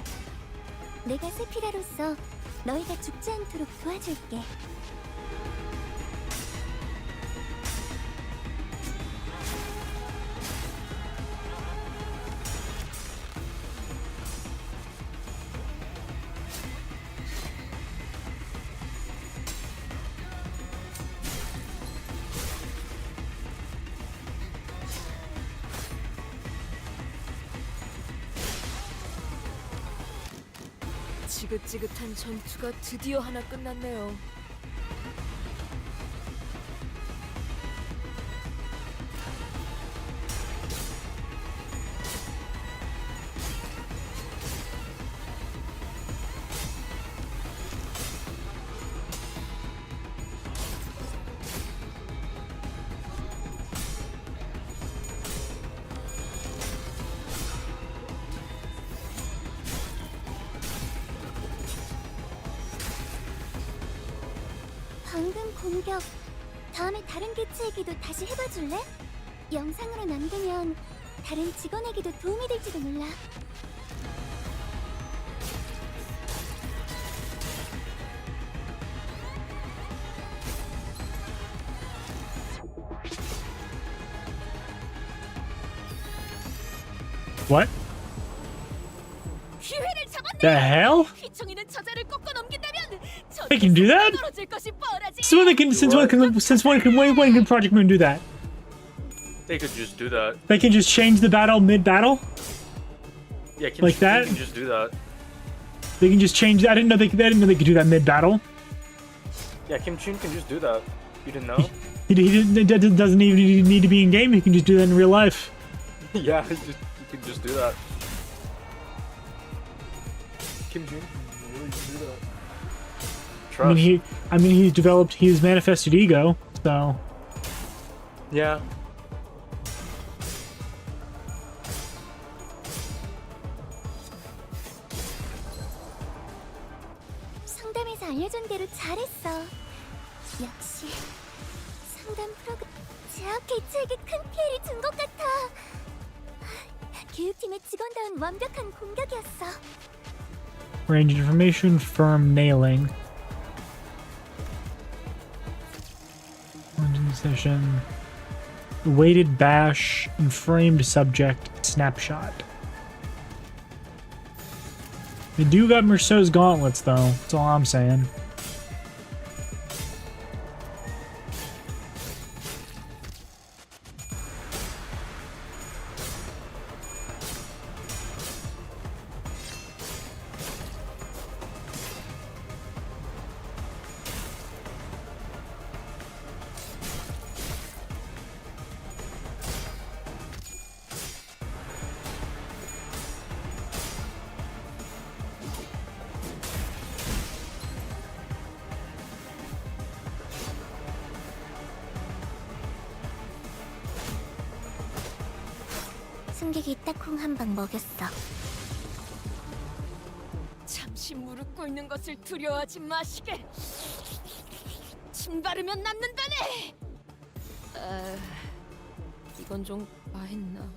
[SPEAKER 8] 내가 세피라로서 너희가 죽지 않도록 도와줄게.
[SPEAKER 9] 지긋지긋한 전투가 드디어 하나 끝났네요.
[SPEAKER 8] 방금 공격, 다음에 다른 개체에게도 다시 해봐줄래? 영상으로 남기면 다른 직원에게도 도움이 될지도 몰라.
[SPEAKER 1] What? The hell? They can do that? Since when can Project Moon do that?
[SPEAKER 4] They could just do that.
[SPEAKER 1] They can just change the battle mid-battle?
[SPEAKER 4] Yeah,
[SPEAKER 1] Like that?
[SPEAKER 4] They can just do that.
[SPEAKER 1] They can just change that? I didn't know they could do that mid-battle.
[SPEAKER 4] Yeah, Kim Chun can just do that. You didn't know?
[SPEAKER 1] It doesn't even need to be in-game. He can just do that in real life.
[SPEAKER 4] Yeah, you can just do that. Kim Jun can really do that. Trust.
[SPEAKER 1] He's manifested ego, so.
[SPEAKER 4] Yeah.
[SPEAKER 8] 상담에서 알려준 대로 잘했어. 역시 상담 프로그램 제약 개체에게 큰 피해를 준 것 같아. 교육팀의 직원다운 완벽한 공격이었어.
[SPEAKER 1] Range information, firm nailing. Engine session. Weighted bash and framed subject snapshot. They do got Merceau's gauntlets though, that's all I'm saying.
[SPEAKER 8] 승객이 딱콩 한 방 먹였어.
[SPEAKER 9] 잠시 무릎 꿇는 것을 두려워하지 마시게. 침 바르면 낫는다네. 이건 좀 과했나?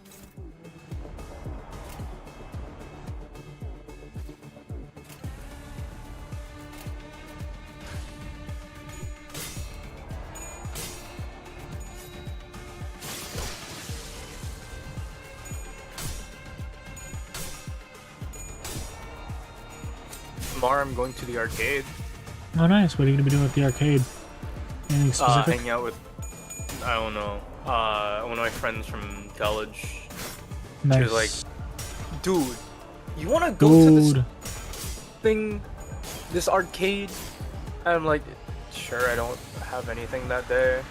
[SPEAKER 4] Tomorrow I'm going to the arcade.
[SPEAKER 1] Oh nice, what are you gonna be doing at the arcade? Anything specific?
[SPEAKER 4] Hanging out with, I don't know, one of my friends from college.
[SPEAKER 1] Nice.
[SPEAKER 4] She was like, dude, you wanna go to this thing, this arcade? And I'm like, sure, I don't have anything that day.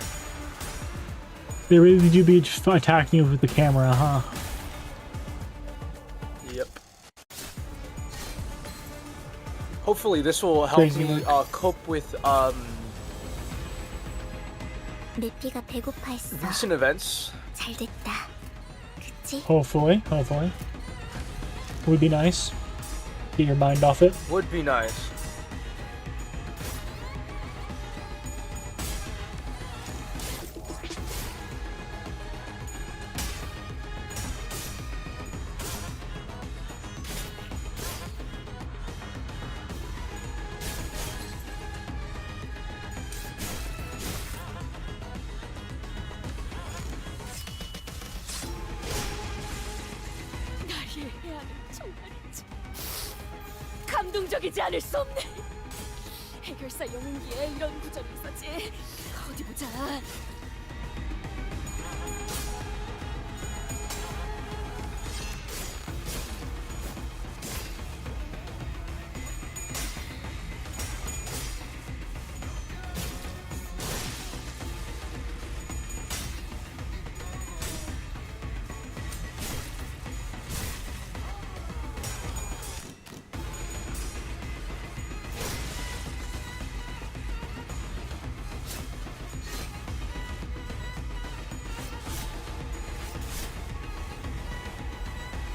[SPEAKER 1] They really do be attacking you with the camera, huh?
[SPEAKER 4] Yep. Hopefully this will help me cope with
[SPEAKER 8] 내 피가 배고파했어.
[SPEAKER 4] recent events.
[SPEAKER 8] 잘 됐다. 그치?
[SPEAKER 1] Hopefully. Would be nice. Get your mind off it.
[SPEAKER 4] Would be nice.
[SPEAKER 9] 감동적이지 않을 수 없네. 해결사 영웅기에 이런 구절이 있었지. 어디 보자.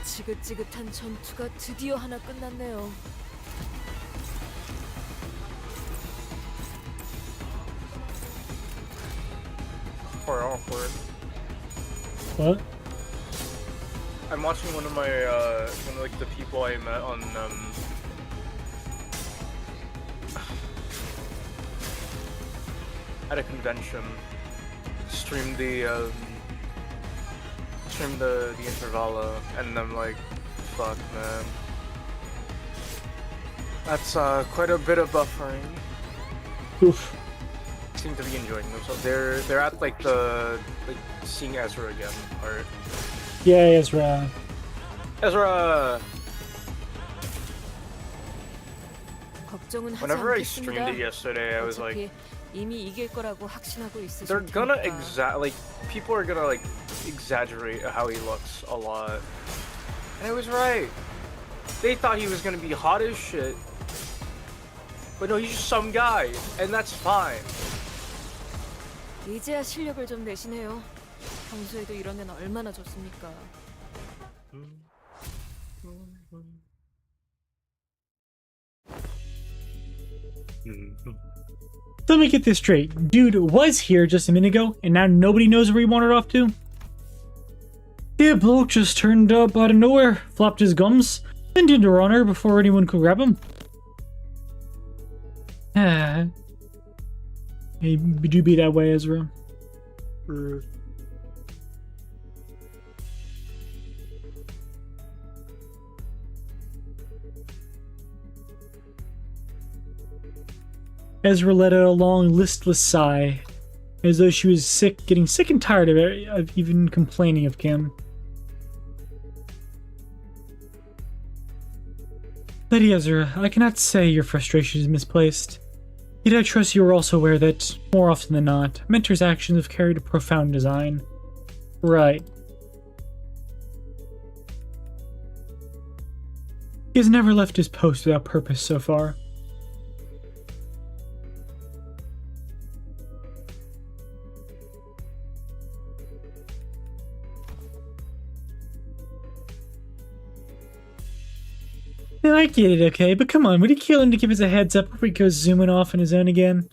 [SPEAKER 9] 지긋지긋한 전투가 드디어 하나 끝났네요.
[SPEAKER 4] Or awkward.
[SPEAKER 1] What?
[SPEAKER 4] I'm watching one of my the people I met on at a convention stream the intervala, and I'm like, fuck man, that's quite a bit of buffering.
[SPEAKER 1] Oof.
[SPEAKER 4] seem to be enjoying themselves. They're at like the seeing Ezra again part.
[SPEAKER 1] Yeah, Ezra.
[SPEAKER 4] Ezra.
[SPEAKER 9] 걱정은 하지
[SPEAKER 4] Whenever I
[SPEAKER 9] 않겠습니다.
[SPEAKER 4] streamed it yesterday, I was like,
[SPEAKER 9] 어차피 이미 이길 거라고 확신하고 있으실
[SPEAKER 4] they're gonna
[SPEAKER 9] 테니까.
[SPEAKER 4] like people are gonna like exaggerate how he looks a lot, and I was right. They thought he was gonna be hot as shit, but no, he's just some guy, and that's fine.
[SPEAKER 9] 이제야 실력을 좀 내시네요. 평소에도 이런 데는 얼마나 좋습니까?
[SPEAKER 1] Let me get this straight. Dude was here just a minute ago, and now nobody knows where he wandered off to? Yeah, bloke just turned up out of nowhere, flopped his gums, and did a runner before anyone could grab him. Ah. Hey, do be that way, Ezra. Ezra let out a long, listless sigh, as though she was getting sick and tired of even complaining of Kim. Lady Ezra, I cannot say your frustration is misplaced. Yet I trust you are also aware that, more often than not, Mentor's actions have carried a profound design. Right. He has never left his post without purpose so far. I get it, okay, but come on, would he kill him to give us a heads up before he goes zooming off on his own again?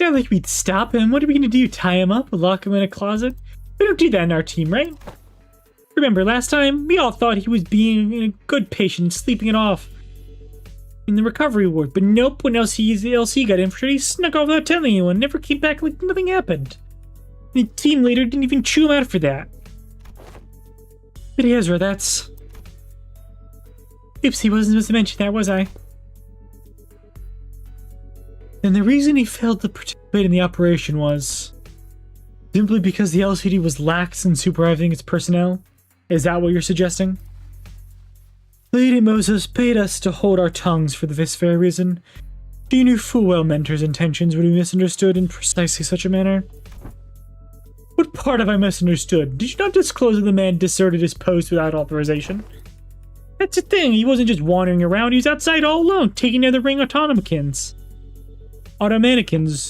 [SPEAKER 1] Yeah, like we'd stop him. What are we gonna do? Tie him up? Lock him in a closet? We don't do that in our team, right? Remember, last time, we all thought he was being a good patient, sleeping it off in the recovery ward, but nope, when LC got infiltrated, he snuck off without telling anyone, never came back like nothing happened. The team leader didn't even chew him out for that. But Ezra, that's... Oops, he wasn't supposed to mention that, was I? And the reason he failed to participate in the operation was... simply because the LCD was lax in supervising its personnel? Is that what you're suggesting? Lady Moses paid us to hold our tongues for this very reason. She knew full well Mentor's intentions would be misunderstood in precisely such a manner. What part have I misunderstood? Did you not disclose that the man deserted his post without authorization? That's the thing, he wasn't just wandering around, he was outside all alone, taking down the ring automaticons.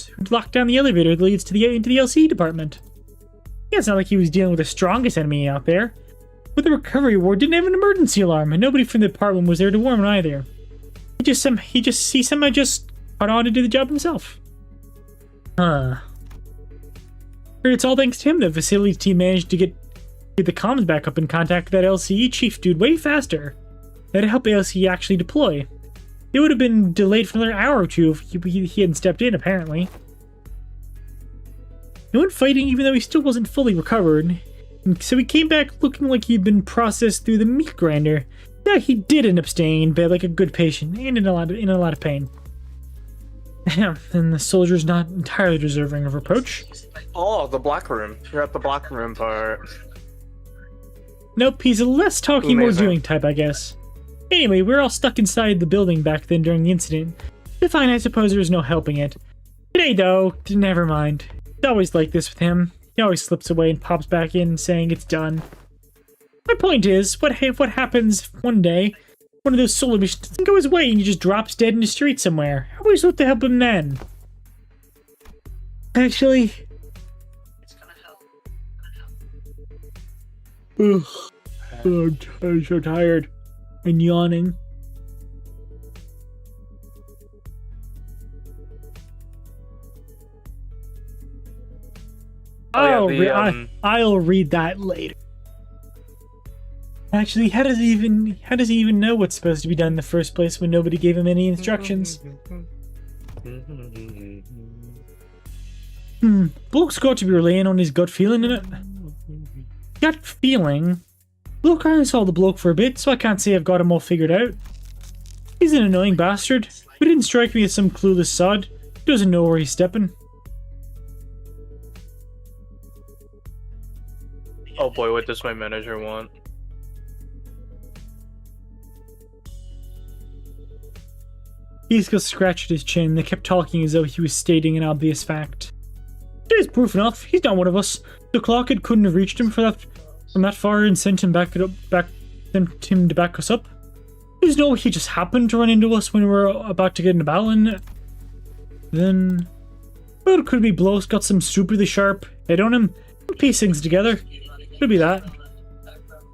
[SPEAKER 1] Who locked down the elevator that leads to into the LC department. Yeah, it's not like he was dealing with the strongest enemy out there. But the recovery ward didn't have an emergency alarm, and nobody from the department was there to warn him either. He somehow just caught on to do the job himself. Huh. Heard it's all thanks to him the facilities team managed to get the comms back up in contact with that LCE chief dude way faster. That'd help LCE actually deploy. It would have been delayed for another hour or two if he hadn't stepped in, apparently. He went fighting even though he still wasn't fully recovered. So he came back looking like he'd been processed through the meat grinder. Yeah, he did end up staying in bed like a good patient, and in a lot of pain. And the soldier's not entirely deserving of reproach.
[SPEAKER 4] Oh, the black room. You're at the black room part.
[SPEAKER 1] Nope, he's a less talking, more doing type, I guess. Anyway, we're all stuck inside the building back then during the incident. Fine, I suppose there was no helping it. Today, though, never mind. It's always like this with him. He always slips away and pops back in, saying it's done. My point is, what happens one day, one of those solar missions doesn't go his way and he just drops dead in the street somewhere? How are we supposed to help him then? Actually... Ugh. I'm so tired. And yawning. I'll read that later. Actually, how does he even know what's supposed to be done in the first place when nobody gave him any instructions? Bulk's got to be relying on his gut feeling in it. Gut feeling? Look, I only saw the bloke for a bit, so I can't say I've got him all figured out. He's an annoying bastard, but he didn't strike me as some clueless sod who doesn't know where he's stepping.
[SPEAKER 4] Oh boy, what does my manager want?
[SPEAKER 1] Heathcliff scratched his chin. They kept talking as though he was stating an obvious fact. There's proof enough. He's not one of us. The clockhead couldn't have reached him from that far and sent him sent him to back us up. There's no way he just happened to run into us when we were about to get in a battle, and then, well, it could be Blow's got some stupidly sharp head on him. We'll piece things together. Could be that.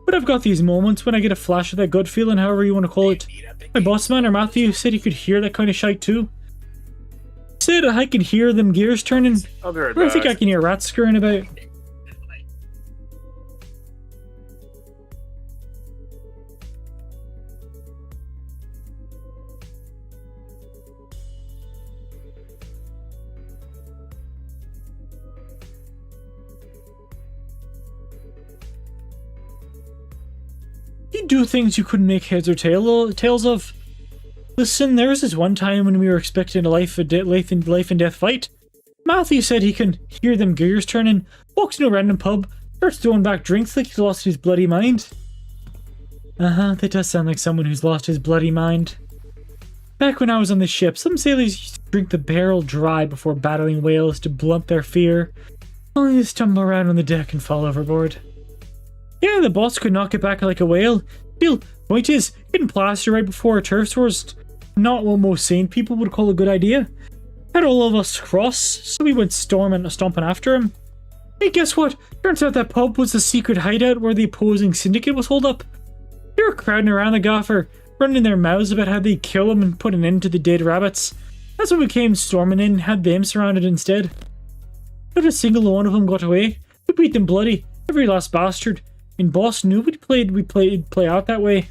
[SPEAKER 1] But I've got these moments when I get a flash of that gut feeling, however you want to call it. My boss man, or Matthew, said he could hear that kind of shite too. Said I could hear them gears turning.
[SPEAKER 4] I'll be right
[SPEAKER 1] I think I
[SPEAKER 4] back.
[SPEAKER 1] can hear rats scurrying about. You do things you couldn't make heads or tails of. Listen, there was this one time when we were expecting a life and death fight. Matthew said he can hear them gears turning, walks into a random pub, starts throwing back drinks like he's lost his bloody mind. That does sound like someone who's lost his bloody mind. Back when I was on the ship, some sailors used to drink the barrel dry before battling whales to blunt their fear, only to stumble around on the deck and fall overboard. Yeah, the boss could knock it back like a whale. Still, point is, getting plastered right before a turf war's not what most sane people would call a good idea. Had all of us cross, so we went stomping after him. Hey, guess what? Turns out that pub was the secret hideout where the opposing syndicate was holed up. They were crowding around the gaffer, running their mouths about how they'd kill him and put an end to the dead rabbits. That's when we came storming in and had them surrounded instead. Not a single one of them got away. We beat them bloody, every last bastard. And boss knew we'd play out that way.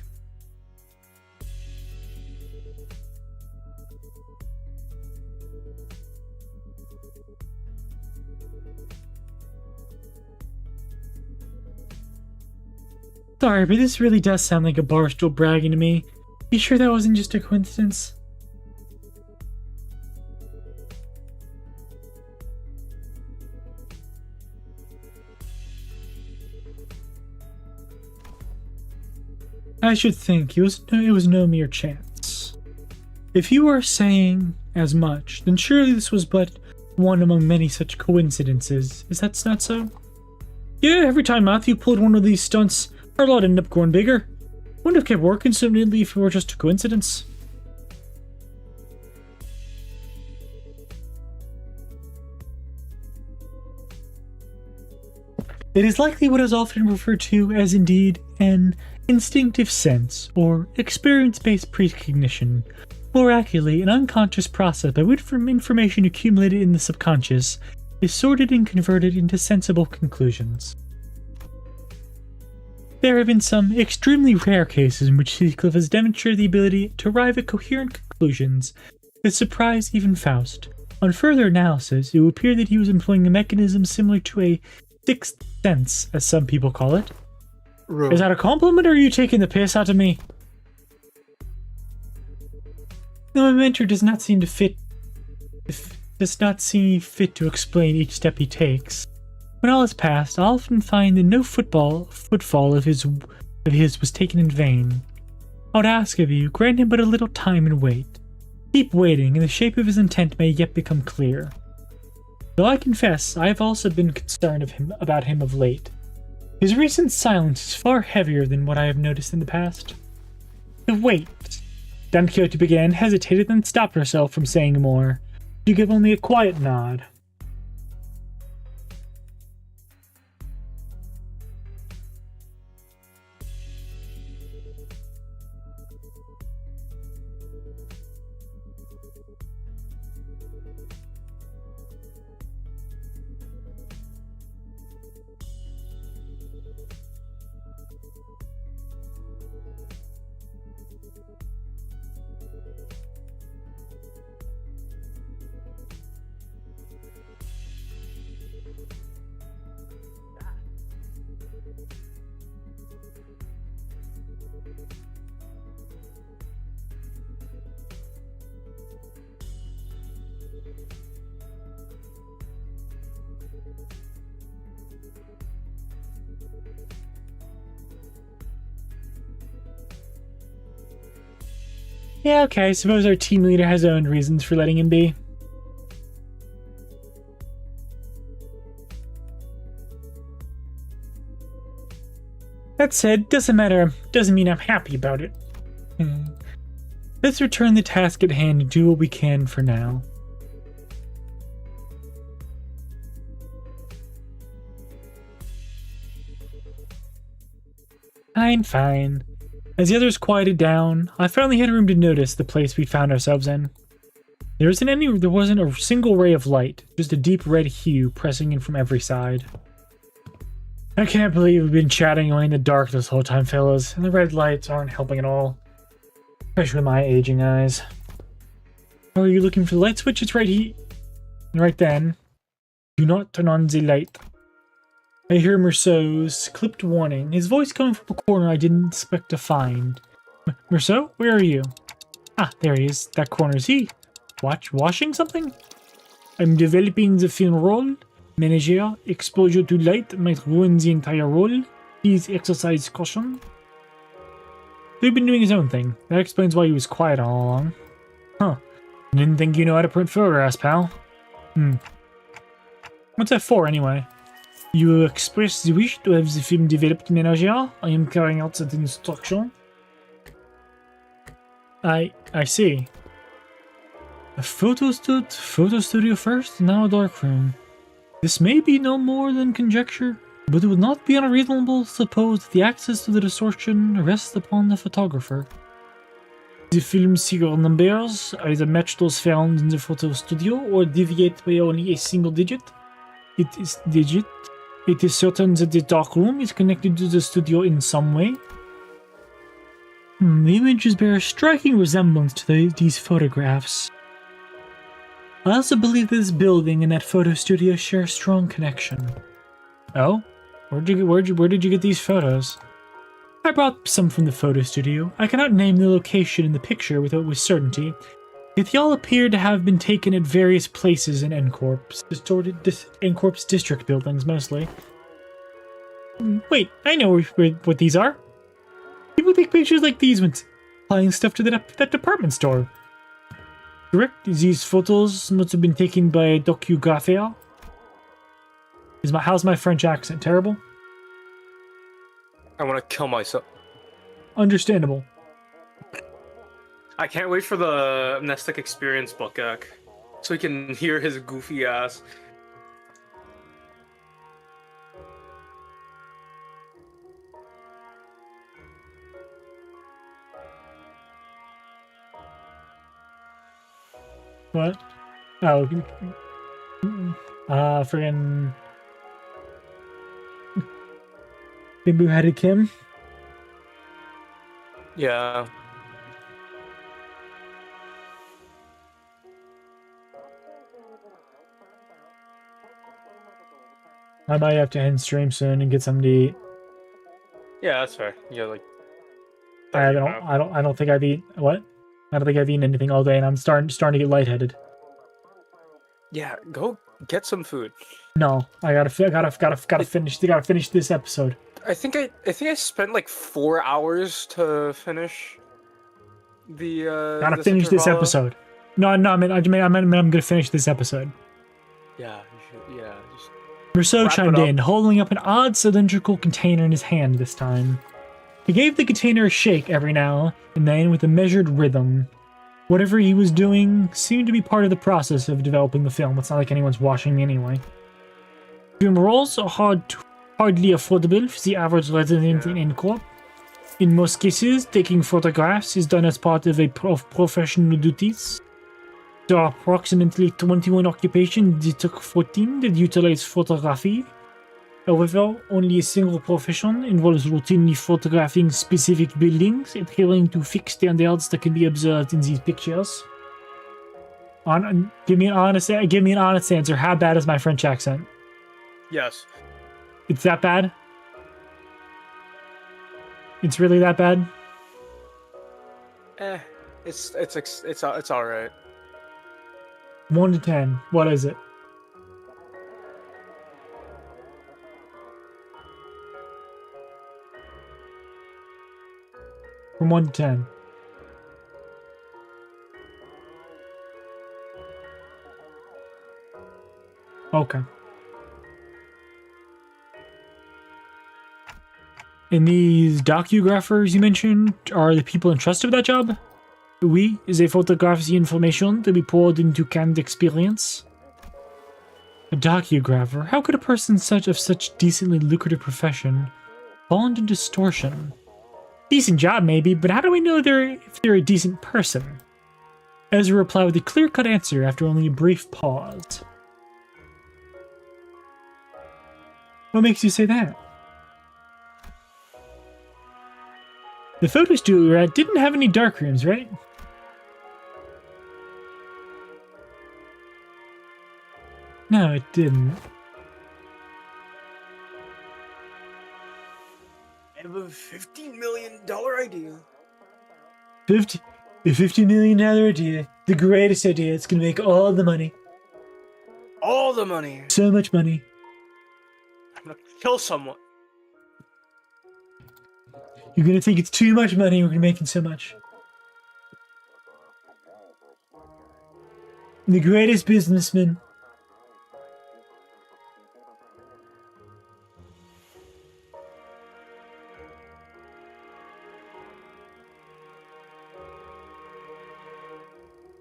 [SPEAKER 1] Sorry, but this really does sound like a barstool bragging to me. You sure that wasn't just a coincidence? I should think it was no mere chance. If you are saying as much, then surely this was but one among many such coincidences. Is that not so? Yeah, every time Matthew pulled one of these stunts, our lot ended up growing bigger. Wouldn't have kept working so neatly if it were just a coincidence. It is likely what is often referred to as indeed an instinctive sense or experience-based precognition, more accurately an unconscious process by which information accumulated in the subconscious is sorted and converted into sensible conclusions. There have been some extremely rare cases in which Heathcliff has demonstrated the ability to arrive at coherent conclusions that surprise even Faust. On further analysis, it would appear that he was employing a mechanism similar to a sixth sense, as some people call it. Is that a compliment, or are you taking the piss out of me? The mentor does not seem fit to explain each step he takes. When all is past, I'll often find that no footfall of his was taken in vain. I would ask of you, grant him but a little time and wait. Keep waiting, and the shape of his intent may yet become clear. Though I confess, I have also been concerned about him of late. His recent silence is far heavier than what I have noticed in the past. Wait. Don Quixote began, hesitated, then stopped herself from saying more, to give only a quiet nod. Yeah, okay, I suppose our team leader has own reasons for letting him be. That said, doesn't mean I'm happy about it. Let's return the task at hand and do what we can for now. Fine. As the others quieted down, I finally had room to notice the place we found ourselves in. There wasn't a single ray of light, just a deep red hue pressing in from every side. I can't believe we've been chatting away in the dark this whole time, fellas, and the red lights aren't helping at all. Especially with my aging eyes. Oh, are you looking for the light switch? It's right here. Right then. Do not turn on the light. I hear Merceau's clipped warning, his voice coming from a corner I didn't expect to find. Merceau, where are you? Ah, there he is. That corner's he. Washing something? I'm developing the film role. Manager, exposure to light might ruin the entire role. Please exercise caution. He'd been doing his own thing. That explains why he was quiet all along. Huh. Didn't think you know how to print photographs, pal. What's that for, anyway? You express the wish to have the film developed, Manager? I am carrying out that instruction. I see. A photo studio first, now a darkroom. This may be no more than conjecture, but it would not be unreasonable to suppose that the access to the distortion rests upon the photographer. The film's serial numbers either match those found in the photo studio or deviate by only a single digit. It is certain that the darkroom is connected to the studio in some way. The images bear a striking resemblance to these photographs. I also believe this building and that photo studio share a strong connection. Oh? Where did you get these photos? I brought some from the photo studio. I cannot name the location in the picture with certainty, yet they all appear to have been taken at various places in N-Corp's N-Corp's district buildings, mostly. Wait, I know what these are. People take pictures like these when applying stuff to that department store. Correct? These photos must have been taken by a docugrapher. How's my French accent? Terrible?
[SPEAKER 4] I want to kill myself.
[SPEAKER 1] Understandable.
[SPEAKER 4] I can't wait for the Amnestic Experience book, so we can hear his goofy ass.
[SPEAKER 1] What? Oh. Friggin' Bimbo-headed Kim?
[SPEAKER 4] Yeah.
[SPEAKER 1] I might have to end stream soon and get something to eat.
[SPEAKER 4] Yeah, that's fair. Yeah, like.
[SPEAKER 1] I don't think I've eaten what? I don't think I've eaten anything all day, and I'm starting to get lightheaded.
[SPEAKER 4] Yeah, go get some food.
[SPEAKER 1] No, I gotta finish this episode.
[SPEAKER 4] I think I spent like 4 hours to finish the.
[SPEAKER 1] Gotta finish this episode. No, I mean I'm gonna finish this episode.
[SPEAKER 4] Yeah, you should. Yeah, just.
[SPEAKER 1] Rousseau chimed in, holding up an odd cylindrical container in his hand this time. He gave the container a shake every now and then with a measured rhythm. Whatever he was doing seemed to be part of the process of developing the film. It's not like anyone's watching anyway. Film rolls are hardly affordable for the average resident in N-Corp. In most cases, taking photographs is done as part of professional duties. There are approximately 21 occupations that took 14 that utilize photography. However, only a single profession involves routinely photographing specific buildings, adhering to fixed standards that can be observed in these pictures. Give me an honest answer. How bad is my French accent?
[SPEAKER 4] Yes.
[SPEAKER 1] It's that bad? It's really that bad?
[SPEAKER 4] It's all right.
[SPEAKER 1] 1 to 10. What is it? From 1 to 10. Okay. And these docugraphers you mentioned are the people entrusted with that job? Oui, they photograph the information to be poured into canned experience. A docugrapher? How could a person of such decently lucrative profession fall into distortion? Decent job, maybe, but how do we know if they're a decent person? Ezra replied with a clear-cut answer after only a brief pause. What makes you say that? The photo studio we were at didn't have any dark rooms, right? No, it didn't.
[SPEAKER 4] I have a $15 million idea.
[SPEAKER 1] $50 million idea. The greatest idea. It's gonna make all the money.
[SPEAKER 4] All the money.
[SPEAKER 1] So much money.
[SPEAKER 4] I'm gonna kill someone.
[SPEAKER 1] You're gonna think it's too much money. We're gonna make it so much. The greatest businessman.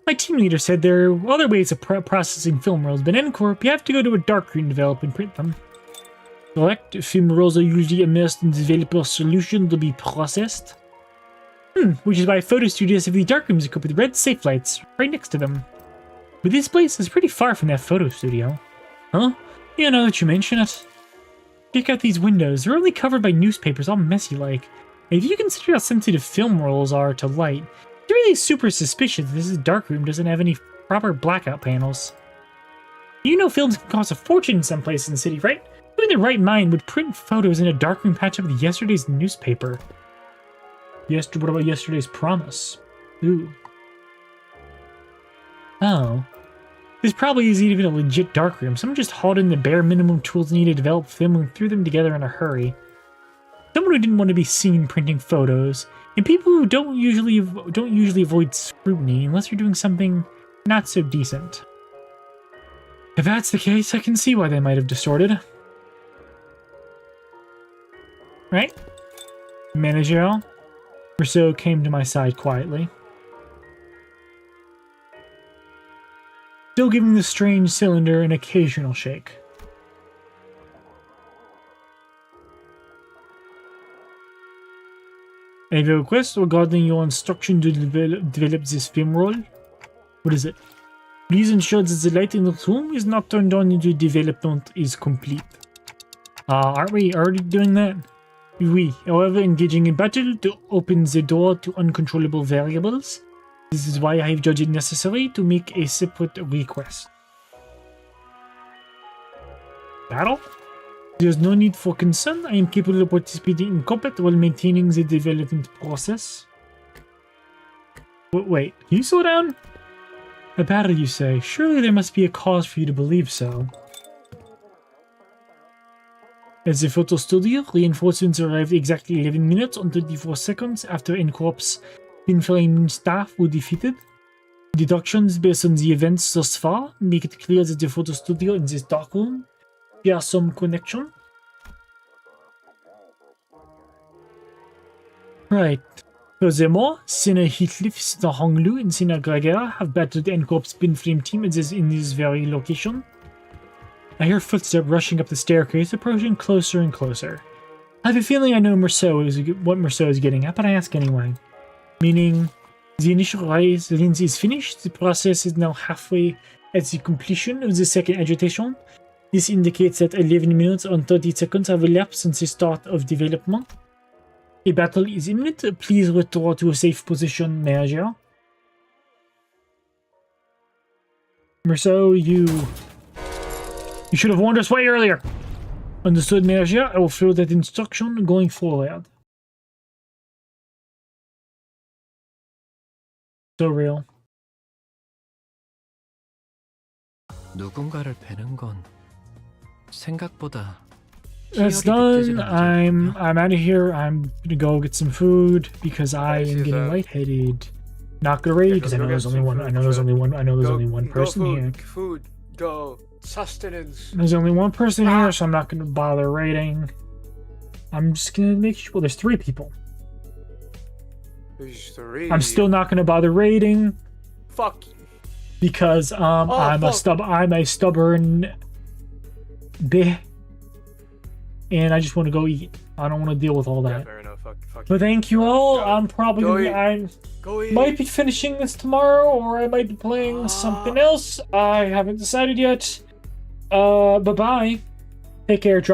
[SPEAKER 1] My team leader said there are other ways of processing film rolls, but in Corp, you have to go to a darkroom to develop and print them. Correct? Film rolls are usually immersed in developer solution to be processed. Which is why photo studios have the darkrooms equipped with red safe lights right next to them. But this place is pretty far from that photo studio. Huh? Yeah, now that you mention it. Check out these windows. They're only covered by newspapers, all messy like. And if you consider how sensitive film rolls are to light, it's really super suspicious that this darkroom doesn't have any proper blackout panels. You know films can cost a fortune in some places in the city, right? Who in their right mind would print photos in a darkroom patch up with yesterday's newspaper? What about yesterday's promise? Ooh. Oh. This probably isn't even a legit darkroom. Someone just hauled in the bare minimum tools needed to develop film and threw them together in a hurry. Someone who didn't want to be seen printing photos, and people who don't usually avoid scrutiny unless you're doing something not so decent. If that's the case, I can see why they might have distorted. Right? Manager Rousseau came to my side quietly. Still giving the strange cylinder an occasional shake. I have a request regarding your instruction to develop this film roll. What is it? Please ensure that the light in the room is not turned on until development is complete. Aren't we already doing that? Oui, however, engaging in battle to open the door to uncontrollable variables. This is why I have judged it necessary to make a separate request. Battle? There's no need for concern. I am capable of participating in combat while maintaining the development process. Wait, can you slow down? A battle, you say? Surely there must be a cause for you to believe so. At the photo studio, reinforcements arrived exactly 11 minutes and 34 seconds after N-Corp's pinflame staff were defeated. Deductions based on the events thus far make it clear that the photo studio in this dark room share some connection. Right. Furthermore, Senator Heathcliff, Senator Honglu, and Senator Gregor have battled the N-Corp's pinflame team in this very location. I hear footsteps rushing up the staircase, approaching closer and closer. I have a feeling I know what Merceau is getting at, but I ask anyway. Meaning, the initial rise lens is finished, the process is now halfway at the completion of the second agitation. This indicates that 11 minutes and 30 seconds have elapsed since the start of development. A battle is imminent. Please withdraw to a safe position, Manager. Merceau, you should have warned us way earlier. Understood, Manager. I will follow that instruction going forward. So real.
[SPEAKER 10] 누군가를 베는 건 생각보다
[SPEAKER 1] That's done. I'm out of here. I'm gonna go get some food because I am getting lightheaded. Not gonna raid because I know there's only one. I know there's only one person here.
[SPEAKER 4] Food. Go. Sustenance.
[SPEAKER 1] There's only one person here, so I'm not going to bother rating. I'm just going to make sure... Well, there's 3 people.
[SPEAKER 4] There's 3.
[SPEAKER 1] I'm still not going to bother rating.
[SPEAKER 4] Fuck you.
[SPEAKER 1] Because I'm a stubborn bitch. And I just want to go eat. I don't want to deal with all that.
[SPEAKER 4] Yeah, fair enough. Fuck
[SPEAKER 1] But thank you all.
[SPEAKER 4] Go.
[SPEAKER 1] I'm probably
[SPEAKER 4] Go eat.
[SPEAKER 1] might be finishing this tomorrow, or I might be playing something else. I haven't decided yet. Bye-bye. Take care. Drop